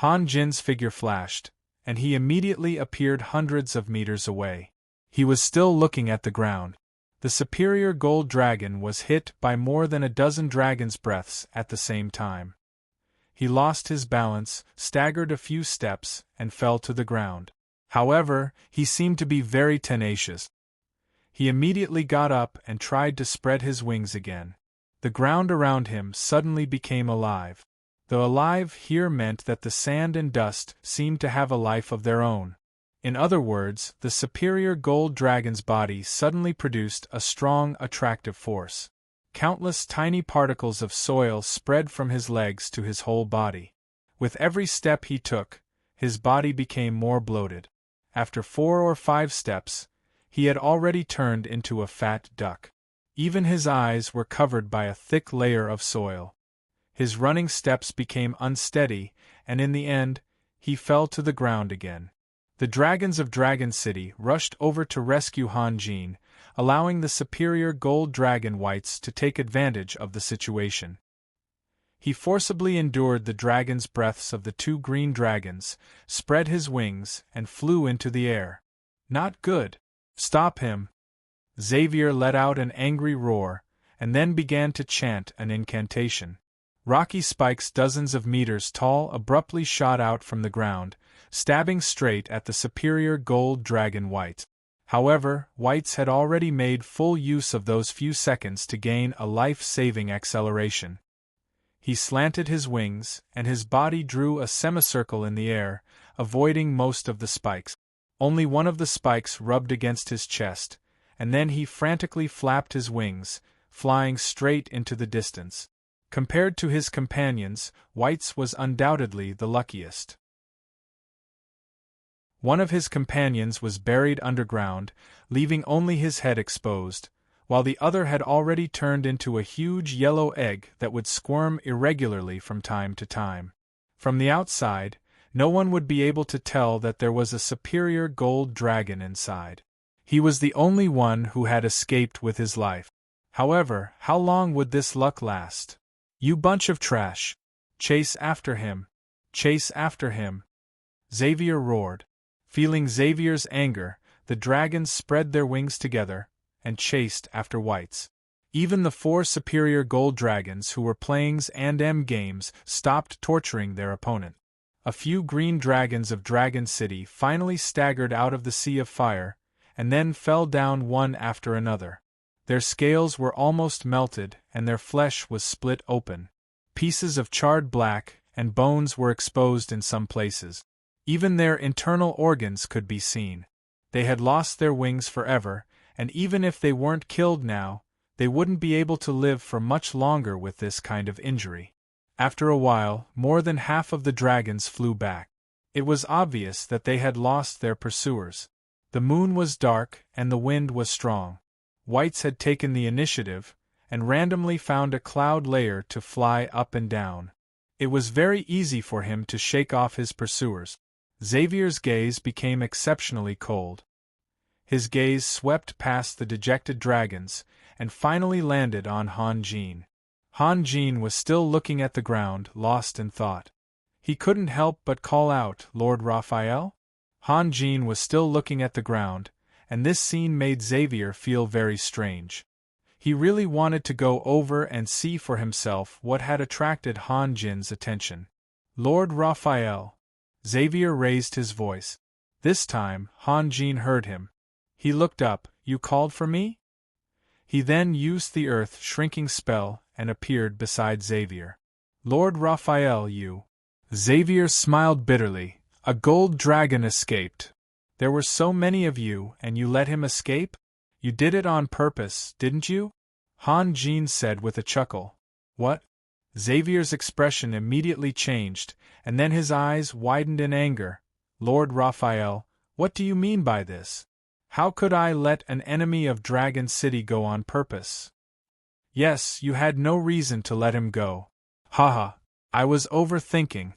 Han Jin's figure flashed, and he immediately appeared hundreds of meters away. He was still looking at the ground. The superior gold dragon was hit by more than a dozen dragon's breaths at the same time. He lost his balance, staggered a few steps, and fell to the ground. However, he seemed to be very tenacious. He immediately got up and tried to spread his wings again. The ground around him suddenly became alive. The alive here meant that the sand and dust seemed to have a life of their own. In other words, the superior gold dragon's body suddenly produced a strong, attractive force. Countless tiny particles of soil spread from his legs to his whole body. With every step he took, his body became more bloated. After 4 or 5 steps, he had already turned into a fat duck. Even his eyes were covered by a thick layer of soil. His running steps became unsteady, and in the end, he fell to the ground again. The dragons of Dragon City rushed over to rescue Han Jin, allowing the superior gold dragon whites to take advantage of the situation. He forcibly endured the dragon's breaths of the 2 green dragons, spread his wings, and flew into the air. "Not good! Stop him!" Xavier let out an angry roar, and then began to chant an incantation. Rocky spikes dozens of meters tall abruptly shot out from the ground, stabbing straight at the superior gold dragon white. However, Whites had already made full use of those few seconds to gain a life-saving acceleration. He slanted his wings, and his body drew a semicircle in the air, avoiding most of the spikes. Only one of the spikes rubbed against his chest, and then he frantically flapped his wings, flying straight into the distance. Compared to his companions, Whites was undoubtedly the luckiest. One of his companions was buried underground, leaving only his head exposed, while the other had already turned into a huge yellow egg that would squirm irregularly from time to time. From the outside, no one would be able to tell that there was a superior gold dragon inside. He was the only one who had escaped with his life. However, how long would this luck last? "You bunch of trash! Chase after him! Chase after him!" Xavier roared. Feeling Xavier's anger, the dragons spread their wings together and chased after Whites. Even the 4 superior gold dragons who were playing and games stopped torturing their opponent. A few green dragons of Dragon City finally staggered out of the sea of fire, and then fell down one after another. Their scales were almost melted and their flesh was split open. Pieces of charred black and bones were exposed in some places. Even their internal organs could be seen. They had lost their wings forever, and even if they weren't killed now, they wouldn't be able to live for much longer with this kind of injury. After a while, more than half of the dragons flew back. It was obvious that they had lost their pursuers. The moon was dark and the wind was strong. Whites had taken the initiative, and randomly found a cloud layer to fly up and down. It was very easy for him to shake off his pursuers. Xavier's gaze became exceptionally cold. His gaze swept past the dejected dragons, and finally landed on Han Jin. Han Jin was still looking at the ground, lost in thought. He couldn't help but call out, "Lord Raphael?" Han Jin was still looking at the ground, and this scene made Xavier feel very strange. He really wanted to go over and see for himself what had attracted Han Jin's attention. "Lord Raphael." Xavier raised his voice. This time, Han Jin heard him. He looked up. "You called for me?" He then used the earth-shrinking spell and appeared beside Xavier. "Lord Raphael, you..." Xavier smiled bitterly. "A gold dragon escaped. There were so many of you, and you let him escape? You did it on purpose, didn't you?" Han Jin said with a chuckle. "What?" Xavier's expression immediately changed, and then his eyes widened in anger. "Lord Raphael, what do you mean by this? How could I let an enemy of Dragon City go on purpose?" "Yes, you had no reason to let him go." "Haha, I was overthinking."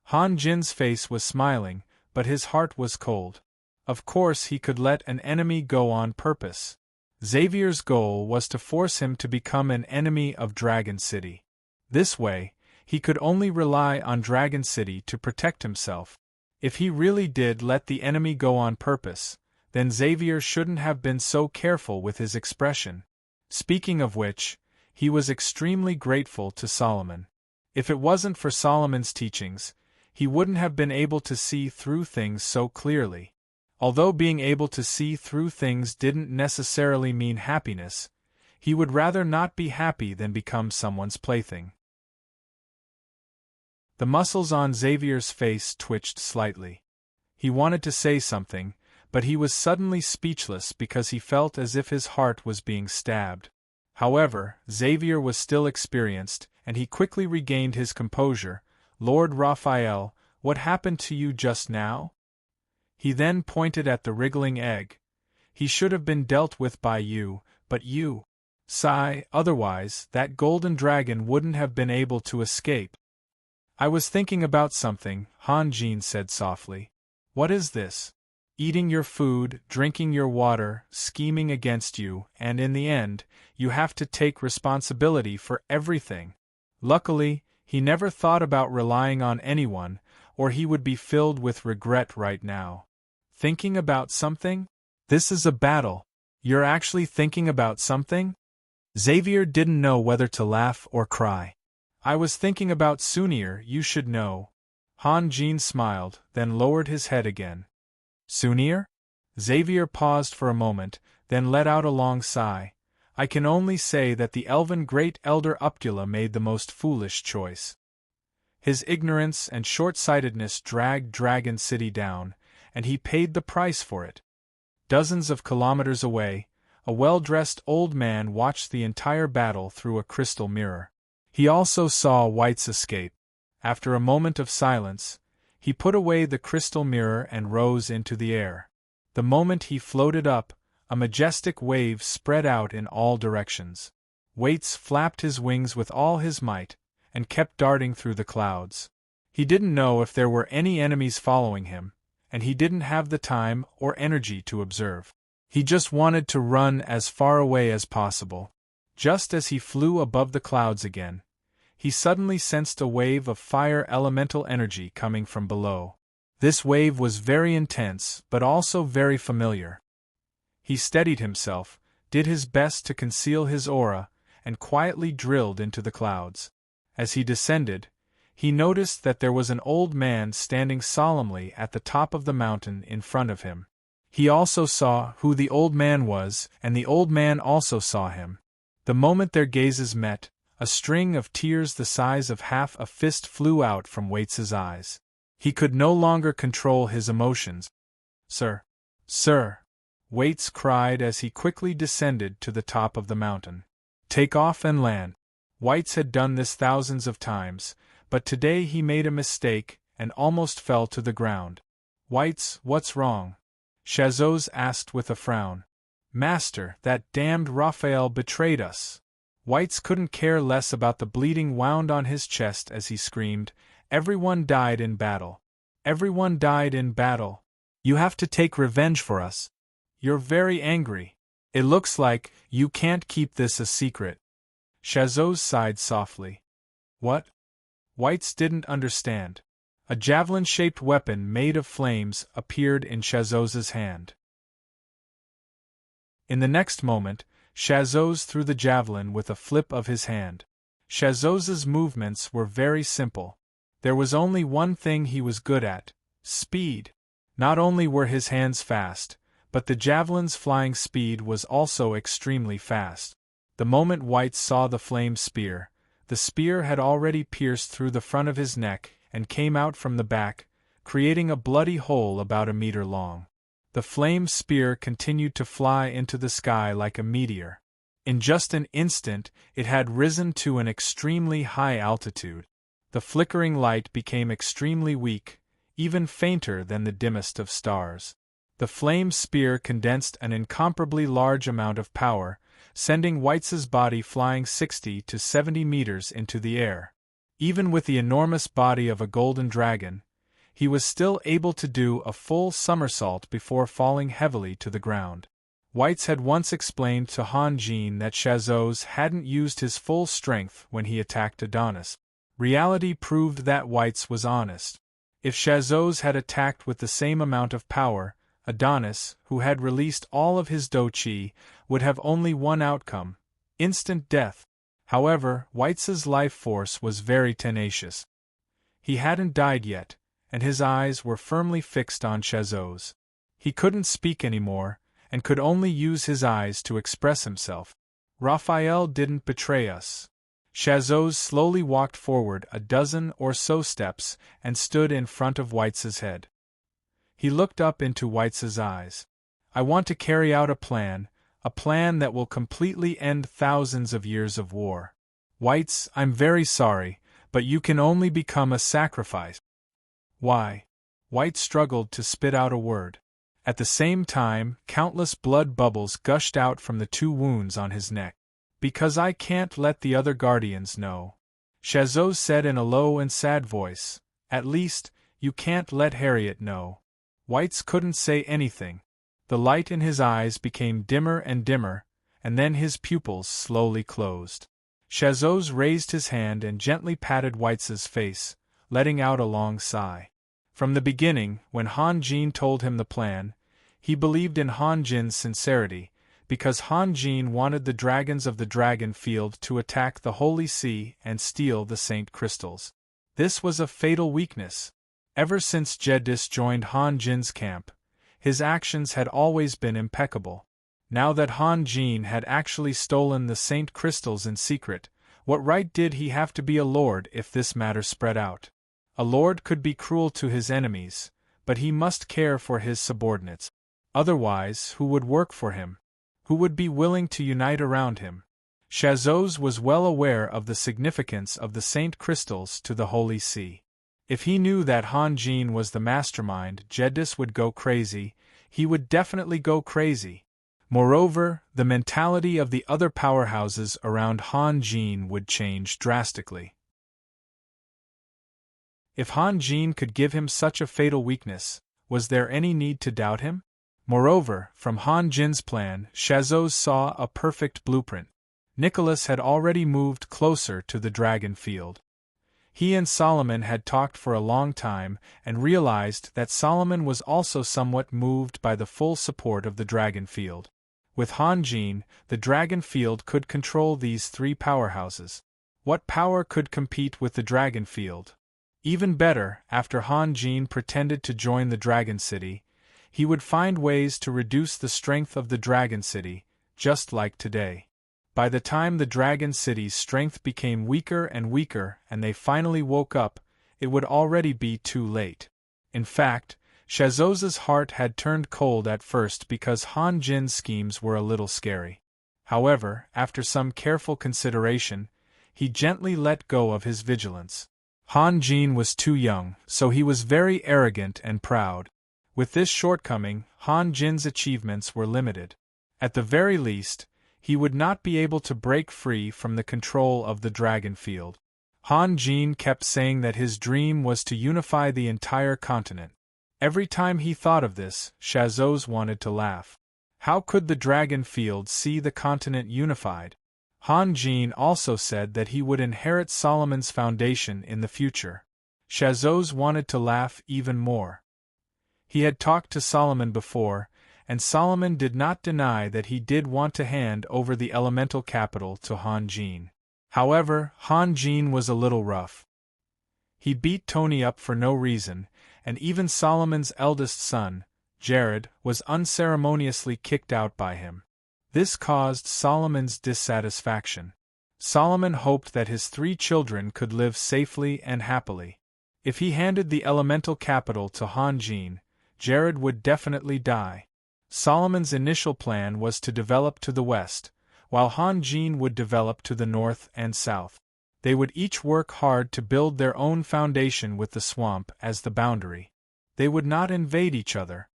Han Jin's face was smiling, but his heart was cold. Of course he could let an enemy go on purpose. Xavier's goal was to force him to become an enemy of Dragon City. This way, he could only rely on Dragon City to protect himself. If he really did let the enemy go on purpose, then Xavier shouldn't have been so careful with his expression. Speaking of which, he was extremely grateful to Solomon. If it wasn't for Solomon's teachings, he wouldn't have been able to see through things so clearly. Although being able to see through things didn't necessarily mean happiness, he would rather not be happy than become someone's plaything. The muscles on Xavier's face twitched slightly. He wanted to say something, but he was suddenly speechless because he felt as if his heart was being stabbed. However, Xavier was still experienced, and he quickly regained his composure. "Lord Raphael, what happened to you just now?" He then pointed at the wriggling egg. "He should have been dealt with by you, but you..." "Sigh, otherwise, that golden dragon wouldn't have been able to escape." "I was thinking about something," Han Jin said softly. "What is this? Eating your food, drinking your water, scheming against you, and in the end, you have to take responsibility for everything." Luckily, he never thought about relying on anyone, or he would be filled with regret right now. "Thinking about something? This is a battle. You're actually thinking about something?" Xavier didn't know whether to laugh or cry. "I was thinking about Sunir, you should know." Han Jin smiled, then lowered his head again. "Sunir?" Xavier paused for a moment, then let out a long sigh. "I can only say that the elven great elder Uptila made the most foolish choice. His ignorance and short-sightedness dragged Dragon City down, and he paid the price for it." Dozens of kilometers away, a well-dressed old man watched the entire battle through a crystal mirror. He also saw White's escape. After a moment of silence, he put away the crystal mirror and rose into the air. The moment he floated up, a majestic wave spread out in all directions. Waits flapped his wings with all his might, and kept darting through the clouds. He didn't know if there were any enemies following him, and he didn't have the time or energy to observe. He just wanted to run as far away as possible. Just as he flew above the clouds again, he suddenly sensed a wave of fire elemental energy coming from below. This wave was very intense, but also very familiar. He steadied himself, did his best to conceal his aura, and quietly drilled into the clouds. As he descended, he noticed that there was an old man standing solemnly at the top of the mountain in front of him. He also saw who the old man was, and the old man also saw him. The moment their gazes met, a string of tears the size of half a fist flew out from Waits's eyes. He could no longer control his emotions. "Sir! Sir!" Waits cried as he quickly descended to the top of the mountain. "Take off and land." Waits had done this thousands of times, but today he made a mistake and almost fell to the ground. "Waits, what's wrong?" Chazos asked with a frown. "Master, that damned Raphael betrayed us." Waits couldn't care less about the bleeding wound on his chest as he screamed, "Everyone died in battle. Everyone died in battle. You have to take revenge for us." You're very angry. It looks like you can't keep this a secret. Chazos sighed softly. What? Whites didn't understand. A javelin-shaped weapon made of flames appeared in Chazos's hand. In the next moment, Chazos threw the javelin with a flip of his hand. Chazos's movements were very simple. There was only one thing he was good at: speed. Not only were his hands fast, but the javelin's flying speed was also extremely fast. The moment Whites saw the flame spear, the spear had already pierced through the front of his neck and came out from the back, creating a bloody hole about a meter long. The flame spear continued to fly into the sky like a meteor. In just an instant, it had risen to an extremely high altitude. The flickering light became extremely weak, even fainter than the dimmest of stars. The flame spear condensed an incomparably large amount of power, sending Whites's body flying 60 to 70 meters into the air. Even with the enormous body of a golden dragon, he was still able to do a full somersault before falling heavily to the ground. Whites had once explained to Han Jin that Chazos hadn't used his full strength when he attacked Adonis. Reality proved that Whites was honest. If Chazos had attacked with the same amount of power, Adonis, who had released all of his Do Chi, would have only one outcome: instant death. However, Whites's life force was very tenacious. He hadn't died yet, and his eyes were firmly fixed on Chazos. He couldn't speak anymore, and could only use his eyes to express himself. Raphael didn't betray us. Chazos slowly walked forward a dozen or so steps and stood in front of Whites's head. He looked up into Whites's eyes. I want to carry out a plan that will completely end thousands of years of war. Whites, I'm very sorry, but you can only become a sacrifice. Why? White struggled to spit out a word. At the same time, countless blood bubbles gushed out from the 2 wounds on his neck. Because I can't let the other guardians know. Chazos said in a low and sad voice. At least, you can't let Harriet know. Whites couldn't say anything. The light in his eyes became dimmer, and then his pupils slowly closed. Chazos raised his hand and gently patted Whites's face, letting out a long sigh. From the beginning, when Han Jin told him the plan, he believed in Han Jin's sincerity, because Han Jin wanted the dragons of the Dragon Field to attack the Holy See and steal the Saint Crystals. This was a fatal weakness. Ever since Jedis joined Han Jin's camp, his actions had always been impeccable. Now that Han Jin had actually stolen the Saint Crystals in secret, what right did he have to be a lord if this matter spread out? A lord could be cruel to his enemies, but he must care for his subordinates. Otherwise, who would work for him? Who would be willing to unite around him? Chazos was well aware of the significance of the Saint Crystals to the Holy See. If he knew that Han Jin was the mastermind, Jedis would go crazy. He would definitely go crazy. Moreover, the mentality of the other powerhouses around Han Jin would change drastically. If Han Jin could give him such a fatal weakness, was there any need to doubt him? Moreover, from Han Jin's plan, Chazos saw a perfect blueprint. Nicholas had already moved closer to the Dragon Field. He and Solomon had talked for a long time and realized that Solomon was also somewhat moved by the full support of the Dragon Field. With Han Jin, the Dragon Field could control these 3 powerhouses. What power could compete with the Dragon Field? Even better, after Han Jin pretended to join the Dragon City, he would find ways to reduce the strength of the Dragon City, just like today. By the time the Dragon City's strength became weaker and they finally woke up, it would already be too late. In fact, Chazos's heart had turned cold at first because Han Jin's schemes were a little scary. However, after some careful consideration, he gently let go of his vigilance. Han Jin was too young, so he was very arrogant and proud. With this shortcoming, Han Jin's achievements were limited. At the very least, he would not be able to break free from the control of the Dragon Field. Han Jin kept saying that his dream was to unify the entire continent. Every time he thought of this, Chazos wanted to laugh. How could the dragon field see the continent unified? Han Jin also said that he would inherit Solomon's foundation in the future. Chazos wanted to laugh even more. He had talked to Solomon before, and Solomon did not deny that he did want to hand over the elemental capital to Han Jin. However, Han Jin was a little rough. He beat Tony up for no reason, and even Solomon's eldest son, Jared, was unceremoniously kicked out by him. This caused Solomon's dissatisfaction. Solomon hoped that his 3 children could live safely and happily. If he handed the elemental capital to Han Jin, Jared would definitely die. Solomon's initial plan was to develop to the west, while Han Jin would develop to the north and south. They would each work hard to build their own foundation with the swamp as the boundary. They would not invade each other.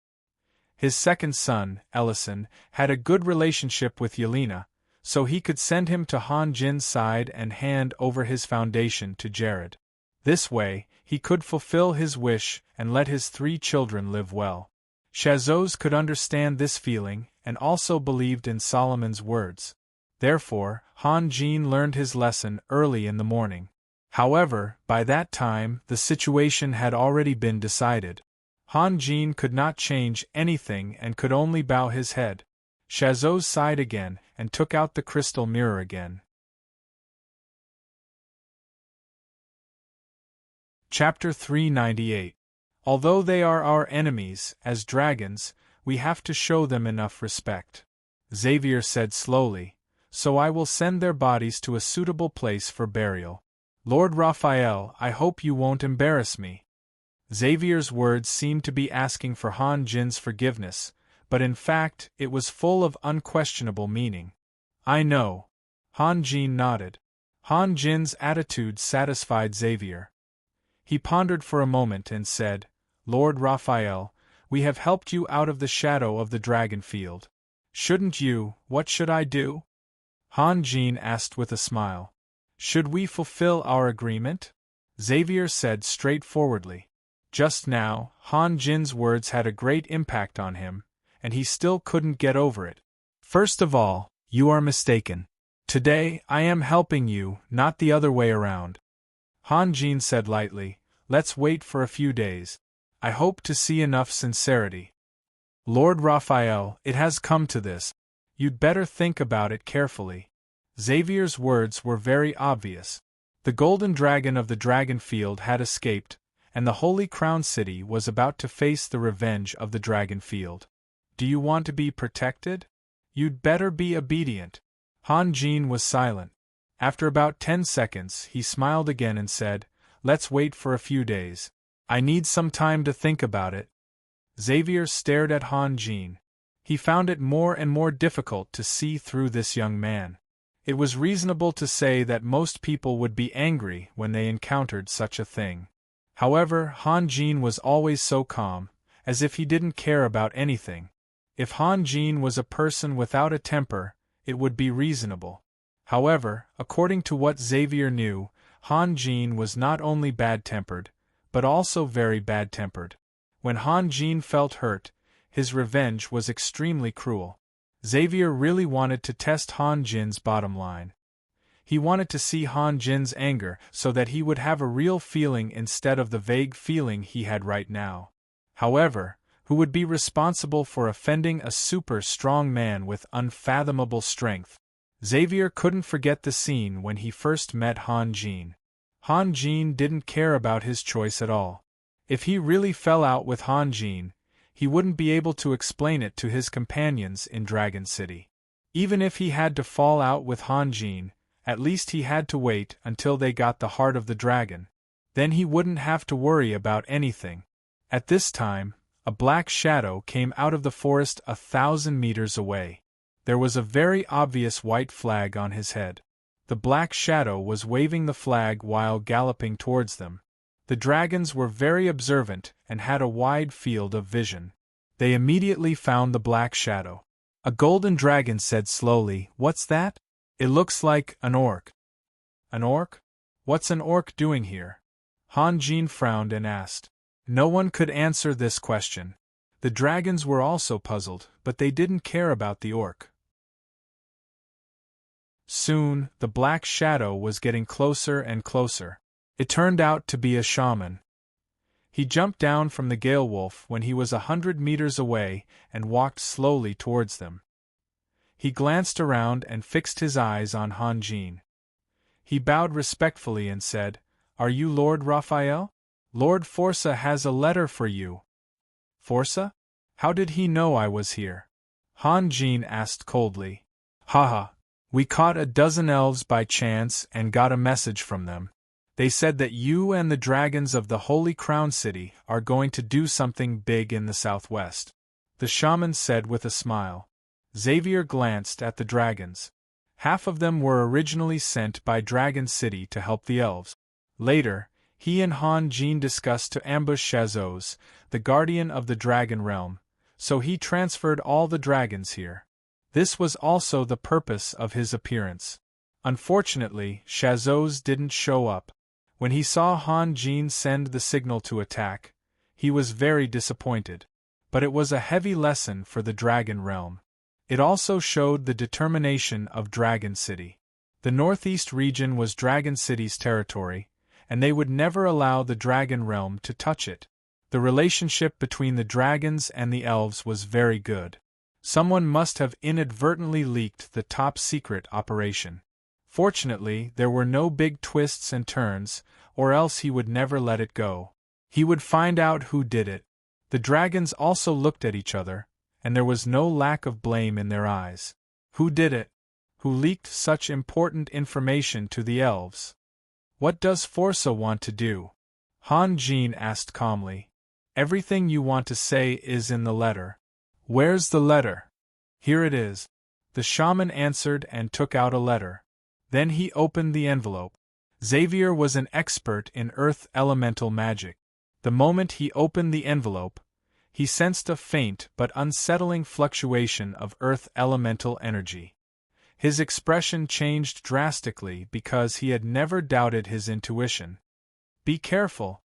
His second son, Ellison, had a good relationship with Yelena, so he could send him to Han Jin's side and hand over his foundation to Jared. This way, he could fulfill his wish and let his 3 children live well. Chazos could understand this feeling and also believed in Solomon's words. Therefore, Han Jin learned his lesson early in the morning. However, by that time, the situation had already been decided. Han Jin could not change anything and could only bow his head. Chazos sighed again and took out the crystal mirror again. Chapter 398. Although they are our enemies, as dragons, we have to show them enough respect. Xavier said slowly, so I will send their bodies to a suitable place for burial. Lord Raphael, I hope you won't embarrass me. Xavier's words seemed to be asking for Han Jin's forgiveness, but in fact it was full of unquestionable meaning. I know. Han Jin nodded. Han Jin's attitude satisfied Xavier. He pondered for a moment and said, Lord Raphael, we have helped you out of the shadow of the dragon field. Shouldn't you, what should I do? Han Jin asked with a smile. Should we fulfill our agreement? Xavier said straightforwardly. Just now, Han Jin's words had a great impact on him, and he still couldn't get over it. First of all, you are mistaken. Today, I am helping you, not the other way around. Han Jin said lightly, let's wait for a few days. I hope to see enough sincerity. Lord Raphael, it has come to this. You'd better think about it carefully. Xavier's words were very obvious. The golden dragon of the dragon field had escaped, and the Holy Crown City was about to face the revenge of the dragon field. Do you want to be protected? You'd better be obedient. Han Jin was silent. After about 10 seconds, he smiled again and said, let's wait for a few days. I need some time to think about it. Xavier stared at Han Jin. He found it more and more difficult to see through this young man. It was reasonable to say that most people would be angry when they encountered such a thing. However, Han Jin was always so calm, as if he didn't care about anything. If Han Jin was a person without a temper, it would be reasonable. However, according to what Xavier knew, Han Jin was not only bad-tempered, but also very bad-tempered. When Han Jin felt hurt, his revenge was extremely cruel. Xavier really wanted to test Han Jin's bottom line. He wanted to see Han Jin's anger so that he would have a real feeling instead of the vague feeling he had right now. However, who would be responsible for offending a super strong man with unfathomable strength? Xavier couldn't forget the scene when he first met Han Jin. Han Jin didn't care about his choice at all. If he really fell out with Han Jin, he wouldn't be able to explain it to his companions in Dragon City. Even if he had to fall out with Han Jin, at least he had to wait until they got the heart of the dragon. Then he wouldn't have to worry about anything. At this time, a black shadow came out of the forest 1,000 meters away. There was a very obvious white flag on his head. The black shadow was waving the flag while galloping towards them. The dragons were very observant and had a wide field of vision. They immediately found the black shadow. A golden dragon said slowly, "What's that?" "It looks like an orc." "An orc? What's an orc doing here?" Han Jin frowned and asked. No one could answer this question. The dragons were also puzzled, but they didn't care about the orc. Soon, the black shadow was getting closer and closer. It turned out to be a shaman. He jumped down from the gale wolf when he was 100 meters away and walked slowly towards them. He glanced around and fixed his eyes on Han Jin. He bowed respectfully and said, "Are you Lord Raphael? Lord Forza has a letter for you." "Forza? How did he know I was here?" Han Jin asked coldly. "Haha, we caught a dozen elves by chance and got a message from them. They said that you and the dragons of the Holy Crown City are going to do something big in the southwest," the shaman said with a smile. Xavier glanced at the dragons. Half of them were originally sent by Dragon City to help the elves. Later, he and Han Jin discussed to ambush Shazos, the guardian of the dragon realm, so he transferred all the dragons here. This was also the purpose of his appearance. Unfortunately, Shazos didn't show up. When he saw Han Jin send the signal to attack, he was very disappointed. But it was a heavy lesson for the dragon realm. It also showed the determination of Dragon City. The northeast region was Dragon City's territory, and they would never allow the dragon realm to touch it. The relationship between the dragons and the elves was very good. Someone must have inadvertently leaked the top-secret operation. Fortunately, there were no big twists and turns, or else he would never let it go. He would find out who did it. The dragons also looked at each other, and there was no lack of blame in their eyes. Who did it? Who leaked such important information to the elves? "What does Forza want to do?" Han Jin asked calmly. "Everything you want to say is in the letter." "Where's the letter?" "Here it is." The shaman answered and took out a letter. Then he opened the envelope. Xavier was an expert in earth elemental magic. The moment he opened the envelope, he sensed a faint but unsettling fluctuation of earth elemental energy. His expression changed drastically because he had never doubted his intuition. "Be careful!"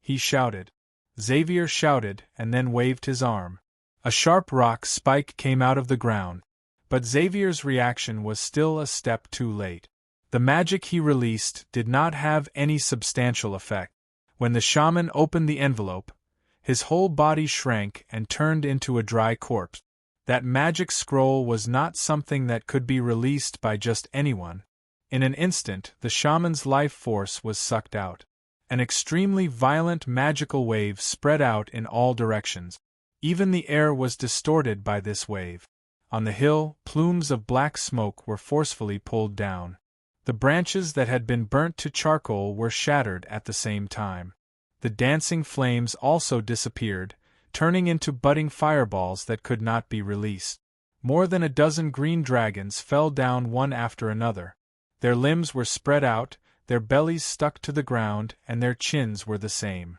he shouted. Xavier shouted and then waved his arm. A sharp rock spike came out of the ground. But Xavier's reaction was still a step too late. The magic he released did not have any substantial effect. When the shaman opened the envelope, his whole body shrank and turned into a dry corpse. That magic scroll was not something that could be released by just anyone. In an instant, the shaman's life force was sucked out. An extremely violent magical wave spread out in all directions. Even the air was distorted by this wave. On the hill, plumes of black smoke were forcefully pulled down. The branches that had been burnt to charcoal were shattered at the same time. The dancing flames also disappeared, turning into budding fireballs that could not be released. More than a dozen green dragons fell down one after another. Their limbs were spread out, their bellies stuck to the ground, and their chins were the same.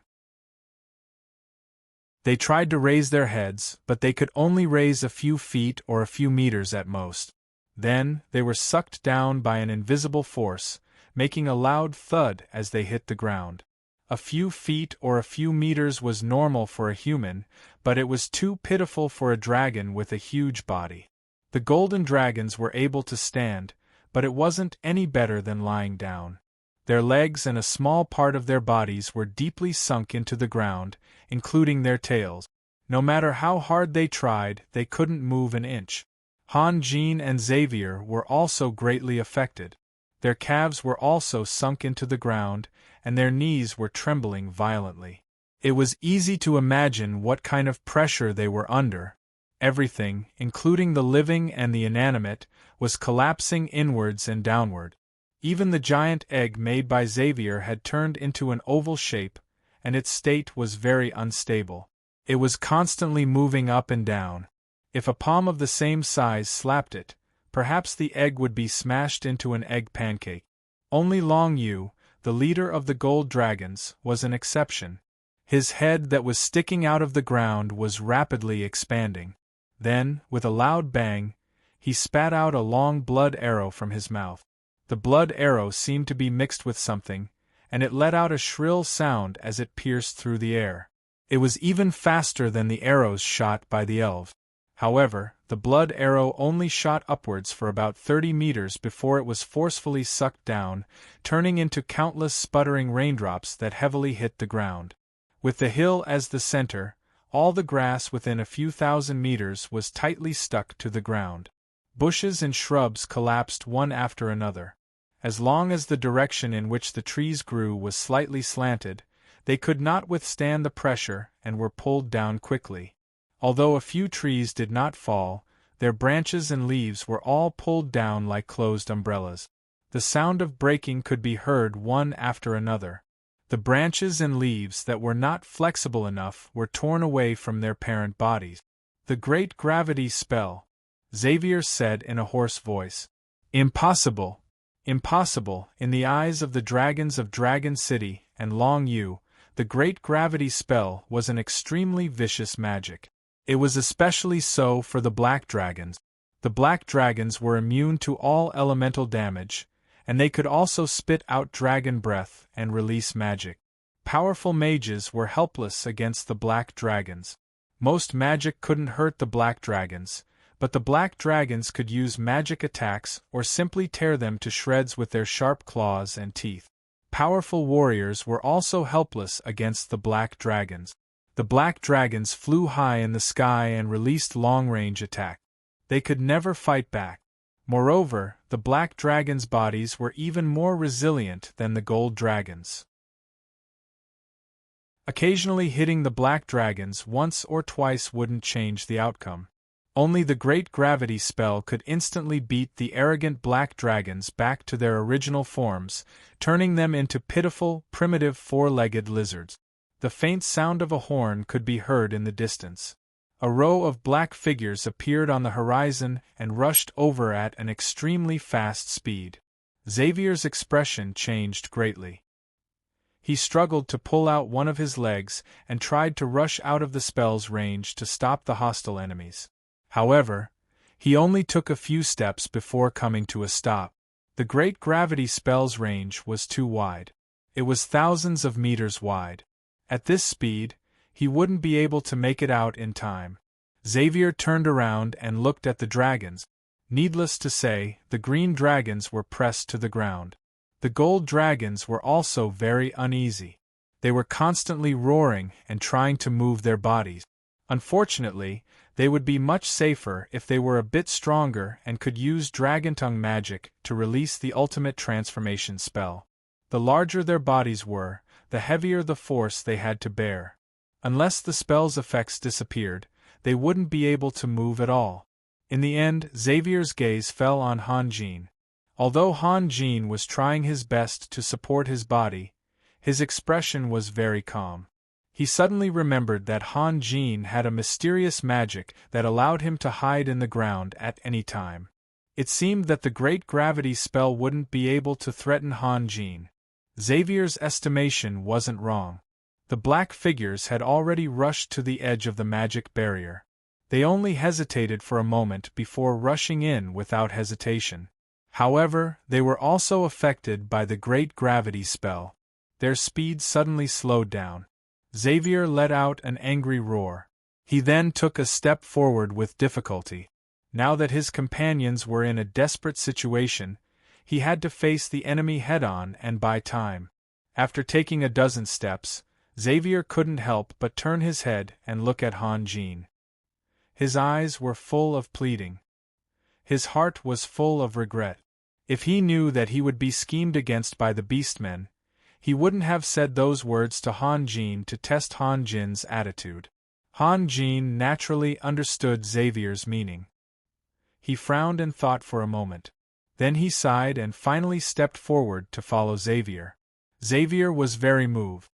They tried to raise their heads, but they could only raise a few feet or a few meters at most. Then, they were sucked down by an invisible force, making a loud thud as they hit the ground. A few feet or a few meters was normal for a human, but it was too pitiful for a dragon with a huge body. The golden dragons were able to stand, but it wasn't any better than lying down. Their legs and a small part of their bodies were deeply sunk into the ground, including their tails. No matter how hard they tried, they couldn't move an inch. Han Jin and Xavier were also greatly affected. Their calves were also sunk into the ground, and their knees were trembling violently. It was easy to imagine what kind of pressure they were under. Everything, including the living and the inanimate, was collapsing inwards and downward. Even the giant egg made by Xavier had turned into an oval shape, and its state was very unstable. It was constantly moving up and down. If a palm of the same size slapped it, perhaps the egg would be smashed into an egg pancake. Only Long Yu, the leader of the gold dragons, was an exception. His head that was sticking out of the ground was rapidly expanding. Then, with a loud bang, he spat out a long blood arrow from his mouth. The blood arrow seemed to be mixed with something, and it let out a shrill sound as it pierced through the air. It was even faster than the arrows shot by the elves. However, the blood arrow only shot upwards for about 30 meters before it was forcefully sucked down, turning into countless sputtering raindrops that heavily hit the ground. With the hill as the center, all the grass within a few thousand meters was tightly stuck to the ground. Bushes and shrubs collapsed one after another. As long as the direction in which the trees grew was slightly slanted, they could not withstand the pressure and were pulled down quickly. Although a few trees did not fall, their branches and leaves were all pulled down like closed umbrellas. The sound of breaking could be heard one after another. The branches and leaves that were not flexible enough were torn away from their parent bodies. The great gravity spell, Xavier said in a hoarse voice. Impossible! Impossible! In the eyes of the dragons of Dragon City and Long Yu, the great gravity spell was an extremely vicious magic. It was especially so for the black dragons. The black dragons were immune to all elemental damage, and they could also spit out dragon breath and release magic. Powerful mages were helpless against the black dragons. Most magic couldn't hurt the black dragons, but the black dragons could use magic attacks or simply tear them to shreds with their sharp claws and teeth. Powerful warriors were also helpless against the black dragons. The black dragons flew high in the sky and released long-range attacks. They could never fight back. Moreover, the black dragons' bodies were even more resilient than the gold dragons. Occasionally hitting the black dragons once or twice wouldn't change the outcome. Only the great gravity spell could instantly beat the arrogant black dragons back to their original forms, turning them into pitiful, primitive four-legged lizards. The faint sound of a horn could be heard in the distance. A row of black figures appeared on the horizon and rushed over at an extremely fast speed. Xavier's expression changed greatly. He struggled to pull out one of his legs and tried to rush out of the spell's range to stop the hostile enemies. However, he only took a few steps before coming to a stop. The great gravity spell's range was too wide. It was thousands of meters wide. At this speed, he wouldn't be able to make it out in time. Xavier turned around and looked at the dragons. Needless to say, the green dragons were pressed to the ground. The gold dragons were also very uneasy. They were constantly roaring and trying to move their bodies. Unfortunately, they would be much safer if they were a bit stronger and could use dragon tongue magic to release the ultimate transformation spell. The larger their bodies were, the heavier the force they had to bear. Unless the spell's effects disappeared, they wouldn't be able to move at all. In the end, Xavier's gaze fell on Han Jin. Although Han Jin was trying his best to support his body, his expression was very calm. He suddenly remembered that Han Jin had a mysterious magic that allowed him to hide in the ground at any time. It seemed that the great gravity spell wouldn't be able to threaten Han Jin. Xavier's estimation wasn't wrong. The black figures had already rushed to the edge of the magic barrier. They only hesitated for a moment before rushing in without hesitation. However, they were also affected by the great gravity spell. Their speed suddenly slowed down. Xavier let out an angry roar. He then took a step forward with difficulty. Now that his companions were in a desperate situation, he had to face the enemy head-on and buy time. After taking a dozen steps, Xavier couldn't help but turn his head and look at Han Jin. His eyes were full of pleading. His heart was full of regret. If he knew that he would be schemed against by the Beastmen, he wouldn't have said those words to Han Jin to test Han Jin's attitude. Han Jin naturally understood Xavier's meaning. He frowned and thought for a moment. Then he sighed and finally stepped forward to follow Xavier. Xavier was very moved.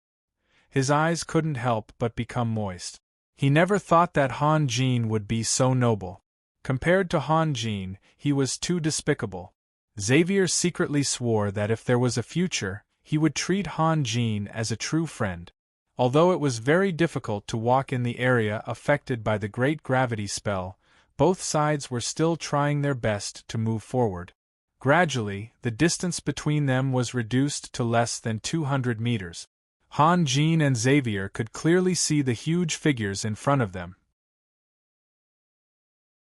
His eyes couldn't help but become moist. He never thought that Han Jin would be so noble. Compared to Han Jin, he was too despicable. Xavier secretly swore that if there was a future, he would treat Han Jin as a true friend. Although it was very difficult to walk in the area affected by the great gravity spell, both sides were still trying their best to move forward. Gradually, the distance between them was reduced to less than 200 meters. Han, Jean, and Xavier could clearly see the huge figures in front of them.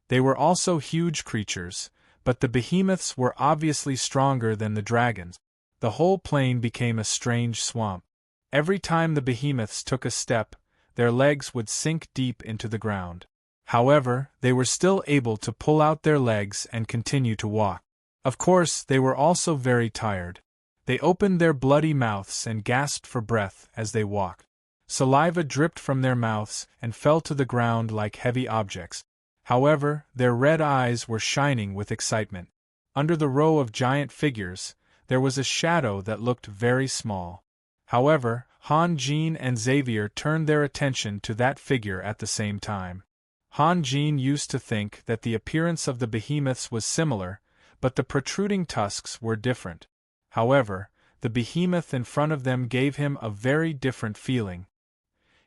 They were also huge creatures, but the behemoths were obviously stronger than the dragons. The whole plain became a strange swamp. Every time the behemoths took a step, their legs would sink deep into the ground. However, they were still able to pull out their legs and continue to walk. Of course, they were also very tired. They opened their bloody mouths and gasped for breath as they walked. Saliva dripped from their mouths and fell to the ground like heavy objects. However, their red eyes were shining with excitement. Under the row of giant figures, there was a shadow that looked very small. However, Han, Jean, and Xavier turned their attention to that figure at the same time. Han, Jean used to think that the appearance of the behemoths was similar, but the protruding tusks were different. However, the behemoth in front of them gave him a very different feeling.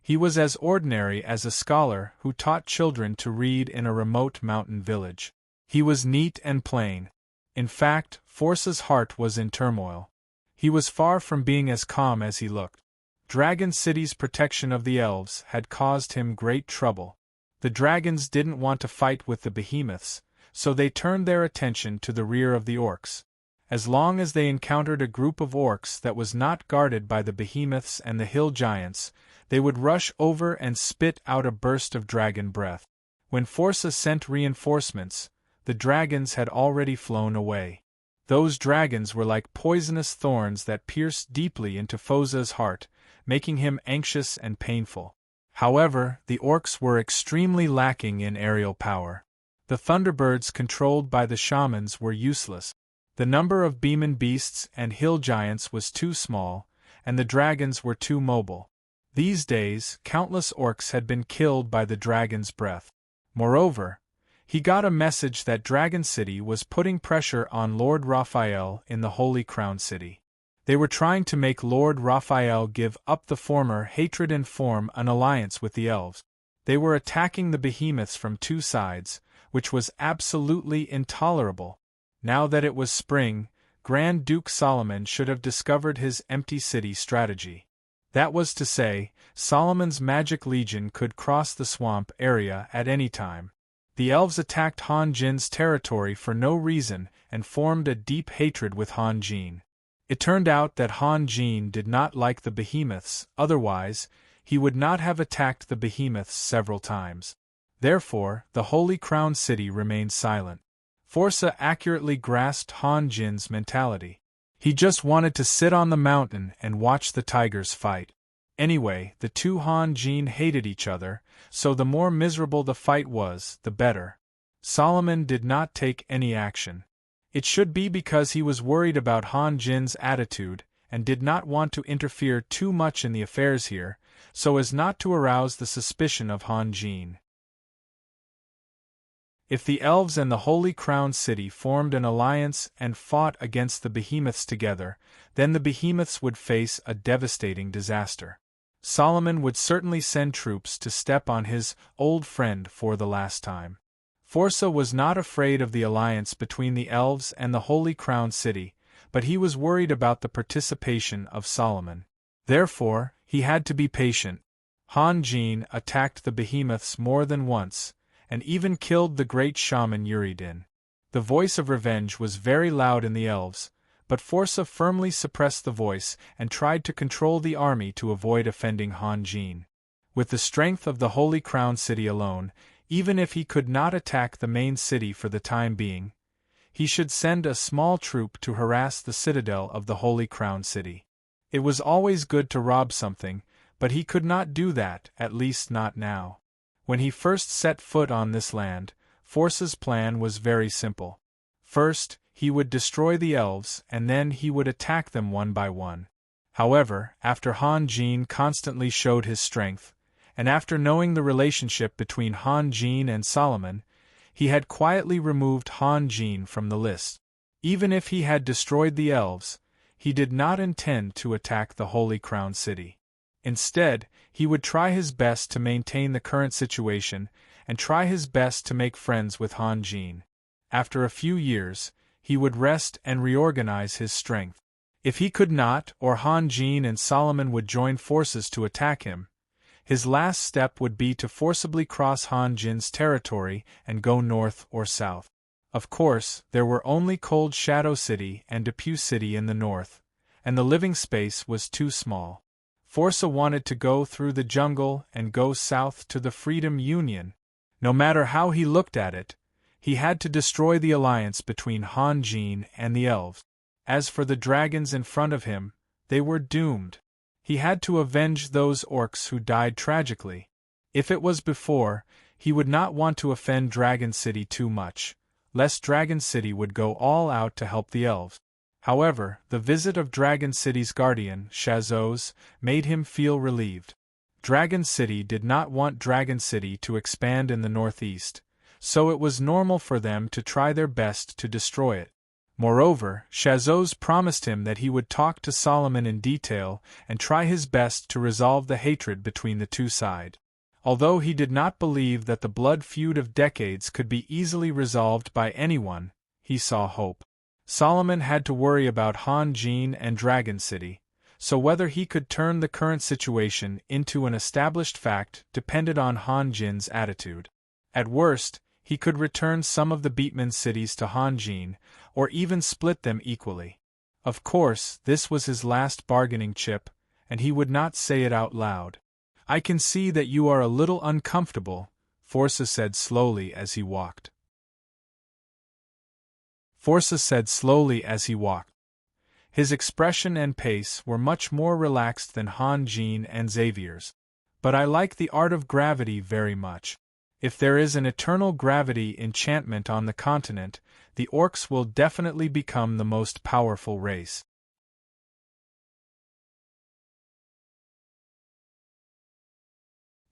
He was as ordinary as a scholar who taught children to read in a remote mountain village. He was neat and plain. In fact, Force's heart was in turmoil. He was far from being as calm as he looked. Dragon City's protection of the elves had caused him great trouble. The dragons didn't want to fight with the behemoths, so they turned their attention to the rear of the orcs. As long as they encountered a group of orcs that was not guarded by the behemoths and the hill giants, they would rush over and spit out a burst of dragon breath. When Forza sent reinforcements, the dragons had already flown away. Those dragons were like poisonous thorns that pierced deeply into Forza's heart, making him anxious and painful. However, the orcs were extremely lacking in aerial power. The thunderbirds controlled by the shamans were useless. The number of beeman beasts and hill giants was too small, and the dragons were too mobile. These days, countless orcs had been killed by the dragon's breath. Moreover, he got a message that Dragon City was putting pressure on Lord Raphael in the Holy Crown City. They were trying to make Lord Raphael give up the former hatred and form an alliance with the elves. They were attacking the behemoths from two sides, which was absolutely intolerable. Now that it was spring, Grand Duke Solomon should have discovered his empty city strategy. That was to say, Solomon's magic legion could cross the swamp area at any time. The elves attacked Han Jin's territory for no reason and formed a deep hatred with Han Jin. It turned out that Han Jin did not like the behemoths, otherwise, he would not have attacked the behemoths several times. Therefore, the Holy Crown City remained silent. Forza accurately grasped Han Jin's mentality. He just wanted to sit on the mountain and watch the tigers fight. Anyway, the two Han Jin hated each other, so the more miserable the fight was, the better. Solomon did not take any action. It should be because he was worried about Han Jin's attitude and did not want to interfere too much in the affairs here, so as not to arouse the suspicion of Han Jin. If the elves and the Holy Crown City formed an alliance and fought against the behemoths together, then the behemoths would face a devastating disaster. Solomon would certainly send troops to step on his old friend for the last time. Forza was not afraid of the alliance between the elves and the Holy Crown City, but he was worried about the participation of Solomon. Therefore, he had to be patient. Han Jin attacked the behemoths more than once, and even killed the great shaman Uridin. The voice of revenge was very loud in the elves, but Forza firmly suppressed the voice and tried to control the army to avoid offending Han Jin. With the strength of the Holy Crown City alone, even if he could not attack the main city for the time being, he should send a small troop to harass the citadel of the Holy Crown City. It was always good to rob something, but he could not do that, at least not now. When he first set foot on this land, Forza's plan was very simple. First, he would destroy the elves and then he would attack them one by one. However, after Han Jin constantly showed his strength, and after knowing the relationship between Han Jin and Solomon, he had quietly removed Han Jin from the list. Even if he had destroyed the elves, he did not intend to attack the Holy Crown City. Instead, he would try his best to maintain the current situation and try his best to make friends with Han Jin. After a few years, he would rest and reorganize his strength. If he could not, or Han Jin and Solomon would join forces to attack him, his last step would be to forcibly cross Han Jin's territory and go north or south. Of course, there were only Cold Shadow City and Depew City in the north, and the living space was too small. Forza wanted to go through the jungle and go south to the Freedom Union. No matter how he looked at it, he had to destroy the alliance between Han Jin and the elves. As for the dragons in front of him, they were doomed. He had to avenge those orcs who died tragically. If it was before, he would not want to offend Dragon City too much, lest Dragon City would go all out to help the elves. However, the visit of Dragon City's guardian, Shazos, made him feel relieved. Dragon City did not want Dragon City to expand in the northeast, so it was normal for them to try their best to destroy it. Moreover, Shazos promised him that he would talk to Solomon in detail and try his best to resolve the hatred between the two sides. Although he did not believe that the blood feud of decades could be easily resolved by anyone, he saw hope. Solomon had to worry about Han Jin and Dragon City, so whether he could turn the current situation into an established fact depended on Han Jin's attitude. At worst, he could return some of the Beatman cities to Han Jin, or even split them equally. Of course, this was his last bargaining chip, and he would not say it out loud. "I can see that you are a little uncomfortable," Forza said slowly as he walked. His expression and pace were much more relaxed than Han Jin and Xavier's. "But I like the art of gravity very much. If there is an eternal gravity enchantment on the continent, the orcs will definitely become the most powerful race."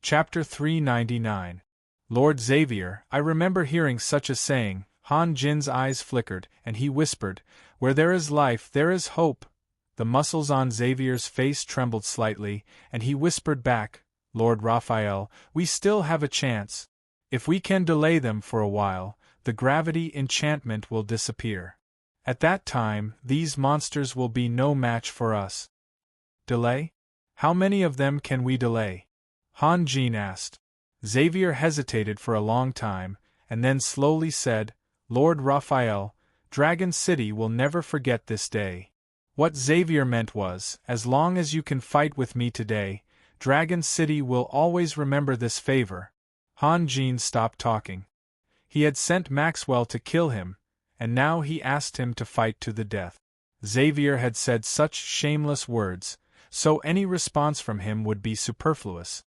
Chapter 399. Lord Xavier, I remember hearing such a saying. Han Jin's eyes flickered, and he whispered, "Where there is life, there is hope." The muscles on Xavier's face trembled slightly, and he whispered back, "Lord Raphael, we still have a chance. If we can delay them for a while, the gravity enchantment will disappear. At that time, these monsters will be no match for us." "Delay? How many of them can we delay?" Han Jin asked. Xavier hesitated for a long time, and then slowly said, "Lord Raphael, Dragon City will never forget this day." What Xavier meant was, as long as you can fight with me today, Dragon City will always remember this favor. Han Jin stopped talking. He had sent Maxwell to kill him, and now he asked him to fight to the death. Xavier had said such shameless words, so any response from him would be superfluous.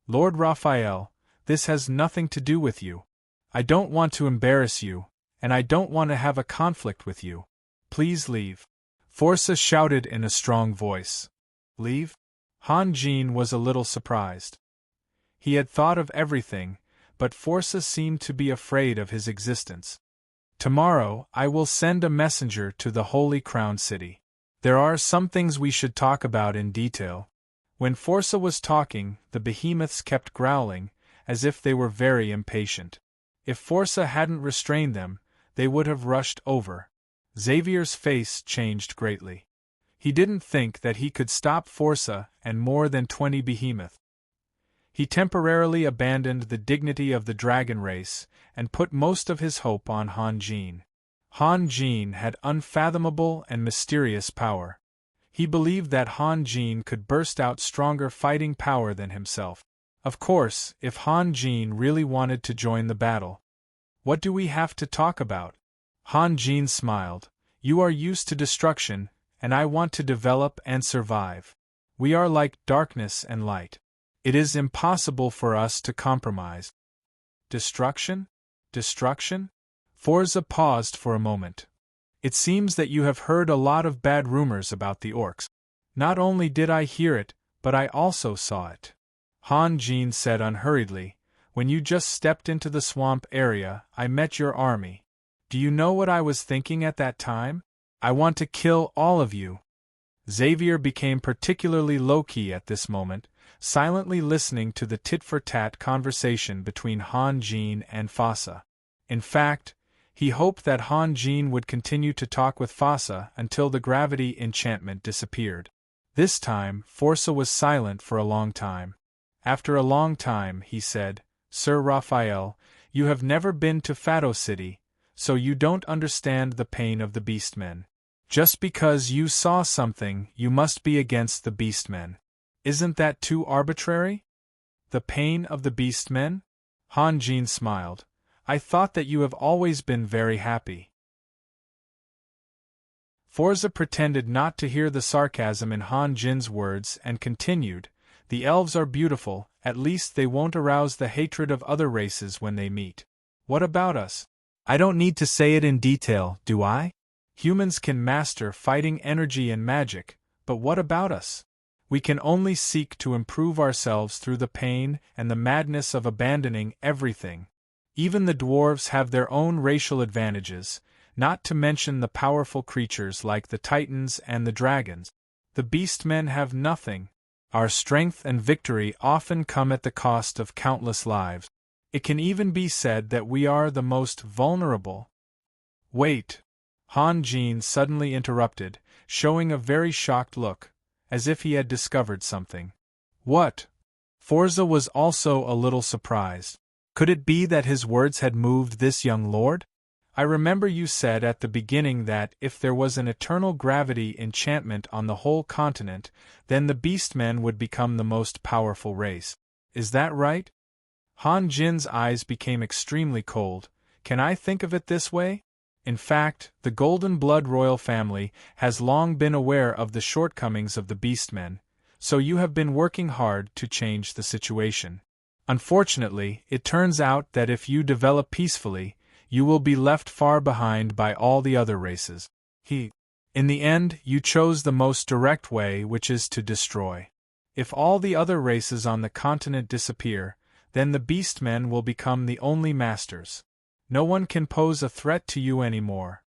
"Lord Raphael, this has nothing to do with you. I don't want to embarrass you, and I don't want to have a conflict with you. Please leave." Forza shouted in a strong voice. "Leave?" Han Jin was a little surprised. He had thought of everything, but Forza seemed to be afraid of his existence. "Tomorrow, I will send a messenger to the Holy Crown City. There are some things we should talk about in detail." When Forza was talking, the behemoths kept growling, as if they were very impatient. If Forza hadn't restrained them, they would have rushed over. Xavier's face changed greatly. He didn't think that he could stop Forza and more than 20 behemoths. He temporarily abandoned the dignity of the dragon race and put most of his hope on Han Jin. Han Jin had unfathomable and mysterious power. He believed that Han Jin could burst out stronger fighting power than himself. Of course, if Han Jin really wanted to join the battle. "What do we have to talk about?" Han Jin smiled. "You are used to destruction, and I want to develop and survive. We are like darkness and light. It is impossible for us to compromise." "Destruction? Destruction?" Forza paused for a moment. "It seems that you have heard a lot of bad rumors about the orcs." "Not only did I hear it, but I also saw it," Han Jin said unhurriedly. "When you just stepped into the swamp area, I met your army. Do you know what I was thinking at that time? I want to kill all of you." Xavier became particularly low-key at this moment, silently listening to the tit-for-tat conversation between Han Jin and Forza. In fact, He hoped that Han Jin would continue to talk with Fasa until the gravity enchantment disappeared. This time, Forza was silent for a long time. After a long time, he said, "Sir Raphael, you have never been to Fado City, so you don't understand the pain of the beastmen. Just because you saw something, you must be against the beastmen. Isn't that too arbitrary?" "The pain of the beastmen?" Han Jin smiled. "I thought that you have always been very happy." Forza pretended not to hear the sarcasm in Han Jin's words and continued, "The elves are beautiful, at least they won't arouse the hatred of other races when they meet. What about us? I don't need to say it in detail, do I? Humans can master fighting energy and magic, but what about us? We can only seek to improve ourselves through the pain and the madness of abandoning everything. Even the dwarves have their own racial advantages, not to mention the powerful creatures like the titans and the dragons. The beastmen have nothing. Our strength and victory often come at the cost of countless lives. It can even be said that we are the most vulnerable." "Wait," Han Jin suddenly interrupted, showing a very shocked look, as if he had discovered something. "What?" Forza was also a little surprised. Could it be that his words had moved this young lord? "I remember you said at the beginning that if there was an eternal gravity enchantment on the whole continent, then the beastmen would become the most powerful race. Is that right?" Han Jin's eyes became extremely cold. "Can I think of it this way? In fact, the Golden Blood royal family has long been aware of the shortcomings of the beastmen, so you have been working hard to change the situation. Unfortunately, it turns out that if you develop peacefully, you will be left far behind by all the other races. In the end, you chose the most direct way, which is to destroy. If all the other races on the continent disappear, then the beastmen will become the only masters. No one can pose a threat to you anymore."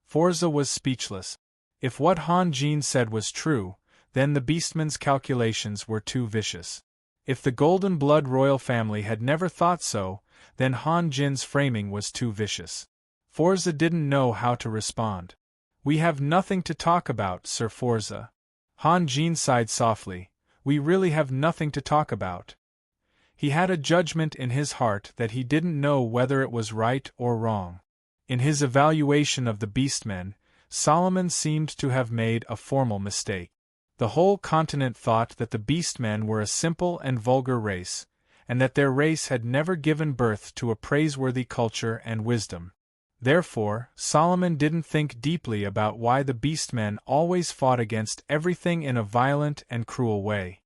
Forza was speechless. If what Han Jin said was true, then the beastmen's calculations were too vicious. If the Golden Blood royal family had never thought so, then Han Jin's framing was too vicious. Forza didn't know how to respond. "We have nothing to talk about, Sir Forza." Han Jin sighed softly. "We really have nothing to talk about." He had a judgment in his heart that he didn't know whether it was right or wrong. In his evaluation of the beastmen, Solomon seemed to have made a formal mistake. The whole continent thought that the beastmen were a simple and vulgar race, and that their race had never given birth to a praiseworthy culture and wisdom. Therefore, Solomon didn't think deeply about why the beastmen always fought against everything in a violent and cruel way.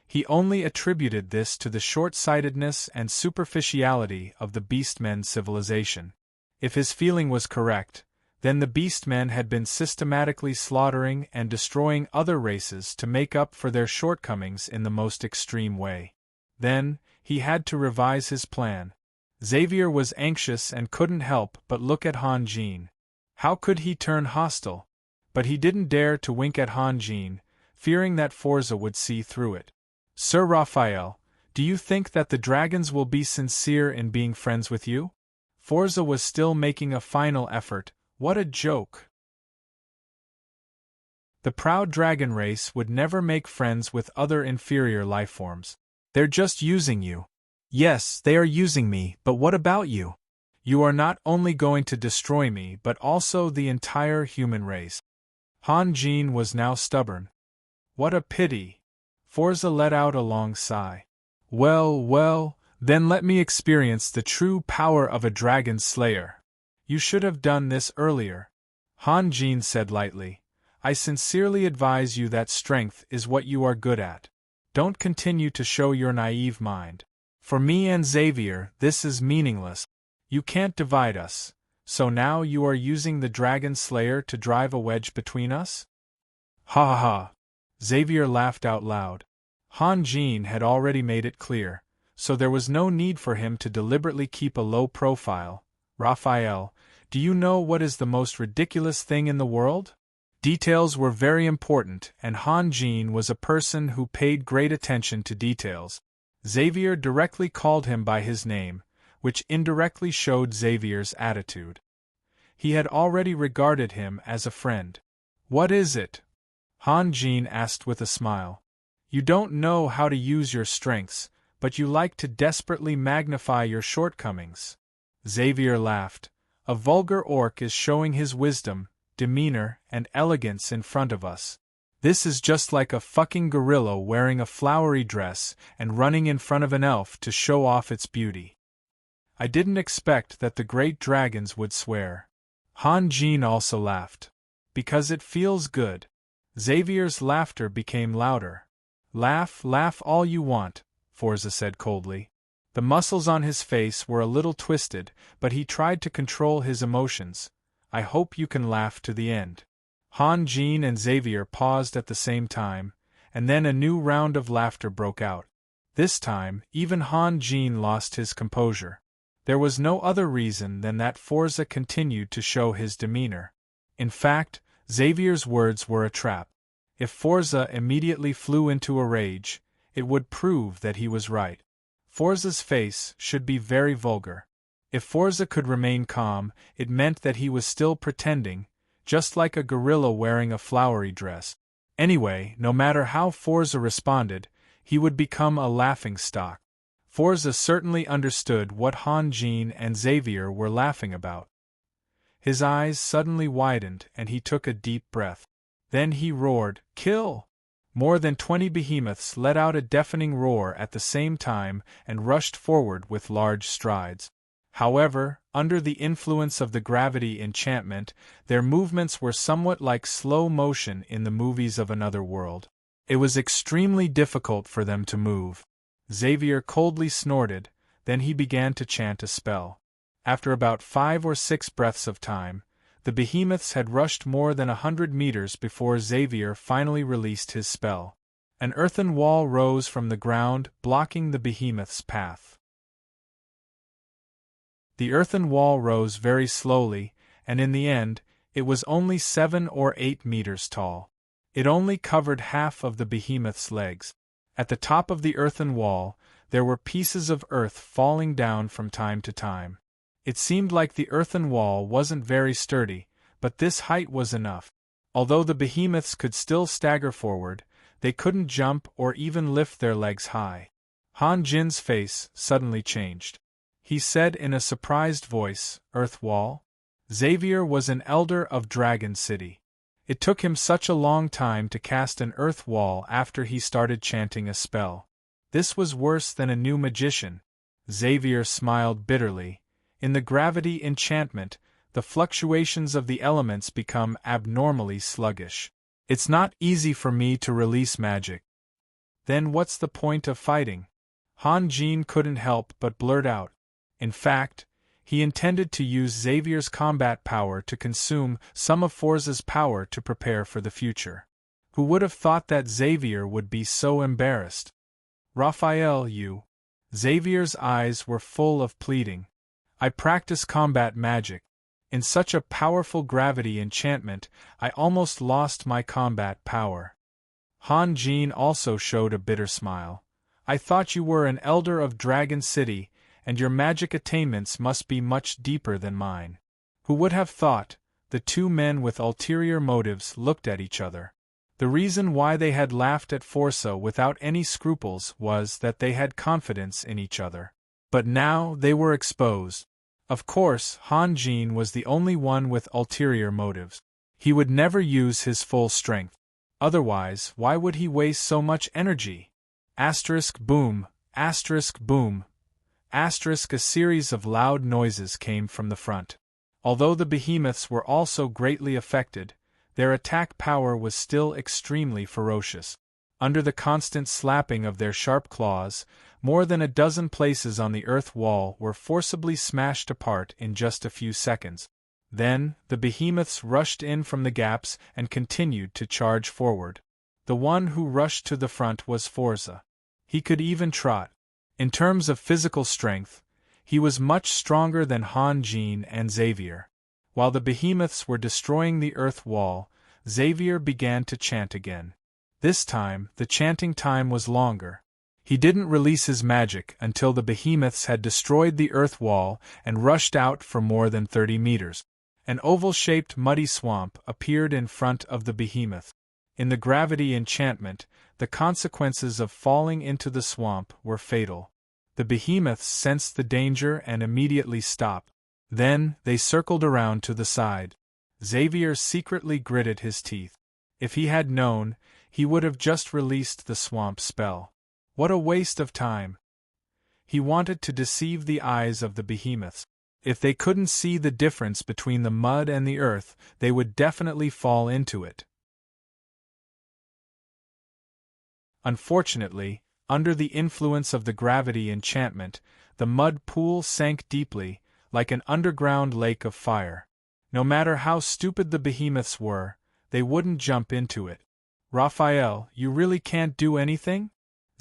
He only attributed this to the short-sightedness and superficiality of the beastmen's civilization. If his feeling was correct, then the beastmen had been systematically slaughtering and destroying other races to make up for their shortcomings in the most extreme way. Then, he had to revise his plan. Xavier was anxious and couldn't help but look at Han Jin. How could he turn hostile? But he didn't dare to wink at Han Jin, fearing that Forza would see through it. "Sir Raphael, do you think that the dragons will be sincere in being friends with you?" Forza was still making a final effort. What a joke! The proud dragon race would never make friends with other inferior lifeforms. They're just using you. Yes, they are using me, but what about you? You are not only going to destroy me but also the entire human race. Han Jin was now stubborn. What a pity! Forza let out a long sigh. Well, then let me experience the true power of a dragon slayer. You should have done this earlier. Han Jin said lightly. I sincerely advise you that strength is what you are good at. Don't continue to show your naive mind. For me and Xavier, this is meaningless. You can't divide us, so now you are using the dragon slayer to drive a wedge between us? Ha ha ha! Xavier laughed out loud. Han Jin had already made it clear, so there was no need for him to deliberately keep a low profile. Raphael, do you know what is the most ridiculous thing in the world? Details were very important, and Han Jin was a person who paid great attention to details. Xavier directly called him by his name, which indirectly showed Xavier's attitude. He had already regarded him as a friend. "What is it?" Han Jin asked with a smile. "You don't know how to use your strengths, but you like to desperately magnify your shortcomings." Xavier laughed. "A vulgar orc is showing his wisdom, demeanor, and elegance in front of us. This is just like a fucking gorilla wearing a flowery dress and running in front of an elf to show off its beauty. I didn't expect that the great dragons would swear." Han Jin also laughed. "Because it feels good." Xavier's laughter became louder. Laugh all you want," Forza said coldly. The muscles on his face were a little twisted, but he tried to control his emotions. "I hope you can laugh to the end." Han Jin and Xavier paused at the same time, and then a new round of laughter broke out. This time, even Han Jin lost his composure. There was no other reason than that Forza continued to show his demeanor. In fact, Xavier's words were a trap. If Forza immediately flew into a rage, it would prove that he was right. Forza's face should be very vulgar. If Forza could remain calm, it meant that he was still pretending, just like a gorilla wearing a flowery dress. Anyway, no matter how Forza responded, he would become a laughingstock. Forza certainly understood what Han Jin and Xavier were laughing about. His eyes suddenly widened and he took a deep breath. Then he roared, "Kill!" More than 20 behemoths let out a deafening roar at the same time and rushed forward with large strides. However, under the influence of the gravity enchantment, their movements were somewhat like slow motion in the movies of another world. It was extremely difficult for them to move. Xavier coldly snorted, then he began to chant a spell. After about 5 or 6 breaths of time, the behemoths had rushed more than 100 meters before Xavier finally released his spell. An earthen wall rose from the ground, blocking the behemoth's path. The earthen wall rose very slowly, and in the end, it was only 7 or 8 meters tall. It only covered half of the behemoth's legs. At the top of the earthen wall, there were pieces of earth falling down from time to time. It seemed like the earthen wall wasn't very sturdy, but this height was enough. Although the behemoths could still stagger forward, they couldn't jump or even lift their legs high. Han Jin's face suddenly changed. He said in a surprised voice, "Earth wall?" Xavier was an elder of Dragon City. It took him such a long time to cast an earth wall after he started chanting a spell. This was worse than a new magician. Xavier smiled bitterly. In the gravity enchantment, the fluctuations of the elements become abnormally sluggish. It's not easy for me to release magic. Then what's the point of fighting? Han Jin couldn't help but blurt out. In fact, he intended to use Xavier's combat power to consume some of Forza's power to prepare for the future. Who would have thought that Xavier would be so embarrassed? "Raphael, you." Xavier's eyes were full of pleading. "I practice combat magic. In such a powerful gravity enchantment, I almost lost my combat power." Han Jin also showed a bitter smile. "I thought you were an elder of Dragon City, and your magic attainments must be much deeper than mine." Who would have thought? The two men with ulterior motives looked at each other. The reason why they had laughed at Forza without any scruples was that they had confidence in each other. But now they were exposed. Of course, Han Jin was the only one with ulterior motives. He would never use his full strength. Otherwise, why would he waste so much energy? Asterisk boom, asterisk boom. Asterisk a series of loud noises came from the front. Although the behemoths were also greatly affected, their attack power was still extremely ferocious. Under the constant slapping of their sharp claws, more than a dozen places on the earth wall were forcibly smashed apart in just a few seconds. Then, the behemoths rushed in from the gaps and continued to charge forward. The one who rushed to the front was Forza. He could even trot. In terms of physical strength, he was much stronger than Han Jin and Xavier. While the behemoths were destroying the earth wall, Xavier began to chant again. This time, the chanting time was longer. He didn't release his magic until the behemoths had destroyed the earth wall and rushed out for more than 30 meters. An oval-shaped muddy swamp appeared in front of the behemoth. In the gravity enchantment, the consequences of falling into the swamp were fatal. The behemoths sensed the danger and immediately stopped. Then, they circled around to the side. Xavier secretly gritted his teeth. If he had known, he would have just released the swamp spell. What a waste of time! He wanted to deceive the eyes of the behemoths. If they couldn't see the difference between the mud and the earth, they would definitely fall into it. Unfortunately, under the influence of the gravity enchantment, the mud pool sank deeply, like an underground lake of fire. No matter how stupid the behemoths were, they wouldn't jump into it. "Raphael, you really can't do anything?"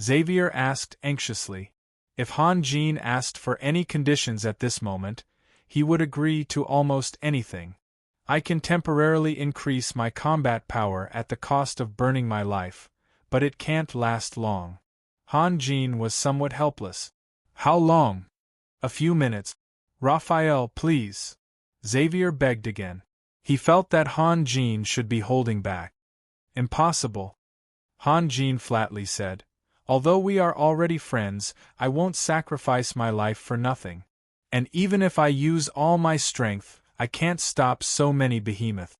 Xavier asked anxiously. If Han Jin asked for any conditions at this moment, he would agree to almost anything. "I can temporarily increase my combat power at the cost of burning my life, but it can't last long." Han Jin was somewhat helpless. "How long?" "A few minutes." "Raphael, please." Xavier begged again. He felt that Han Jin should be holding back. "Impossible," Han Jin flatly said. "Although we are already friends, I won't sacrifice my life for nothing. And even if I use all my strength, I can't stop so many behemoths."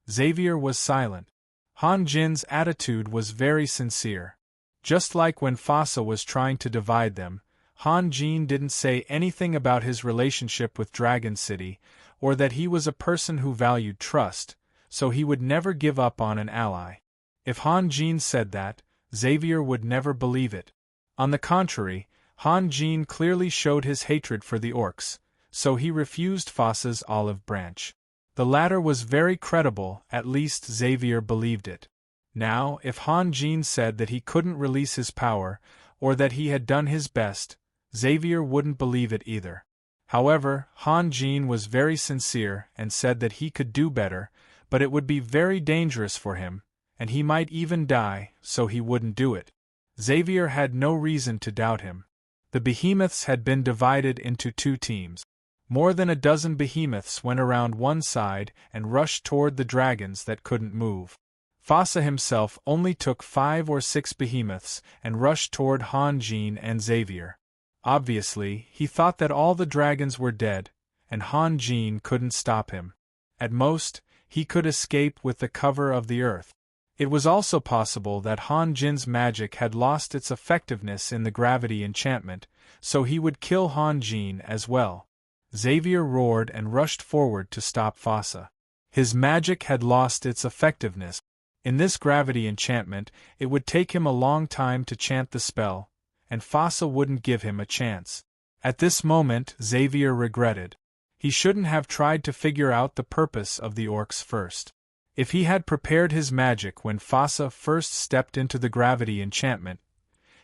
Xavier was silent. Han Jin's attitude was very sincere. Just like when Fasa was trying to divide them, Han Jin didn't say anything about his relationship with Dragon City, or that he was a person who valued trust, so he would never give up on an ally. If Han Jin said that, Xavier would never believe it. On the contrary, Han Jin clearly showed his hatred for the orcs, so he refused Fasa's olive branch. The latter was very credible, at least Xavier believed it. Now, if Han Jin said that he couldn't release his power, or that he had done his best, Xavier wouldn't believe it either. However, Han Jin was very sincere and said that he could do better, but it would be very dangerous for him, and he might even die, so he wouldn't do it. Xavier had no reason to doubt him. The behemoths had been divided into two teams. More than a dozen behemoths went around one side and rushed toward the dragons that couldn't move. Fasa himself only took 5 or 6 behemoths and rushed toward Han Jin and Xavier. Obviously, he thought that all the dragons were dead, and Han Jin couldn't stop him. At most, he could escape with the cover of the earth. It was also possible that Han Jin's magic had lost its effectiveness in the gravity enchantment, so he would kill Han Jin as well. Xavier roared and rushed forward to stop Fasa. His magic had lost its effectiveness. In this gravity enchantment, it would take him a long time to chant the spell, and Fasa wouldn't give him a chance. At this moment, Xavier regretted. He shouldn't have tried to figure out the purpose of the orcs first. If he had prepared his magic when Fasa first stepped into the gravity enchantment,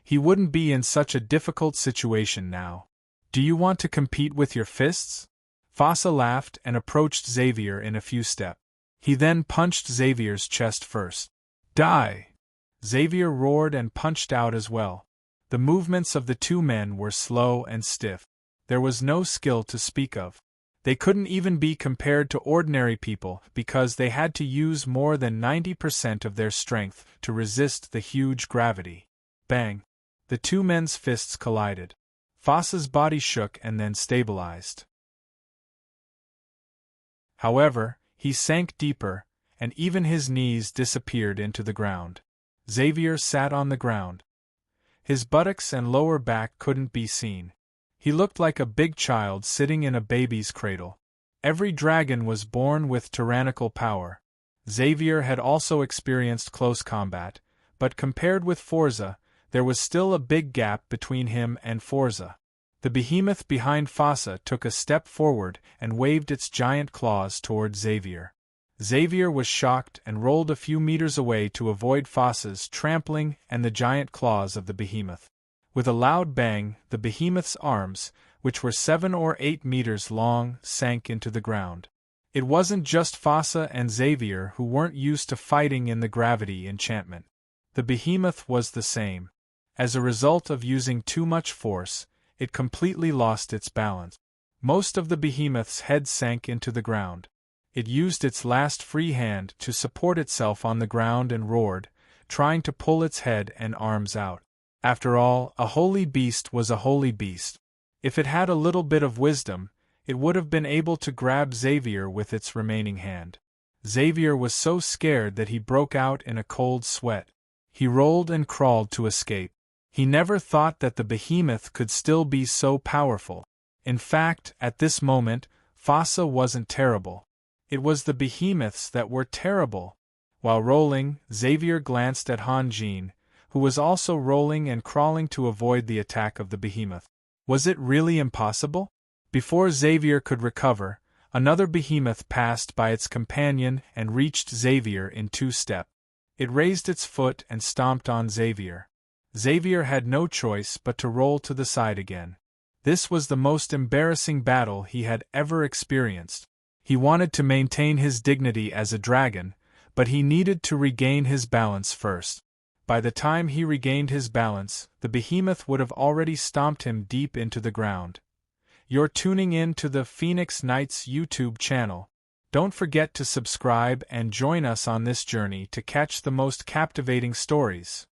he wouldn't be in such a difficult situation now. "Do you want to compete with your fists?" Fasa laughed and approached Xavier in a few steps. He then punched Xavier's chest first. "Die!" Xavier roared and punched out as well. The movements of the two men were slow and stiff. There was no skill to speak of. They couldn't even be compared to ordinary people because they had to use more than 90% of their strength to resist the huge gravity. Bang! The two men's fists collided. Fasa's body shook and then stabilized. However, he sank deeper, and even his knees disappeared into the ground. Xavier sat on the ground. His buttocks and lower back couldn't be seen. He looked like a big child sitting in a baby's cradle. Every dragon was born with tyrannical power. Xavier had also experienced close combat, but compared with Forza, there was still a big gap between him and Forza. The behemoth behind Fasa took a step forward and waved its giant claws toward Xavier. Xavier was shocked and rolled a few meters away to avoid Fasa's trampling and the giant claws of the behemoth. With a loud bang, the behemoth's arms, which were 7 or 8 meters long, sank into the ground. It wasn't just Fasa and Xavier who weren't used to fighting in the gravity enchantment. The behemoth was the same. As a result of using too much force, it completely lost its balance. Most of the behemoth's head sank into the ground. It used its last free hand to support itself on the ground and roared, trying to pull its head and arms out. After all, a holy beast was a holy beast. If it had a little bit of wisdom, it would have been able to grab Xavier with its remaining hand. Xavier was so scared that he broke out in a cold sweat. He rolled and crawled to escape. He never thought that the behemoth could still be so powerful. In fact, at this moment, Fossa wasn't terrible. It was the behemoths that were terrible. While rolling, Xavier glanced at Han Jin, who was also rolling and crawling to avoid the attack of the behemoth. Was it really impossible? Before Xavier could recover, another behemoth passed by its companion and reached Xavier in 2 steps. It raised its foot and stomped on Xavier. Xavier had no choice but to roll to the side again. This was the most embarrassing battle he had ever experienced. He wanted to maintain his dignity as a dragon, but he needed to regain his balance first. By the time he regained his balance, the behemoth would have already stomped him deep into the ground. You're tuning in to the Phoenix Knights YouTube channel. Don't forget to subscribe and join us on this journey to catch the most captivating stories.